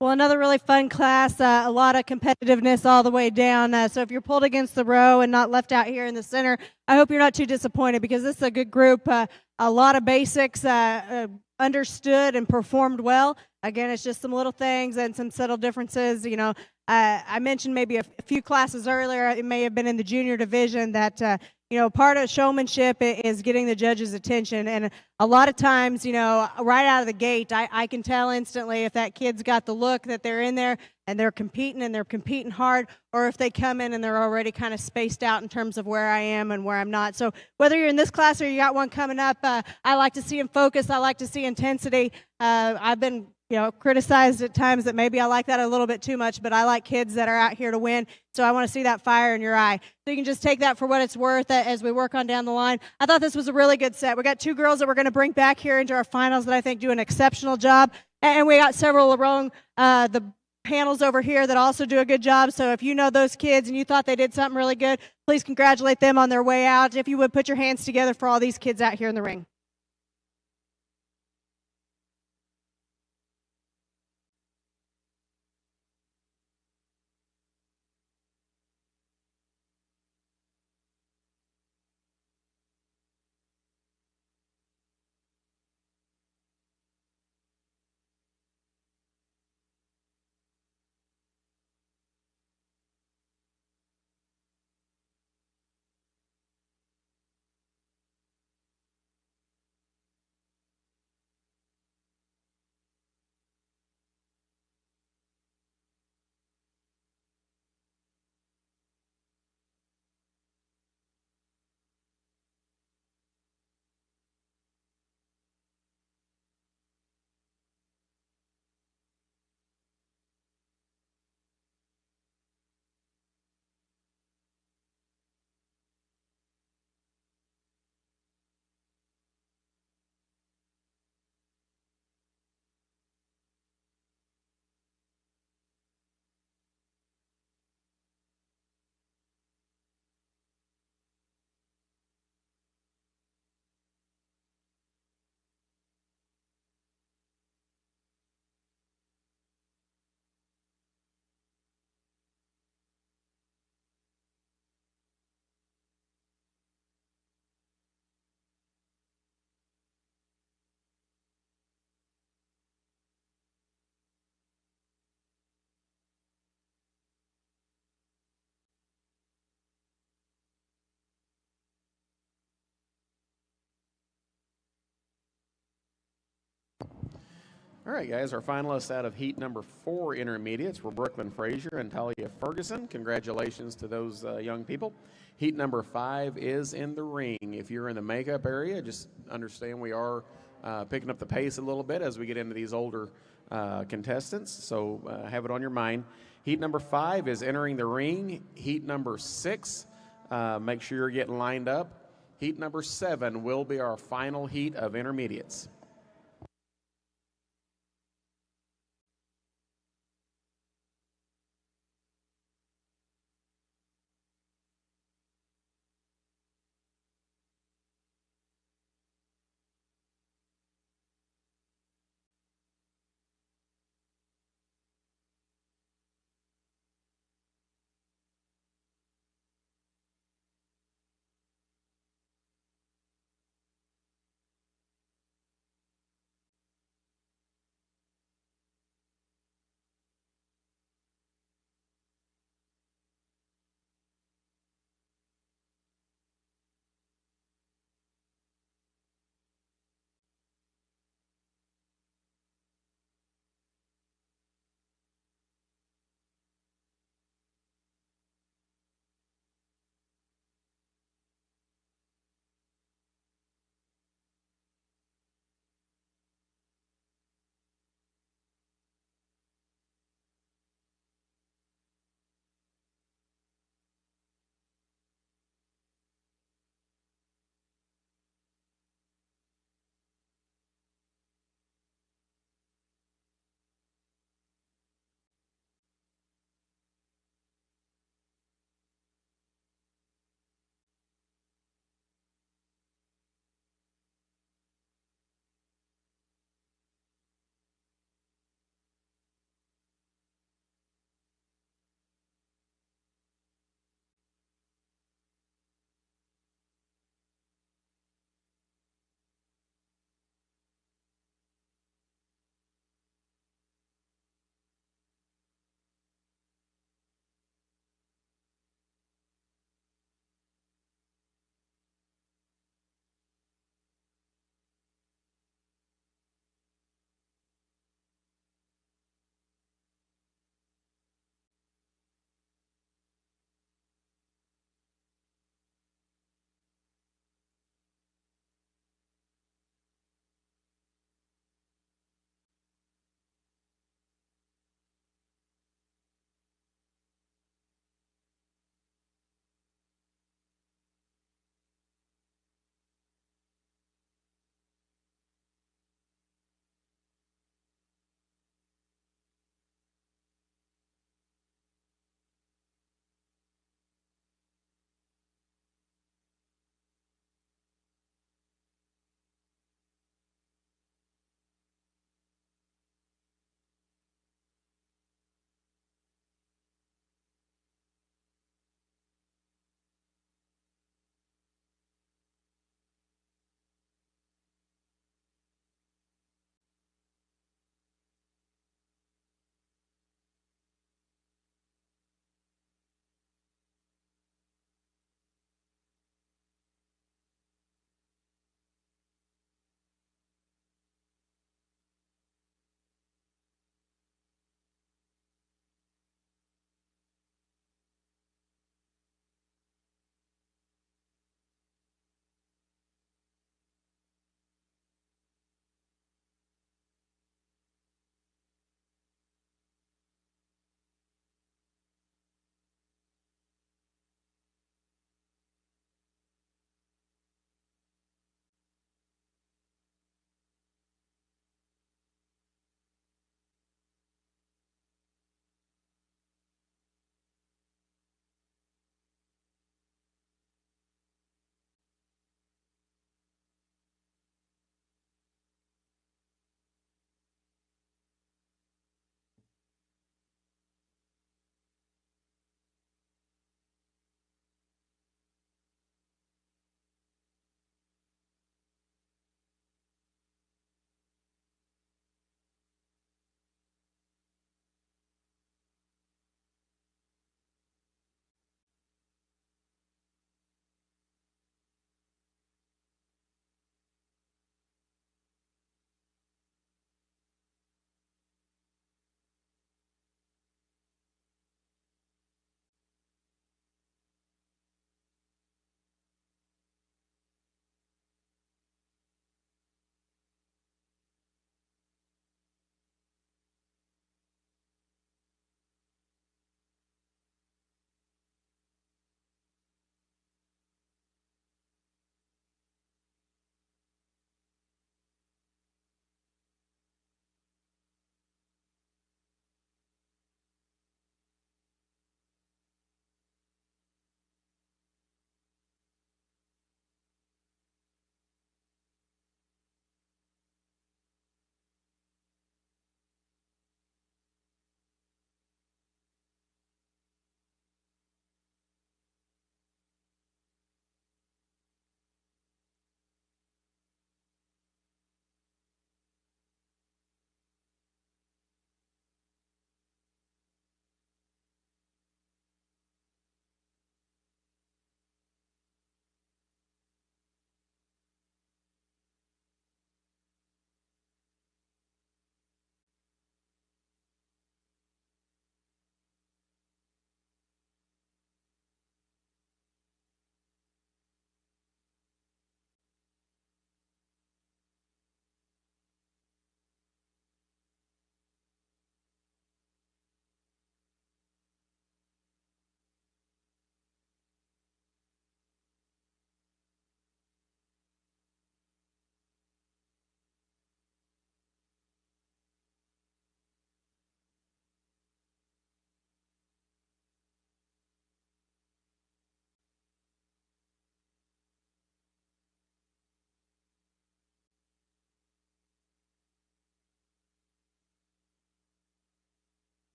Well, another really fun class, a lot of competitiveness all the way down. So if you're pulled against the row and not left out here in the center, I hope you're not too disappointed because this is a good group. A lot of basics understood and performed well. Again, it's just some little things and some subtle differences. You know, I mentioned maybe a few classes earlier. It may have been in the junior division that you know, part of showmanship is getting the judge's attention. And a lot of times, you know, right out of the gate, I can tell instantly if that kid's got the look that they're in there and they're competing hard, or if they come in and they're already kind of spaced out in terms of where I am and where I'm not. So whether you're in this class or you got one coming up, I like to see them focus. I like to see intensity. I've been, you know, criticized at times that maybe I like that a little bit too much, but I like kids that are out here to win. So I want to see that fire in your eye. So you can just take that for what it's worth as we work on down the line. I thought this was a really good set. We got two girls that we're going to bring back here into our finals that I think do an exceptional job. And we got several along the panels over here that also do a good job. So if you know those kids and you thought they did something really good, please congratulate them on their way out. If you would, put your hands together for all these kids out here in the ring. All right, guys, our finalists out of heat number 4 intermediates were Brooklyn Frazier and Talia Ferguson. Congratulations to those young people. Heat number 5 is in the ring. If you're in the makeup area, just understand we are picking up the pace a little bit as we get into these older contestants, so have it on your mind. Heat number 5 is entering the ring. Heat number 6, make sure you're getting lined up. Heat number 7 will be our final heat of intermediates.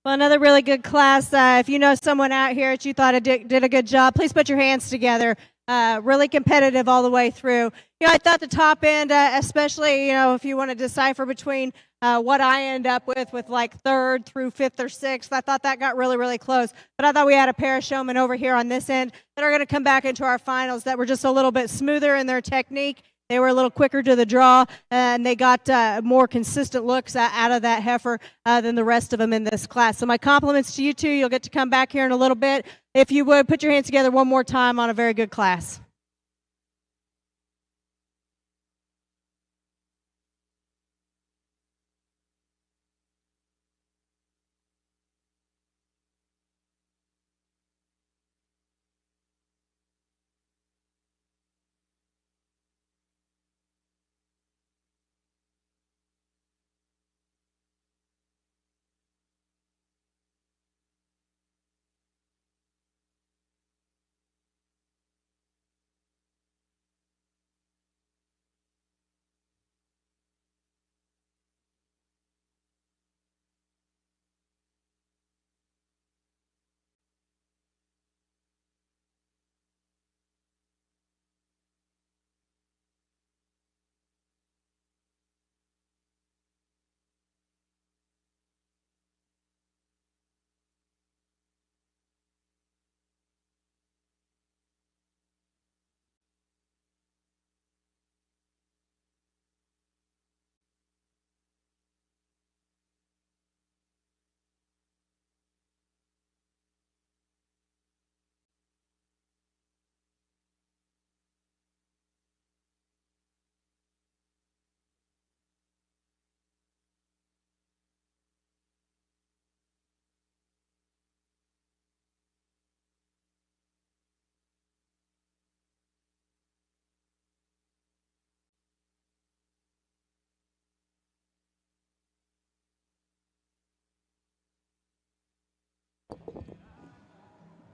Well, another really good class. If you know someone out here that you thought did a good job, please put your hands together. Really competitive all the way through. I thought the top end, especially, if you want to decipher between what I end up with like third through fifth or sixth, I thought that got really, really close. But I thought we had a pair of showmen over here on this end that are going to come back into our finals that were just a little bit smoother in their technique. They were a little quicker to the draw, and they got more consistent looks out of that heifer than the rest of them in this class. So my compliments to you two. You'll get to come back here in a little bit. If you would, put your hands together one more time on a very good class.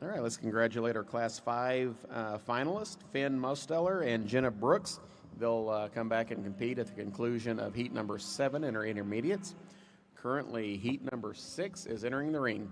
All right, let's congratulate our Class 5 finalists, Finn Mosteller and Jenna Brooks. They'll come back and compete at the conclusion of heat number 7 in our intermediates. Currently, heat number 6 is entering the ring.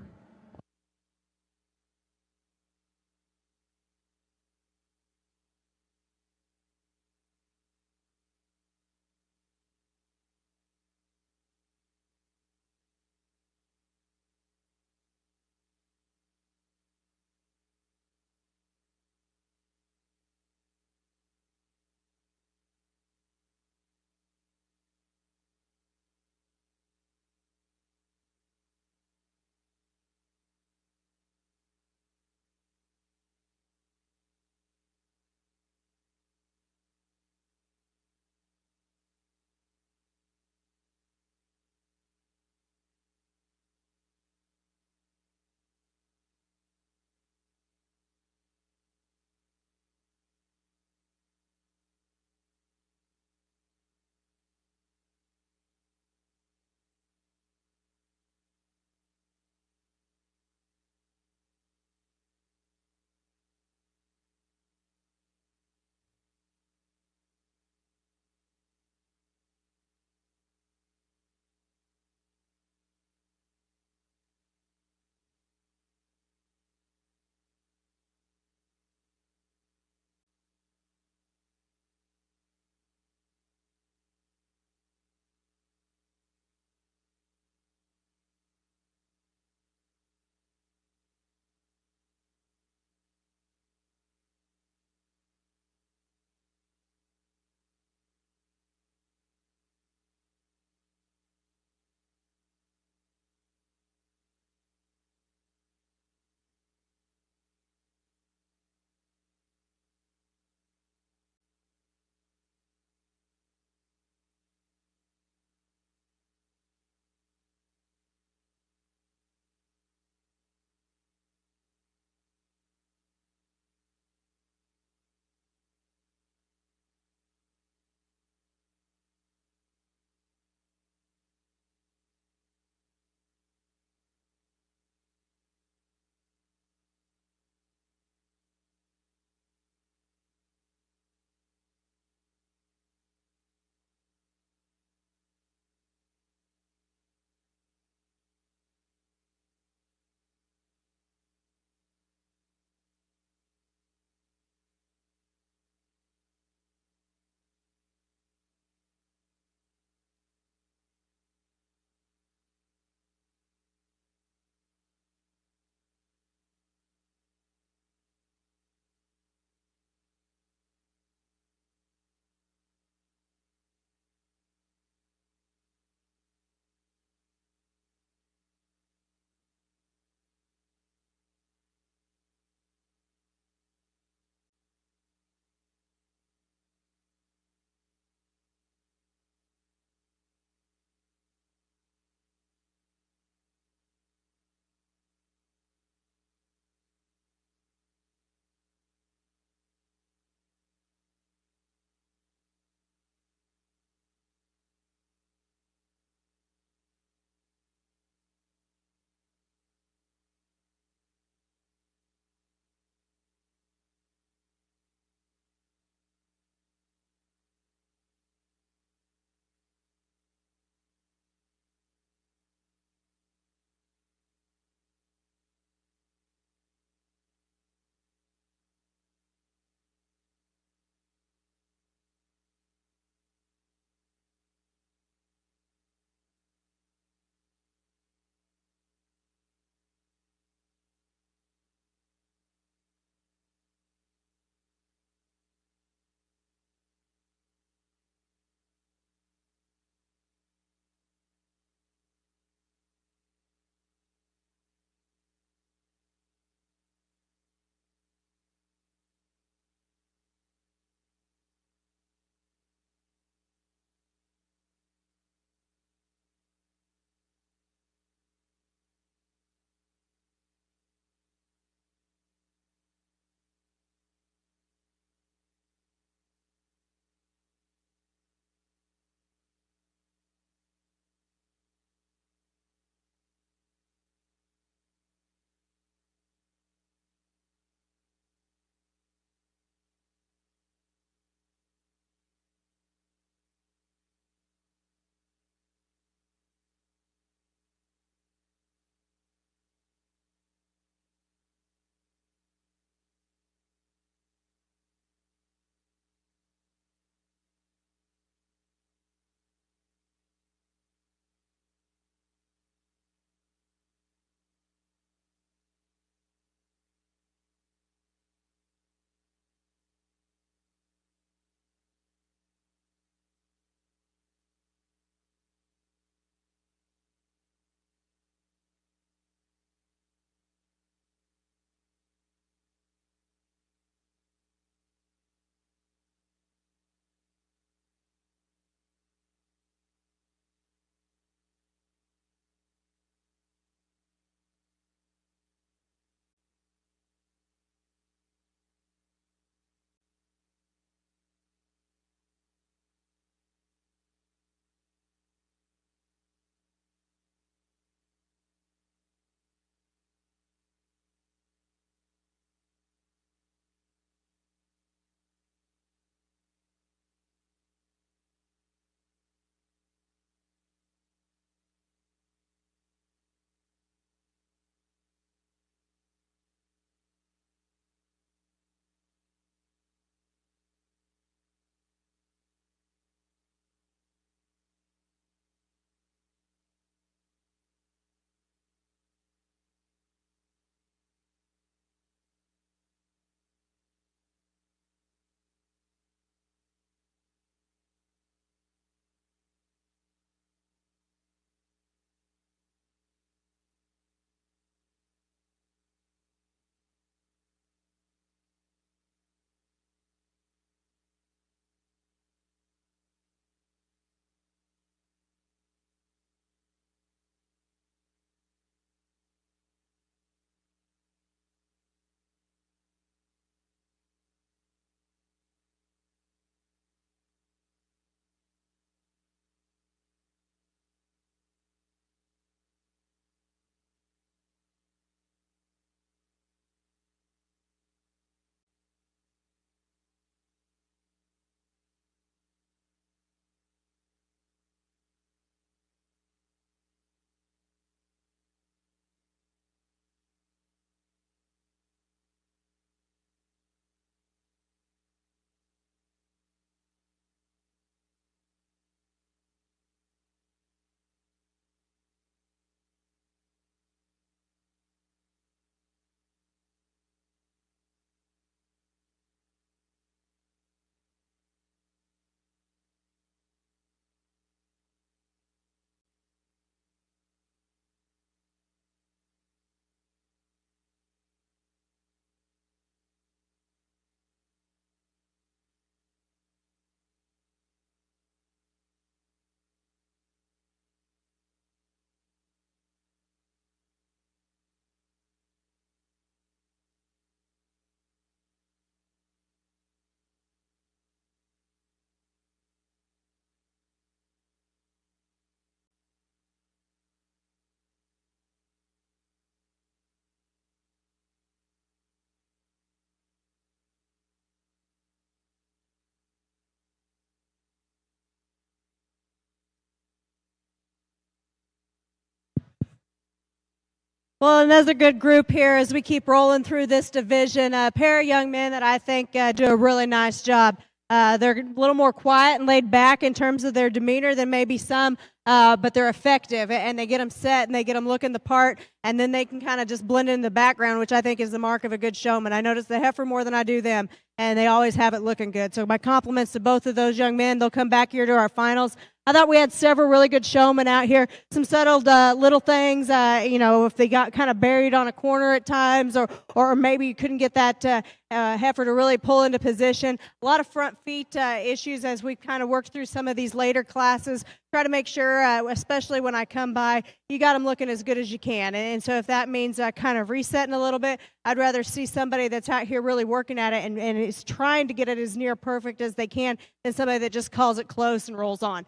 Well, another good group here as we keep rolling through this division. A pair of young men that I think do a really nice job. They're a little more quiet and laid back in terms of their demeanor than maybe some, but they're effective, and they get them set and they get them looking the part, and then they can kind of just blend in the background, which I think is the mark of a good showman. I notice the heifer more than I do them, and they always have it looking good. So my compliments to both of those young men. They'll come back here to our finals. I thought we had several really good showmen out here. Some settled little things, if they got kind of buried on a corner at times, or maybe you couldn't get that heifer to really pull into position. A lot of front feet issues as we kind of worked through some of these later classes. Try to make sure, especially when I come by, you got them looking as good as you can. And so if that means kind of resetting a little bit, I'd rather see somebody that's out here really working at it and is trying to get it as near perfect as they can than somebody that just calls it close and rolls on.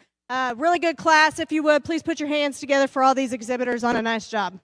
Really good class. If you would, please put your hands together for all these exhibitors on a nice job.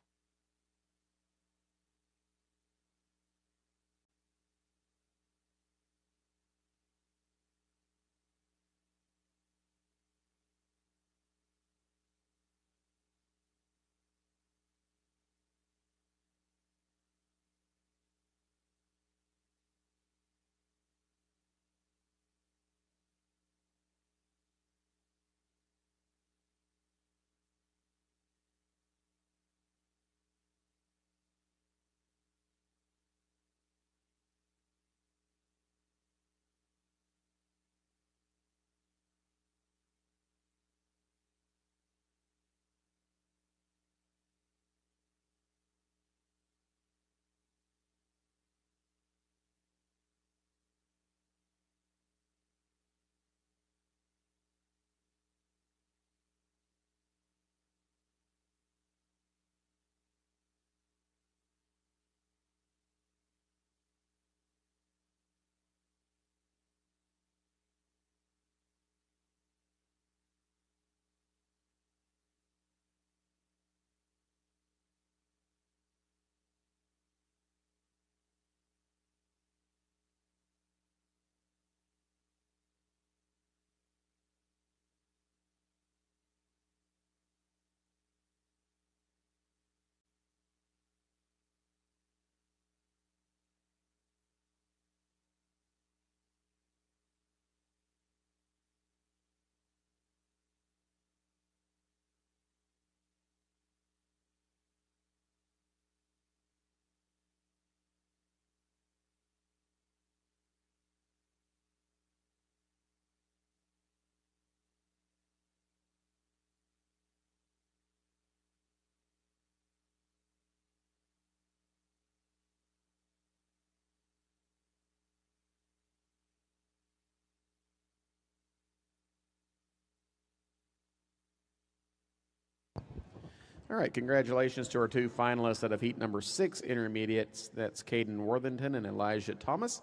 All right, congratulations to our two finalists out of heat number 6 intermediates. That's Caden Worthington and Elijah Thomas.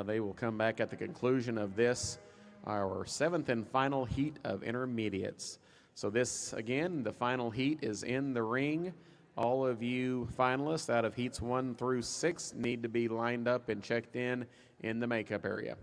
They will come back at the conclusion of this, our 7th and final heat of intermediates. So this, again, the final heat is in the ring. All of you finalists out of heats 1 through 6 need to be lined up and checked in the makeup area.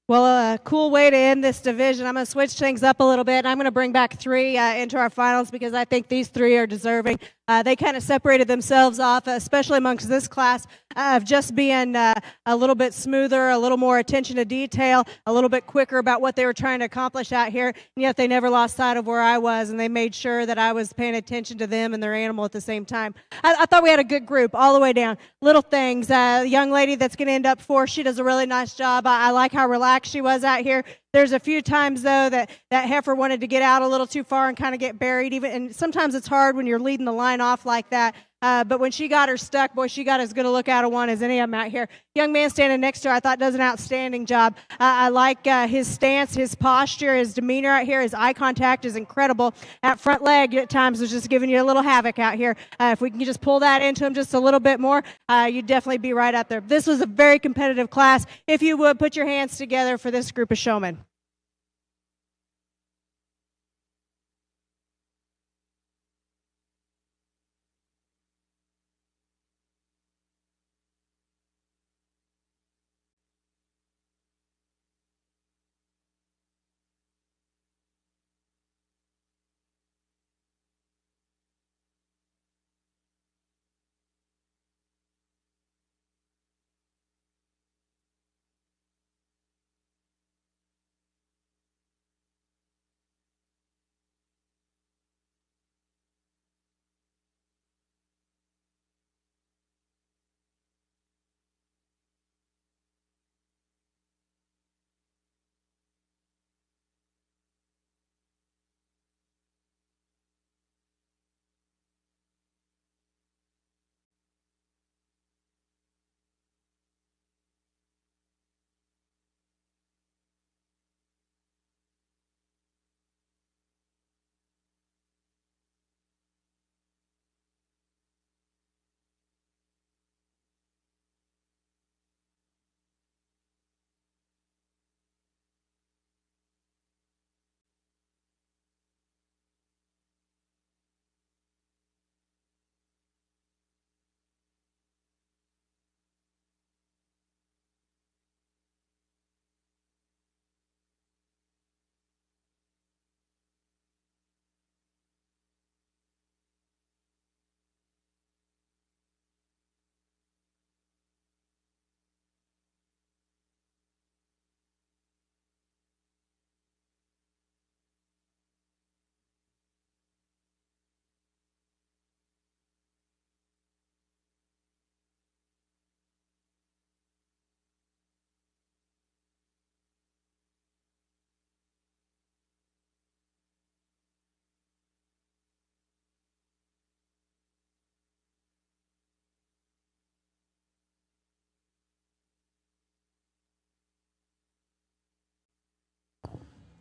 Well, a cool way to end this division. I'm going to switch things up a little bit, and I'm going to bring back three into our finals because I think these three are deserving. They kind of separated themselves off, especially amongst this class, of just being a little bit smoother, a little more attention to detail, a little bit quicker about what they were trying to accomplish out here, and yet they never lost sight of where I was, and they made sure that I was paying attention to them and their animal at the same time. I thought we had a good group all the way down. Little things. The young lady that's going to end up fourth, she does a really nice job. I like how relaxed she was out here. There's a few times, though, that heifer wanted to get out a little too far and kind of get buried. And sometimes it's hard when you're leading the line off like that. But when she got her stuck, boy, she got as good a look out of one as any of them out here. Young man standing next to her, I thought does an outstanding job. I like his stance, his posture, his demeanor out here. His eye contact is incredible. That front leg at times was just giving you a little havoc out here. If we can just pull that into him just a little bit more, you'd definitely be right up there. This was a very competitive class. If you would, put your hands together for this group of showmen.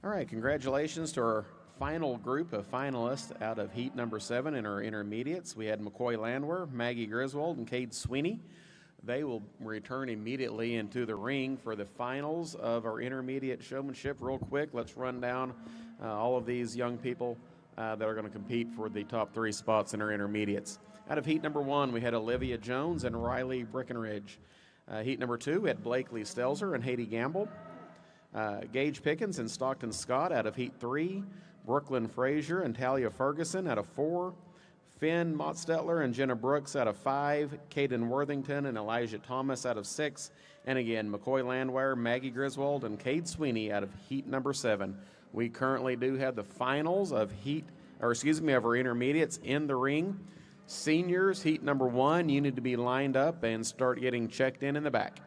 All right, congratulations to our final group of finalists out of heat number 7 in our intermediates. We had McCoy Landwehr, Maggie Griswold, and Cade Sweeney. They will return immediately into the ring for the finals of our intermediate showmanship. Real quick, let's run down all of these young people that are going to compete for the top 3 spots in our intermediates. Out of heat number 1, we had Olivia Jones and Riley Breckenridge. Heat number 2, we had Blakely Stelzer and Haiti Gamble. Gage Pickens and Stockton Scott out of Heat 3, Brooklyn Frazier and Talia Ferguson out of 4, Finn Mottstetler and Jenna Brooks out of 5, Caden Worthington and Elijah Thomas out of 6, and again, McCoy Landwehr, Maggie Griswold, and Cade Sweeney out of Heat number 7. We currently do have the finals of of our intermediates in the ring. Seniors, Heat number 1, you need to be lined up and start getting checked in the back.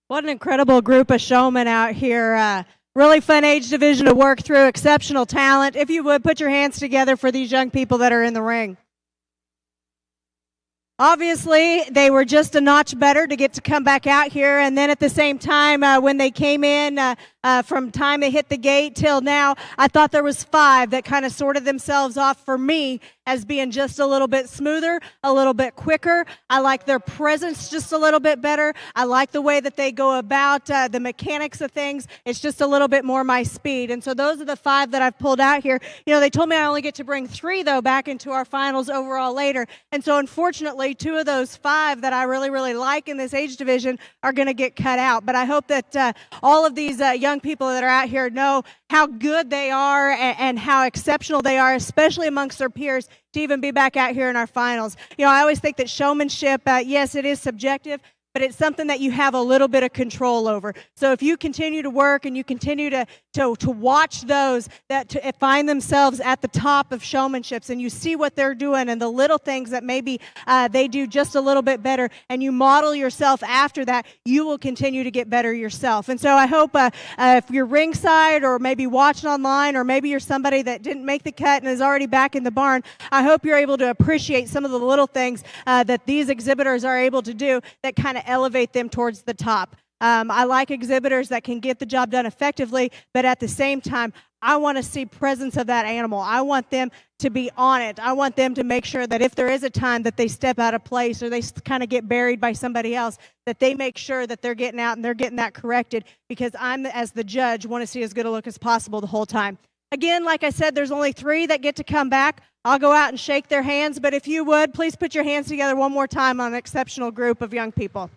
What an incredible group of showmen out here. Really fun age division to work through, exceptional talent. If you would, put your hands together for these young people that are in the ring. Obviously, they were just a notch better to get to come back out here, and then at the same time, when they came in, from time they hit the gate till now, I thought there was 5 that kind of sorted themselves off for me as being just a little bit smoother, a little bit quicker. I like their presence just a little bit better. I like the way that they go about the mechanics of things. It's just a little bit more my speed, and so those are the 5 that I've pulled out here. You know, they told me I only get to bring 3, though, back into our finals overall later, and so unfortunately, 2 of those 5 that I really, really like in this age division are going to get cut out. But I hope that all of these young people that are out here know how good they are and how exceptional they are, especially amongst their peers, to even be back out here in our finals. You know, I always think that showmanship, yes, it is subjective, but it's something that you have a little bit of control over. So if you continue to work and you continue to watch those that find themselves at the top of showmanships, and you see what they're doing and the little things that maybe they do just a little bit better, and you model yourself after that, you will continue to get better yourself. And so I hope if you're ringside or maybe watching online, or maybe you're somebody that didn't make the cut and is already back in the barn, I hope you're able to appreciate some of the little things that these exhibitors are able to do that kind of elevate them towards the top. I like exhibitors that can get the job done effectively, but at the same time, I want to see presence of that animal. I want them to be on it. I want them to make sure that if there is a time that they step out of place or they kind of get buried by somebody else, that they make sure that they're getting out and they're getting that corrected, because I'm, as the judge, want to see as good a look as possible the whole time. Again, like I said, there's only 3 that get to come back. I'll go out and shake their hands, but if you would, please put your hands together one more time on an exceptional group of young people.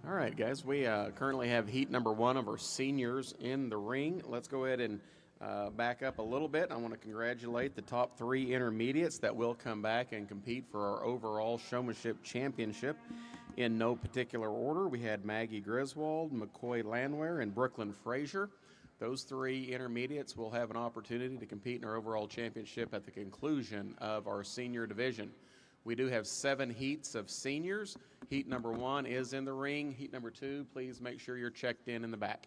All right, guys, we currently have heat number 1 of our seniors in the ring. Let's go ahead and back up a little bit. I want to congratulate the top 3 intermediates that will come back and compete for our overall showmanship championship. In no particular order, we had Maggie Griswold, McCoy Landwehr, and Brooklyn Frazier. Those 3 intermediates will have an opportunity to compete in our overall championship at the conclusion of our senior division. We do have 7 heats of seniors. Heat number 1 is in the ring. Heat number 2, please make sure you're checked in the back.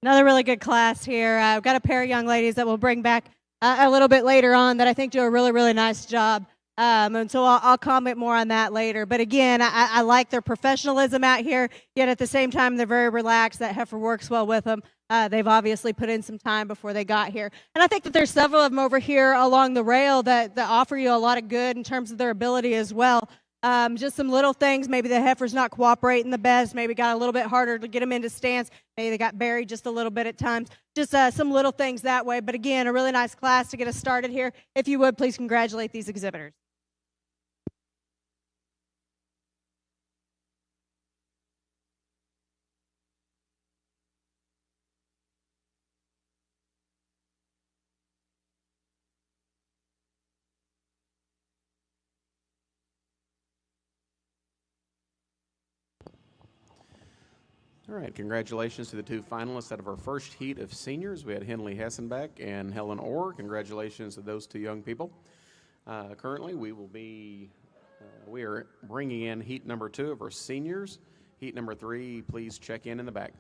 Another really good class here. I've got a pair of young ladies that we'll bring back a little bit later on that I think do a really, really nice job. And so I'll comment more on that later. But again, I like their professionalism out here, yet at the same time, they're very relaxed. That heifer works well with them. They've obviously put in some time before they got here. And I think that there's several of them over here along the rail that offer you a lot of good in terms of their ability as well. Just some little things. Maybe the heifer's not cooperating the best. Maybe got a little bit harder to get them into stance. Maybe they got buried just a little bit at times. Just some little things that way. But again, a really nice class to get us started here. If you would, please congratulate these exhibitors. All right, congratulations to the two finalists out of our first heat of seniors. We had Henley Hessenbeck and Helen Orr. Congratulations to those two young people. Currently, we are bringing in heat number 2 of our seniors. Heat number 3, please check in the back.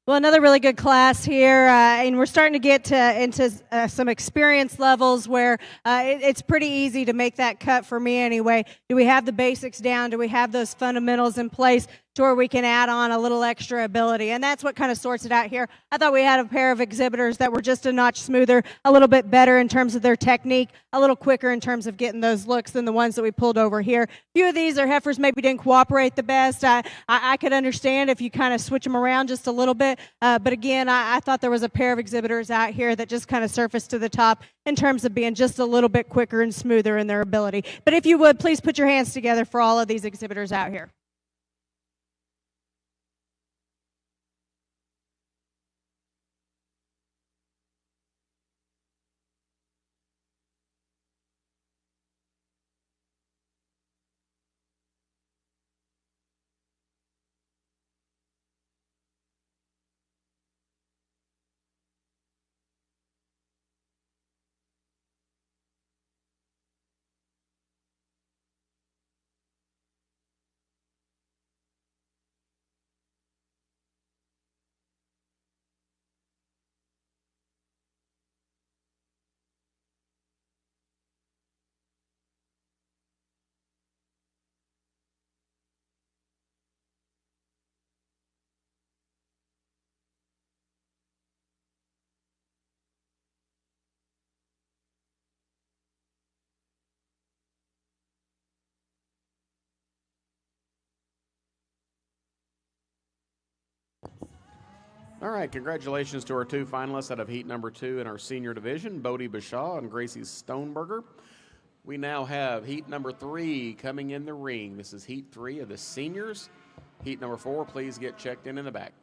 Well, another really good class here, and we're starting to get into some experience levels where it's pretty easy to make that cut for me anyway. Do we have the basics down? Do we have those fundamentals in place to where we can add on a little extra ability? And that's what kind of sorts it out here. I thought we had a pair of exhibitors that were just a notch smoother, a little bit better in terms of their technique, a little quicker in terms of getting those looks than the ones that we pulled over here. A few of these are heifers maybe didn't cooperate the best. I could understand if you kind of switch them around just a little bit. But again, I thought there was a pair of exhibitors out here that just kind of surfaced to the top in terms of being just a little bit quicker and smoother in their ability. But if you would, please put your hands together for all of these exhibitors out here. All right, congratulations to our two finalists out of heat number 2 in our senior division, Bodie Bashaw and Gracie Stoneberger. We now have heat number 3 coming in the ring. This is heat 3 of the seniors. Heat number 4, please get checked in the back.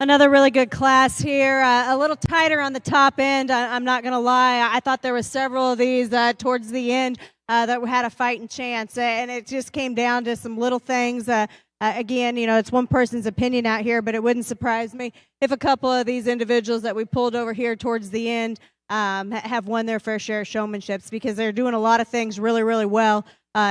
Another really good class here. A little tighter on the top end. I'm not going to lie. I thought there were several of these towards the end that had a fighting chance, and it just came down to some little things. Again, you know, it's one person's opinion out here, but it wouldn't surprise me if a couple of these individuals that we pulled over here towards the end have won their fair share of showmanships, because they're doing a lot of things really, really well.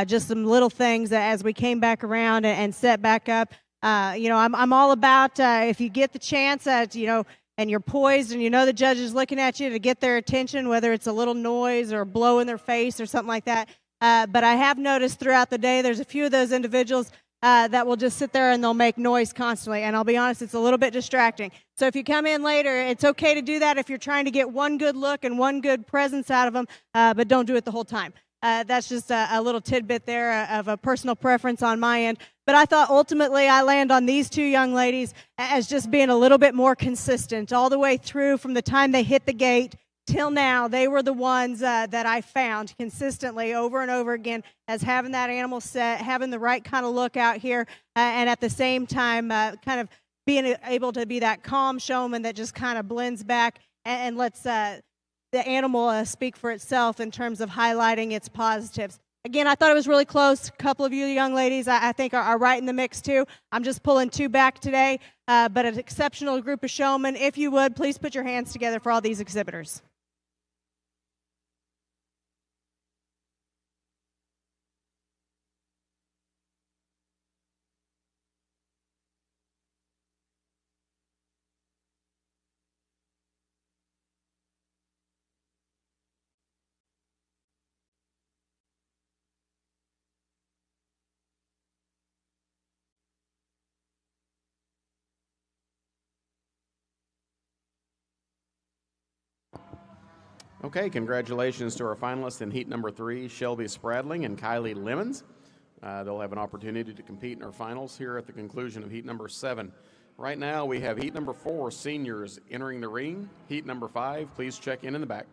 Just some little things that as we came back around and set back up. You know, I'm all about if you get the chance, you know, and you're poised and you know the judge is looking at you, to get their attention, whether it's a little noise or a blow in their face or something like that. But I have noticed throughout the day there's a few of those individuals that will just sit there and they'll make noise constantly. And I'll be honest, it's a little bit distracting. So if you come in later, it's okay to do that if you're trying to get one good look and one good presence out of them, but don't do it the whole time. That's just a little tidbit there of a personal preference on my end. But I thought ultimately I land on these two young ladies as just being a little bit more consistent all the way through from the time they hit the gate till now. They were the ones that I found consistently over and over again as having that animal set, having the right kind of look out here, and at the same time kind of being able to be that calm showman that just kind of blends back and lets the animal speak for itself in terms of highlighting its positives. Again, I thought it was really close. A couple of you young ladies I think are right in the mix too. I'm just pulling two back today, but an exceptional group of showmen. If you would, please put your hands together for all these exhibitors. Okay, congratulations to our finalists in heat number 3, Shelby Spradling and Kylie Lemons. They'll have an opportunity to compete in our finals here at the conclusion of heat number 7. Right now we have heat number 4, seniors, entering the ring. Heat number 5, please check in the back.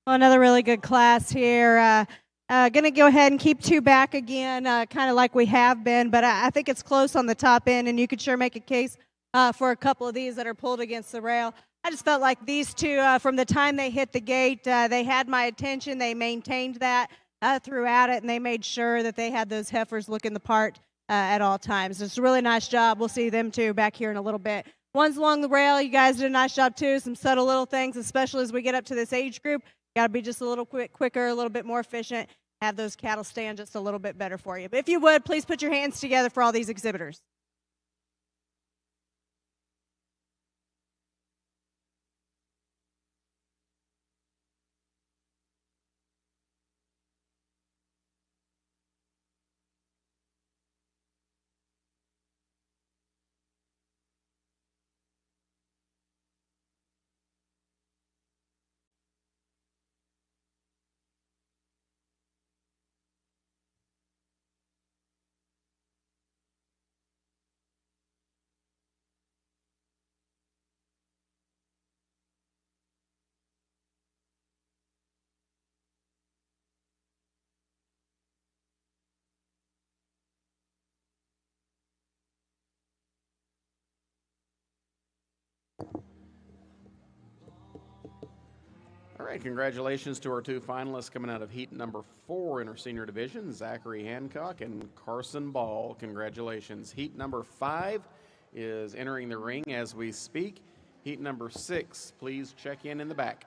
Well, another really good class here. Going to go ahead and keep two back again, kind of like we have been, but I think it's close on the top end, and you could sure make a case for a couple of these that are pulled against the rail. I just felt like these two, from the time they hit the gate, they had my attention. They maintained that throughout it, and they made sure that they had those heifers looking the part at all times. It's a really nice job. We'll see them two back here in a little bit. Ones along the rail, you guys did a nice job too. Some subtle little things, especially as we get up to this age group. Got to be just a little quicker, a little bit more efficient. Have those cattle stand just a little bit better for you. But if you would, please put your hands together for all these exhibitors. All right, congratulations to our two finalists coming out of heat number 4 in our senior division, Zachary Hancock and Carson Ball. Congratulations. Heat number 5 is entering the ring as we speak. Heat number 6, please check in the back.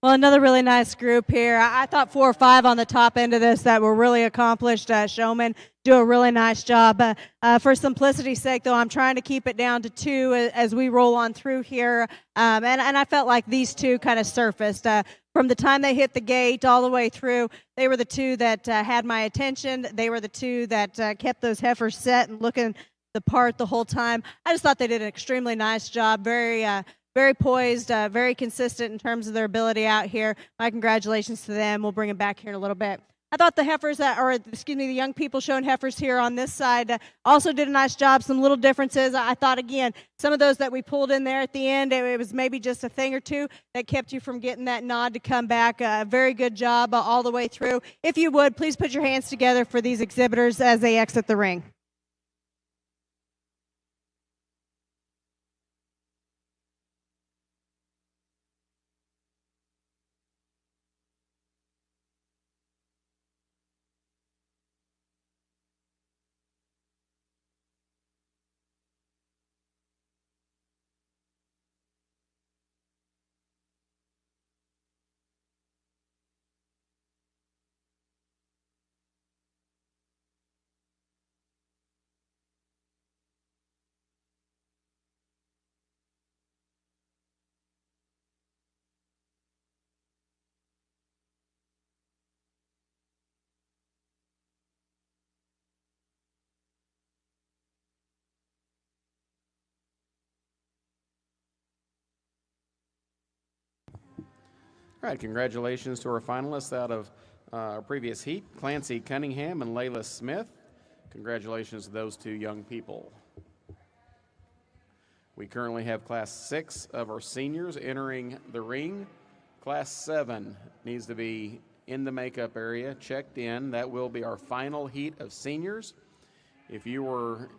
Well, another really nice group here. I thought 4 or 5 on the top end of this that were really accomplished showmen do a really nice job. For simplicity's sake, though, I'm trying to keep it down to 2 as we roll on through here. And I felt like these 2 kind of surfaced. From the time they hit the gate all the way through, they were the 2 that had my attention. They were the 2 that kept those heifers set and looking the part the whole time. I just thought they did an extremely nice job. Very poised, very consistent in terms of their ability out here. My congratulations to them. We'll bring them back here in a little bit. I thought the heifers, the young people showing heifers here on this side also did a nice job. Some little differences. I thought, again, some of those that we pulled in there at the end, it was maybe just a thing or 2 that kept you from getting that nod to come back. Very good job all the way through. If you would, please put your hands together for these exhibitors as they exit the ring. All right, congratulations to our finalists out of our previous heat, Clancy Cunningham and Layla Smith. Congratulations to those 2 young people. We currently have Class 6 of our seniors entering the ring. Class 7 needs to be in the makeup area, checked in. That will be our final heat of seniors. If you were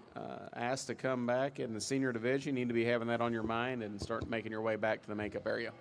asked to come back in the senior division, you need to be having that on your mind and start making your way back to the makeup area.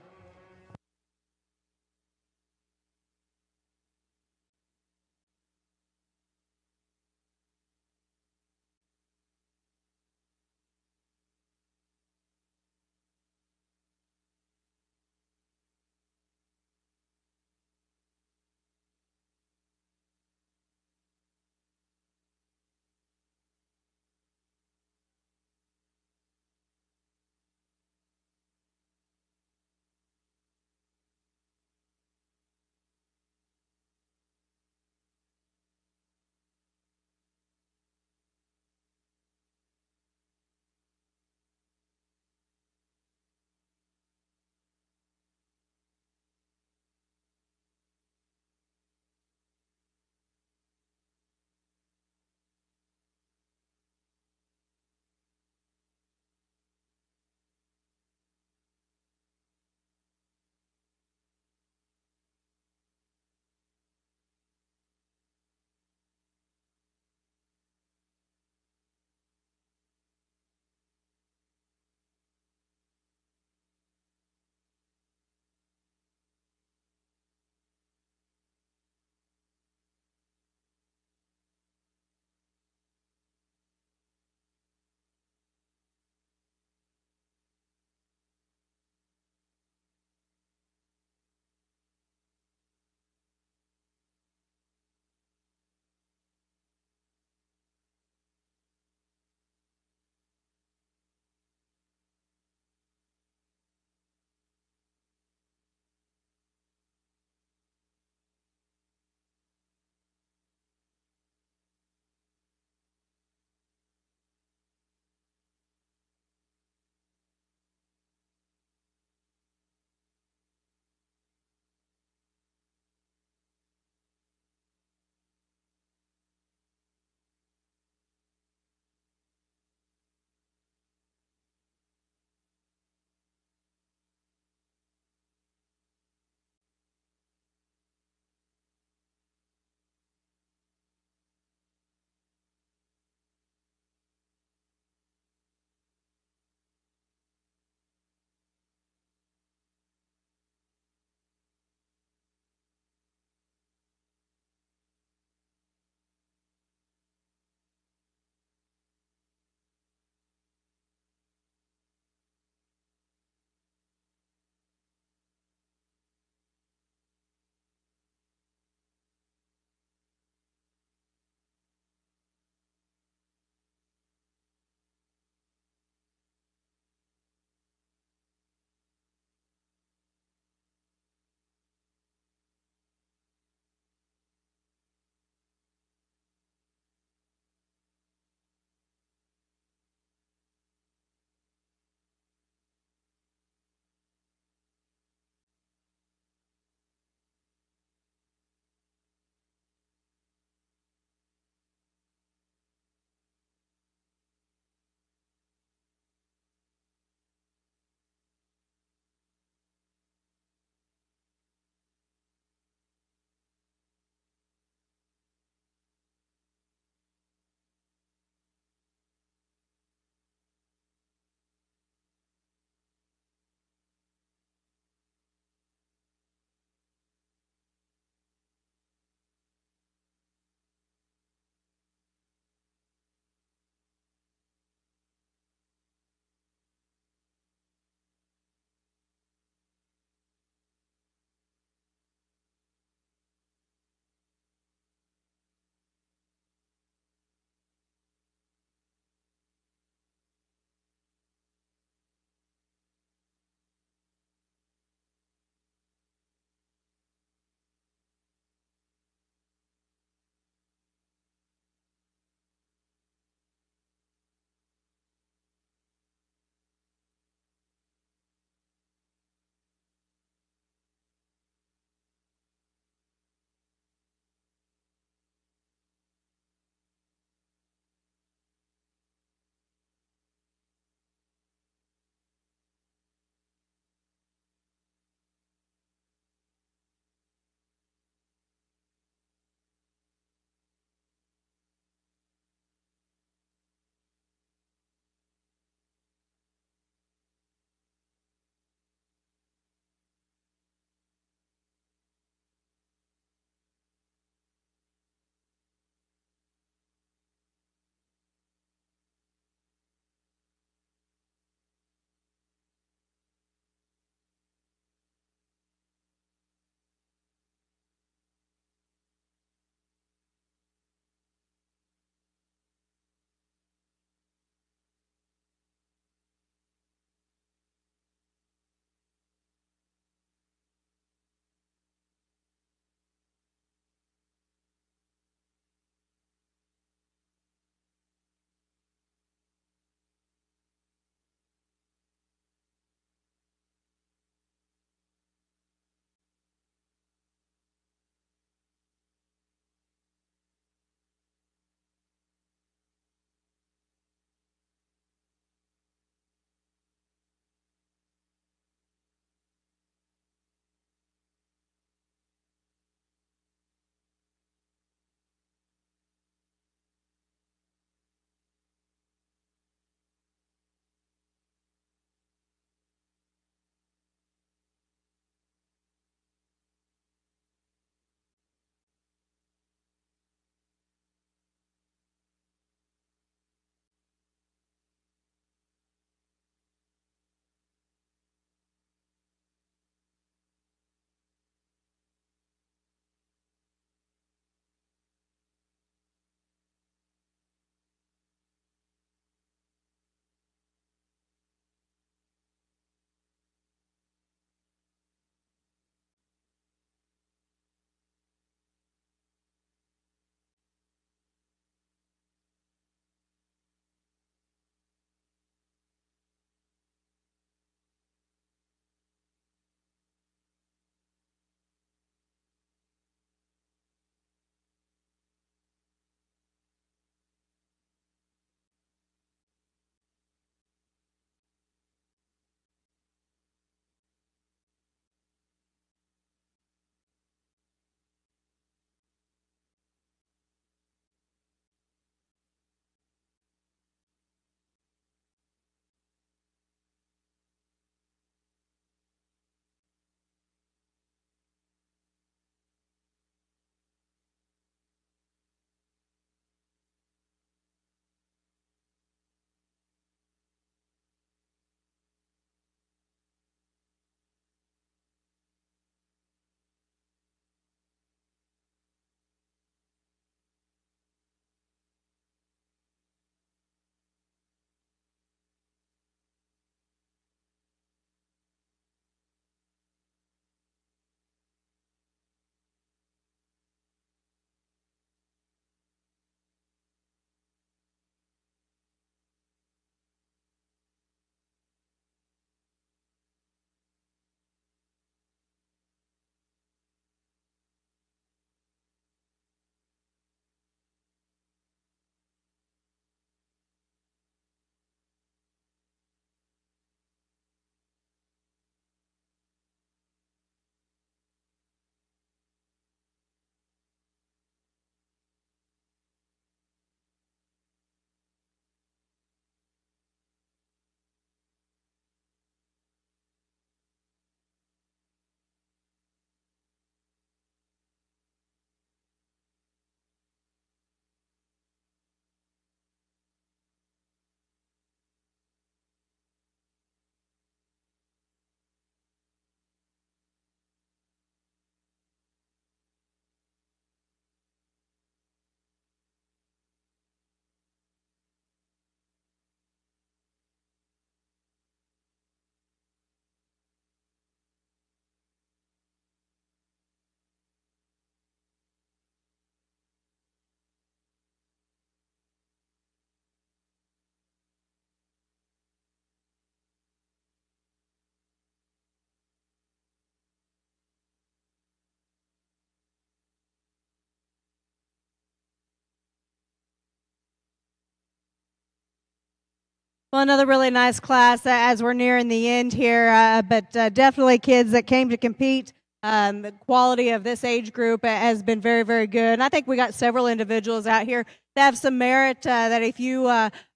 Well, another really nice class as we're nearing the end here, but definitely kids that came to compete. The quality of this age group has been very, very good. And I think we got several individuals out here that have some merit that if you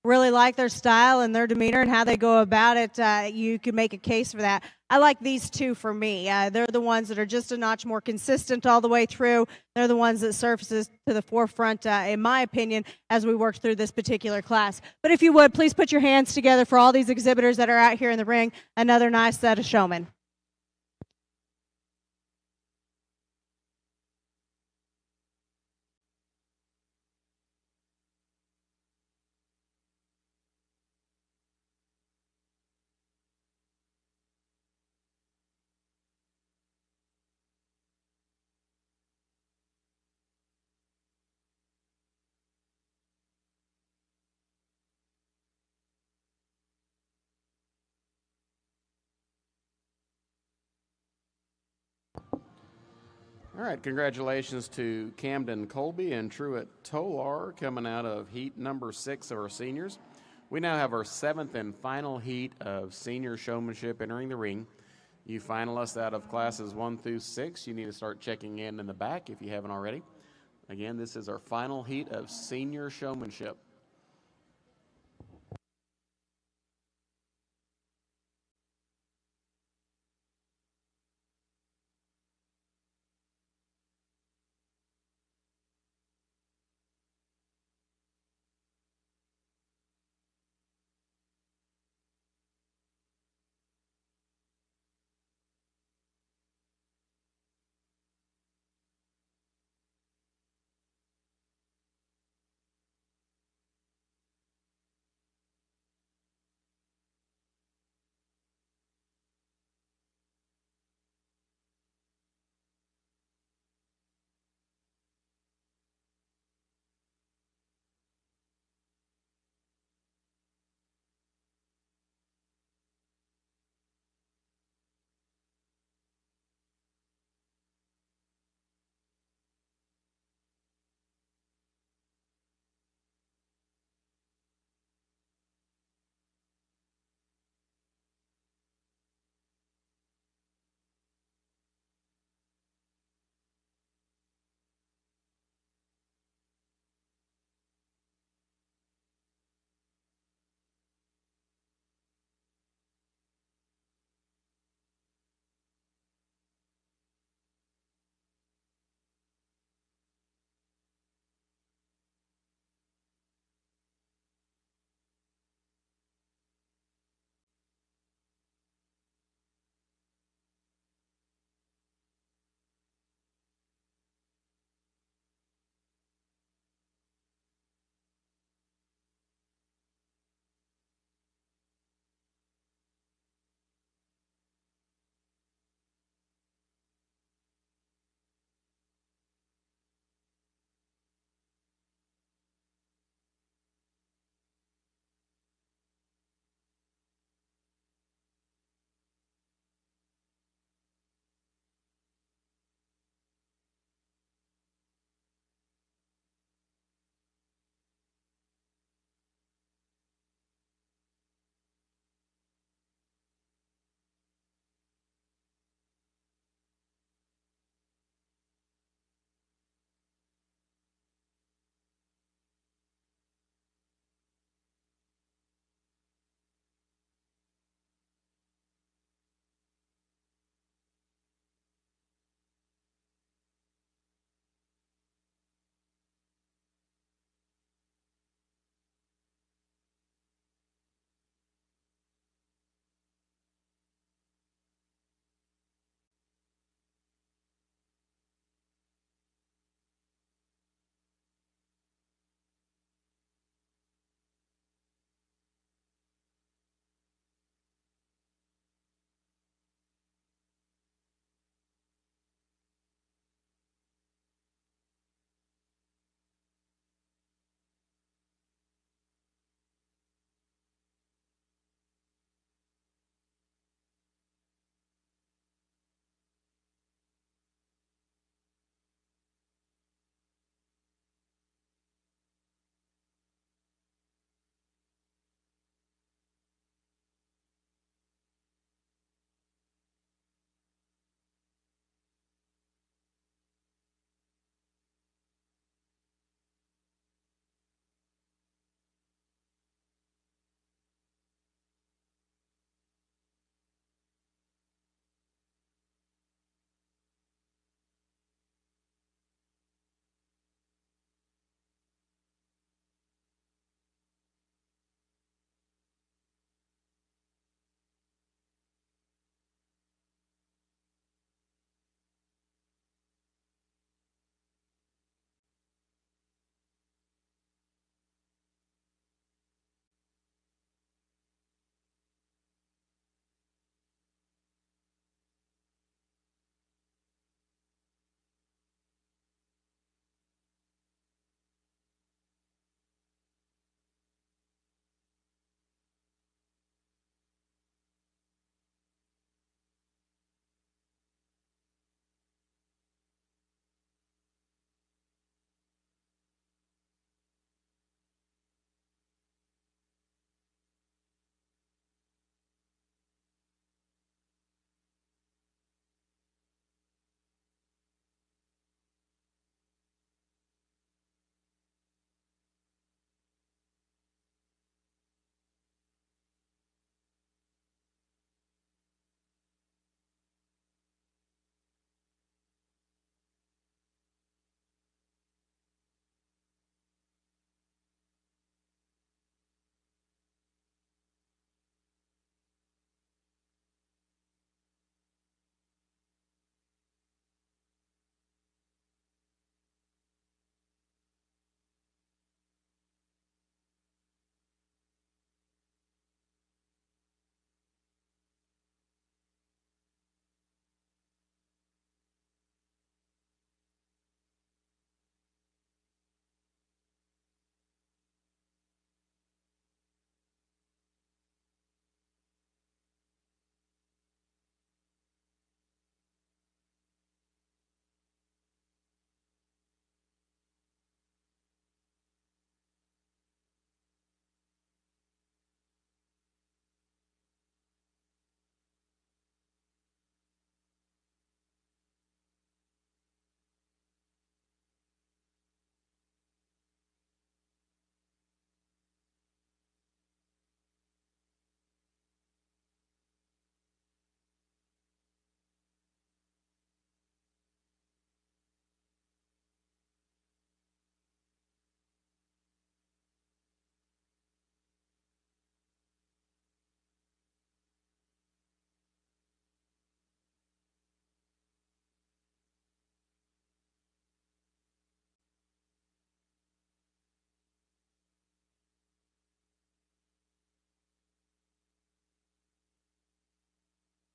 really like their style and their demeanor and how they go about it, you can make a case for that. I like these two for me. They're the ones that are just a notch more consistent all the way through. They're the ones that surfaces to the forefront, in my opinion, as we work through this particular class. But if you would, please put your hands together for all these exhibitors that are out here in the ring. Another nice set of showmen. All right, congratulations to Camden Colby and Truett Tolar coming out of heat number 6 of our seniors. We now have our 7th and final heat of senior showmanship entering the ring. You finalists out of classes 1 through 6, you need to start checking in the back if you haven't already. Again, this is our final heat of senior showmanship.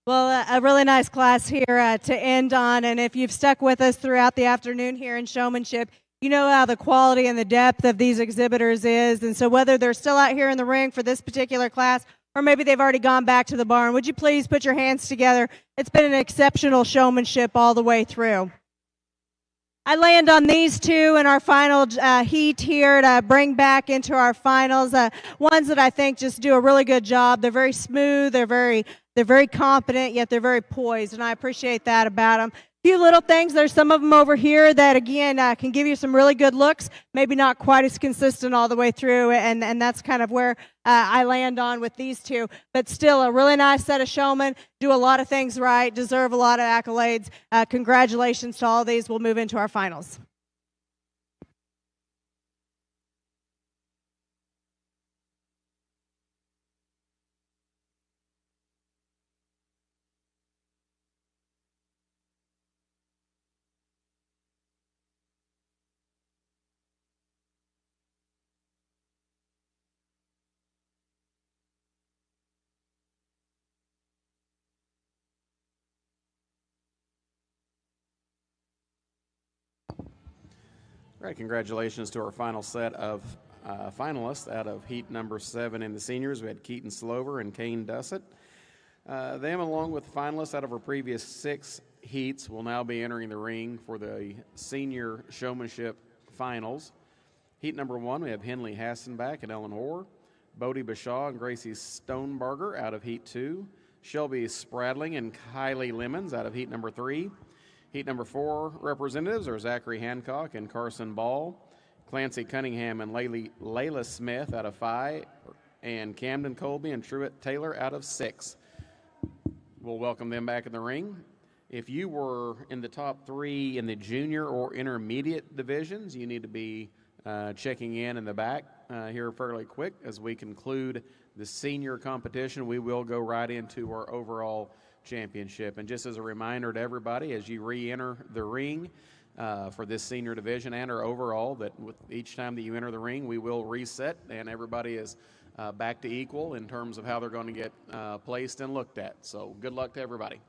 Well, a really nice class here to end on, and if you've stuck with us throughout the afternoon here in Showmanship, you know how the quality and the depth of these exhibitors is, and so whether they're still out here in the ring for this particular class, or maybe they've already gone back to the barn, would you please put your hands together? It's been an exceptional showmanship all the way through. I land on these two in our final heat here to bring back into our finals. Ones that I think just do a really good job. They're very smooth. They're very competent, yet they're very poised, and I appreciate that about them. A few little things. There's some of them over here that, again, can give you some really good looks, maybe not quite as consistent all the way through, and that's kind of where I land on with these two. But still, a really nice set of showmen, do a lot of things right, deserve a lot of accolades. Congratulations to all these. We'll move into our finals. All right, congratulations to our final set of finalists out of heat number 7 in the seniors. We had Keaton Slover and Kane Dussett. Them, along with finalists out of our previous 6 heats, will now be entering the ring for the senior showmanship finals. Heat number 1, we have Henley Hassenbach and Ellen Hoare, Bodie Bashaw and Gracie Stonebarger out of heat 2, Shelby Spradling and Kylie Lemons out of heat number 3. Heat number 4 representatives are Zachary Hancock and Carson Ball, Clancy Cunningham and Layla Smith out of 5, and Camden Colby and Truett Taylor out of 6. We'll welcome them back in the ring. If you were in the top 3 in the junior or intermediate divisions, you need to be checking in the back here fairly quick. As we conclude the senior competition, we will go right into our overall championship. And just as a reminder to everybody, as you re-enter the ring for this senior division and our overall, that with each time that you enter the ring, we will reset and everybody is back to equal in terms of how they're going to get placed and looked at. So good luck to everybody.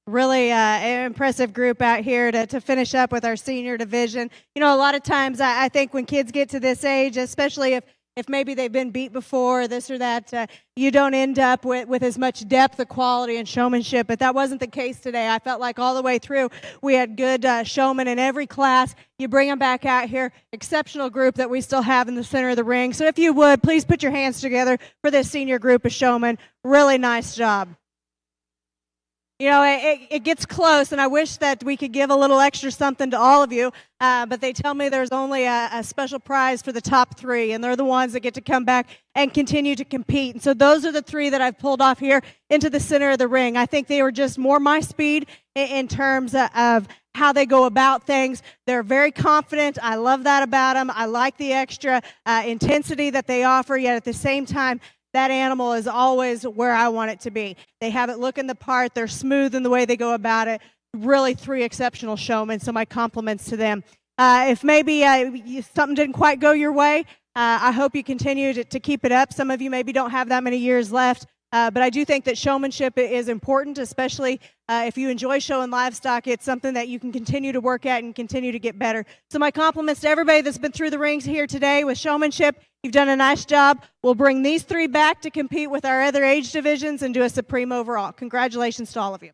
Really impressive group out here to finish up with our senior division. You know, a lot of times I think when kids get to this age, especially if maybe they've been beat before, this or that, you don't end up with as much depth of quality and showmanship, but that wasn't the case today. I felt like all the way through we had good showmen in every class. You bring them back out here, exceptional group that we still have in the center of the ring. So if you would, please put your hands together for this senior group of showmen. Really nice job. You know, it gets close, and I wish that we could give a little extra something to all of you, but they tell me there's only a special prize for the top 3, and they're the ones that get to come back and continue to compete. And so those are the 3 that I've pulled off here into the center of the ring. I think they were just more my speed in terms of how they go about things. They're very confident. I love that about them. I like the extra intensity that they offer, yet at the same time, that animal is always where I want it to be. They have it looking the part. They're smooth in the way they go about it. Really 3 exceptional showmen, so my compliments to them. If maybe something didn't quite go your way, I hope you continue to keep it up. Some of you maybe don't have that many years left, but I do think that showmanship is important, especially if you enjoy showing livestock. It's something that you can continue to work at and continue to get better. So my compliments to everybody that's been through the rings here today with showmanship. You've done a nice job. We'll bring these 3 back to compete with our other age divisions and do a supreme overall. Congratulations to all of you.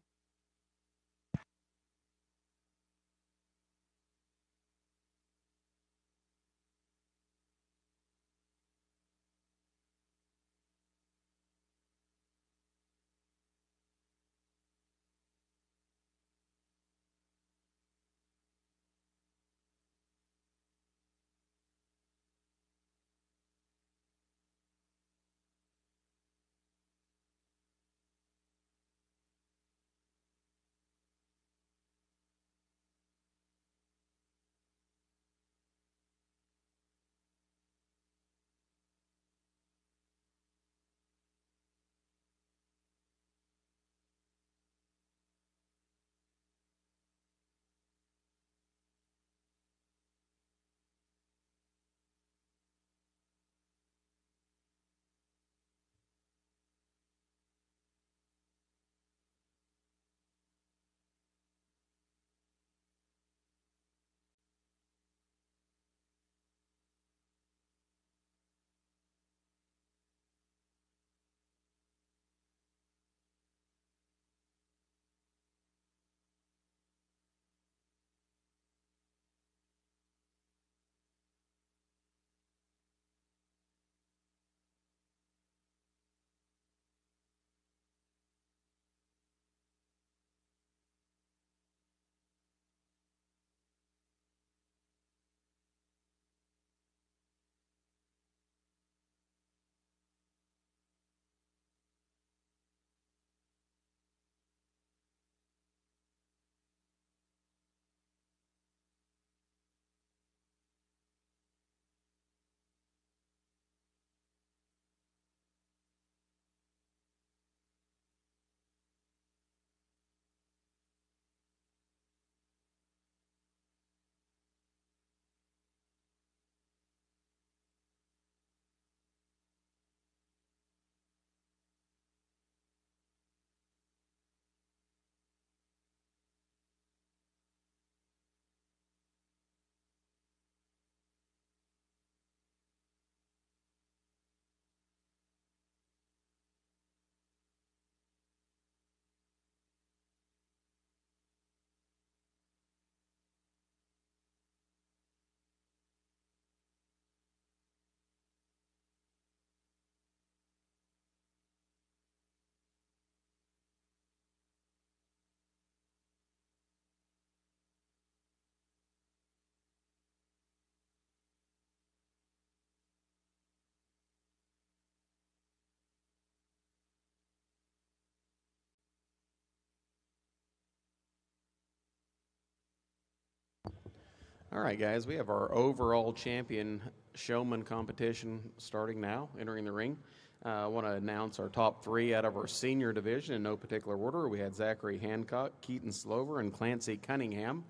All right, guys, we have our overall champion showman competition starting now, entering the ring. I want to announce our top 3 out of our senior division in no particular order. We had Zachary Hancock, Keaton Slover, and Clancy Cunningham.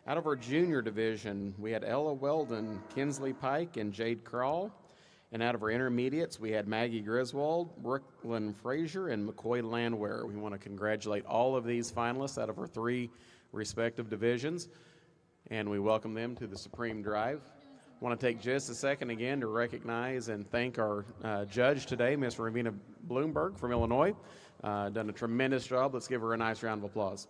Out of our junior division, we had Ella Weldon, Kinsley Pike, and Jade Crawl. And out of our intermediates, we had Maggie Griswold, Brooklyn Frazier, and McCoy Landwehr. We want to congratulate all of these finalists out of our 3 respective divisions, and we welcome them to the Supreme Drive. I want to take just a second again to recognize and thank our judge today, Ms. Ravina Bloomberg from Illinois. Done a tremendous job. Let's give her a nice round of applause.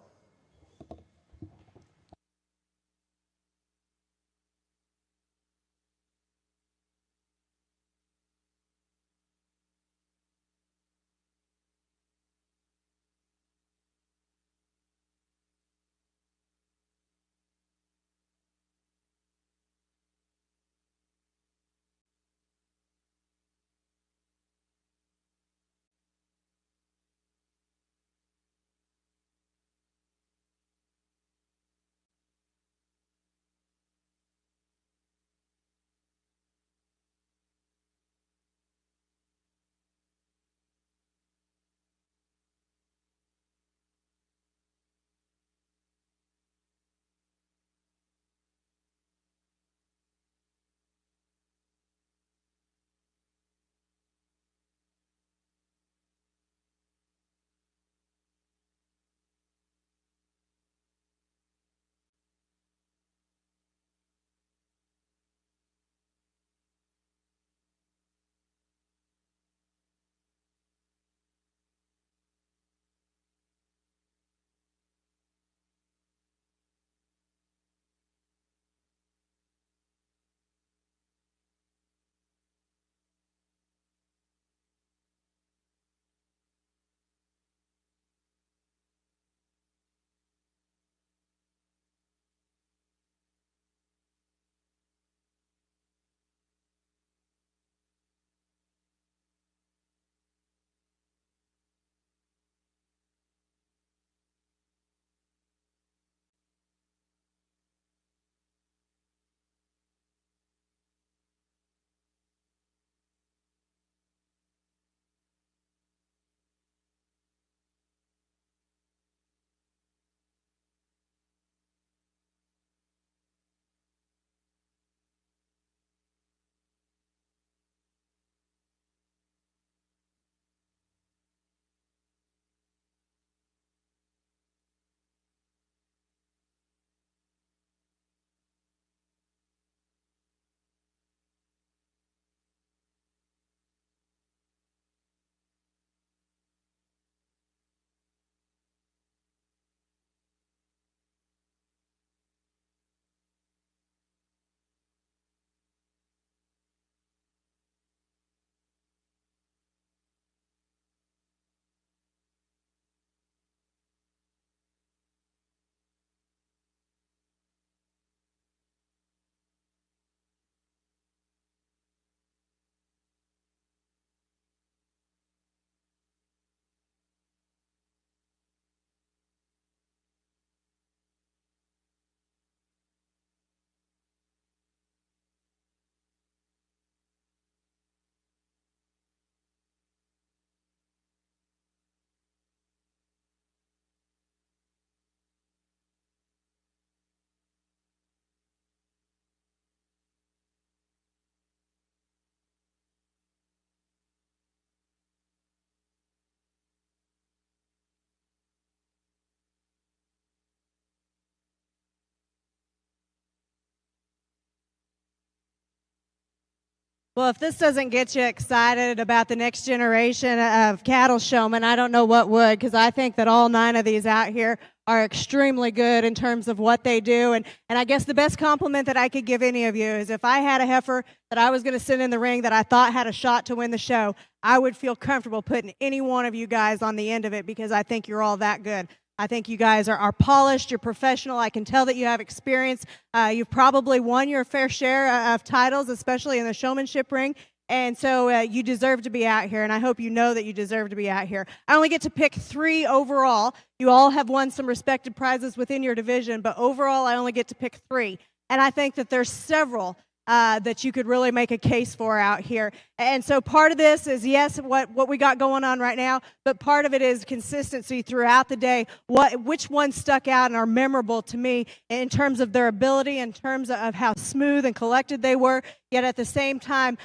Well, if this doesn't get you excited about the next generation of cattle showmen, I don't know what would, because I think that all 9 of these out here are extremely good in terms of what they do. And I guess the best compliment that I could give any of you is if I had a heifer that I was going to send in the ring that I thought had a shot to win the show, I would feel comfortable putting any one of you guys on the end of it because I think you're all that good. I think you guys are polished, you're professional. I can tell that you have experience. You've probably won your fair share of titles, especially in the showmanship ring. And so you deserve to be out here, and I hope you know that you deserve to be out here. I only get to pick 3 overall. You all have won some respected prizes within your division, but overall I only get to pick 3. And I think that there's several that you could really make a case for out here. And so part of this is, yes, what we got going on right now, but part of it is consistency throughout the day. Which ones stuck out and are memorable to me in terms of their ability, in terms of how smooth and collected they were, yet at the same time,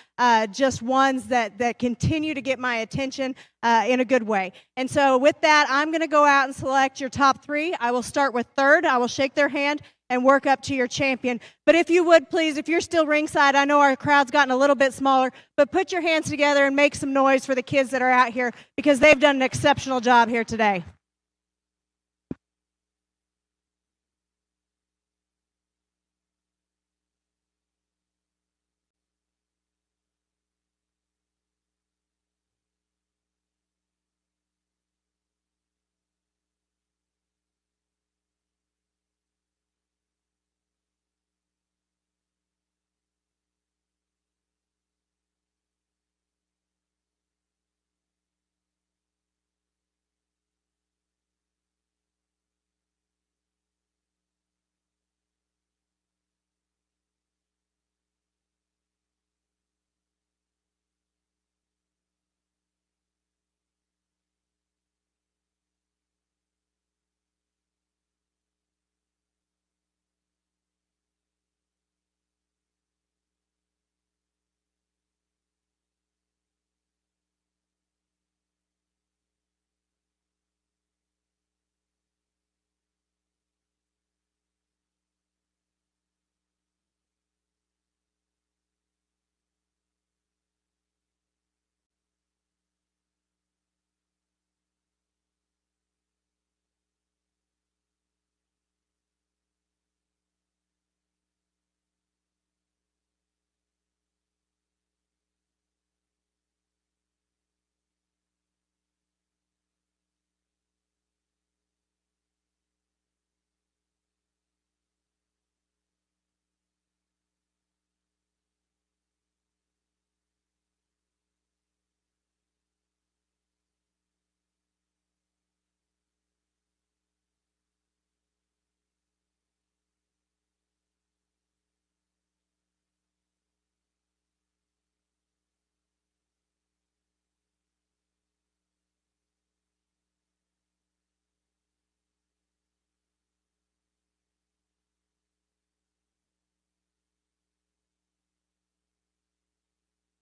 just ones that continue to get my attention in a good way. And so with that, I'm going to go out and select your top 3. I will start with third. I will shake their hand and work up to your champion. But if you would, please, if you're still ringside, I know our crowd's gotten a little bit smaller, but put your hands together and make some noise for the kids that are out here because they've done an exceptional job here today.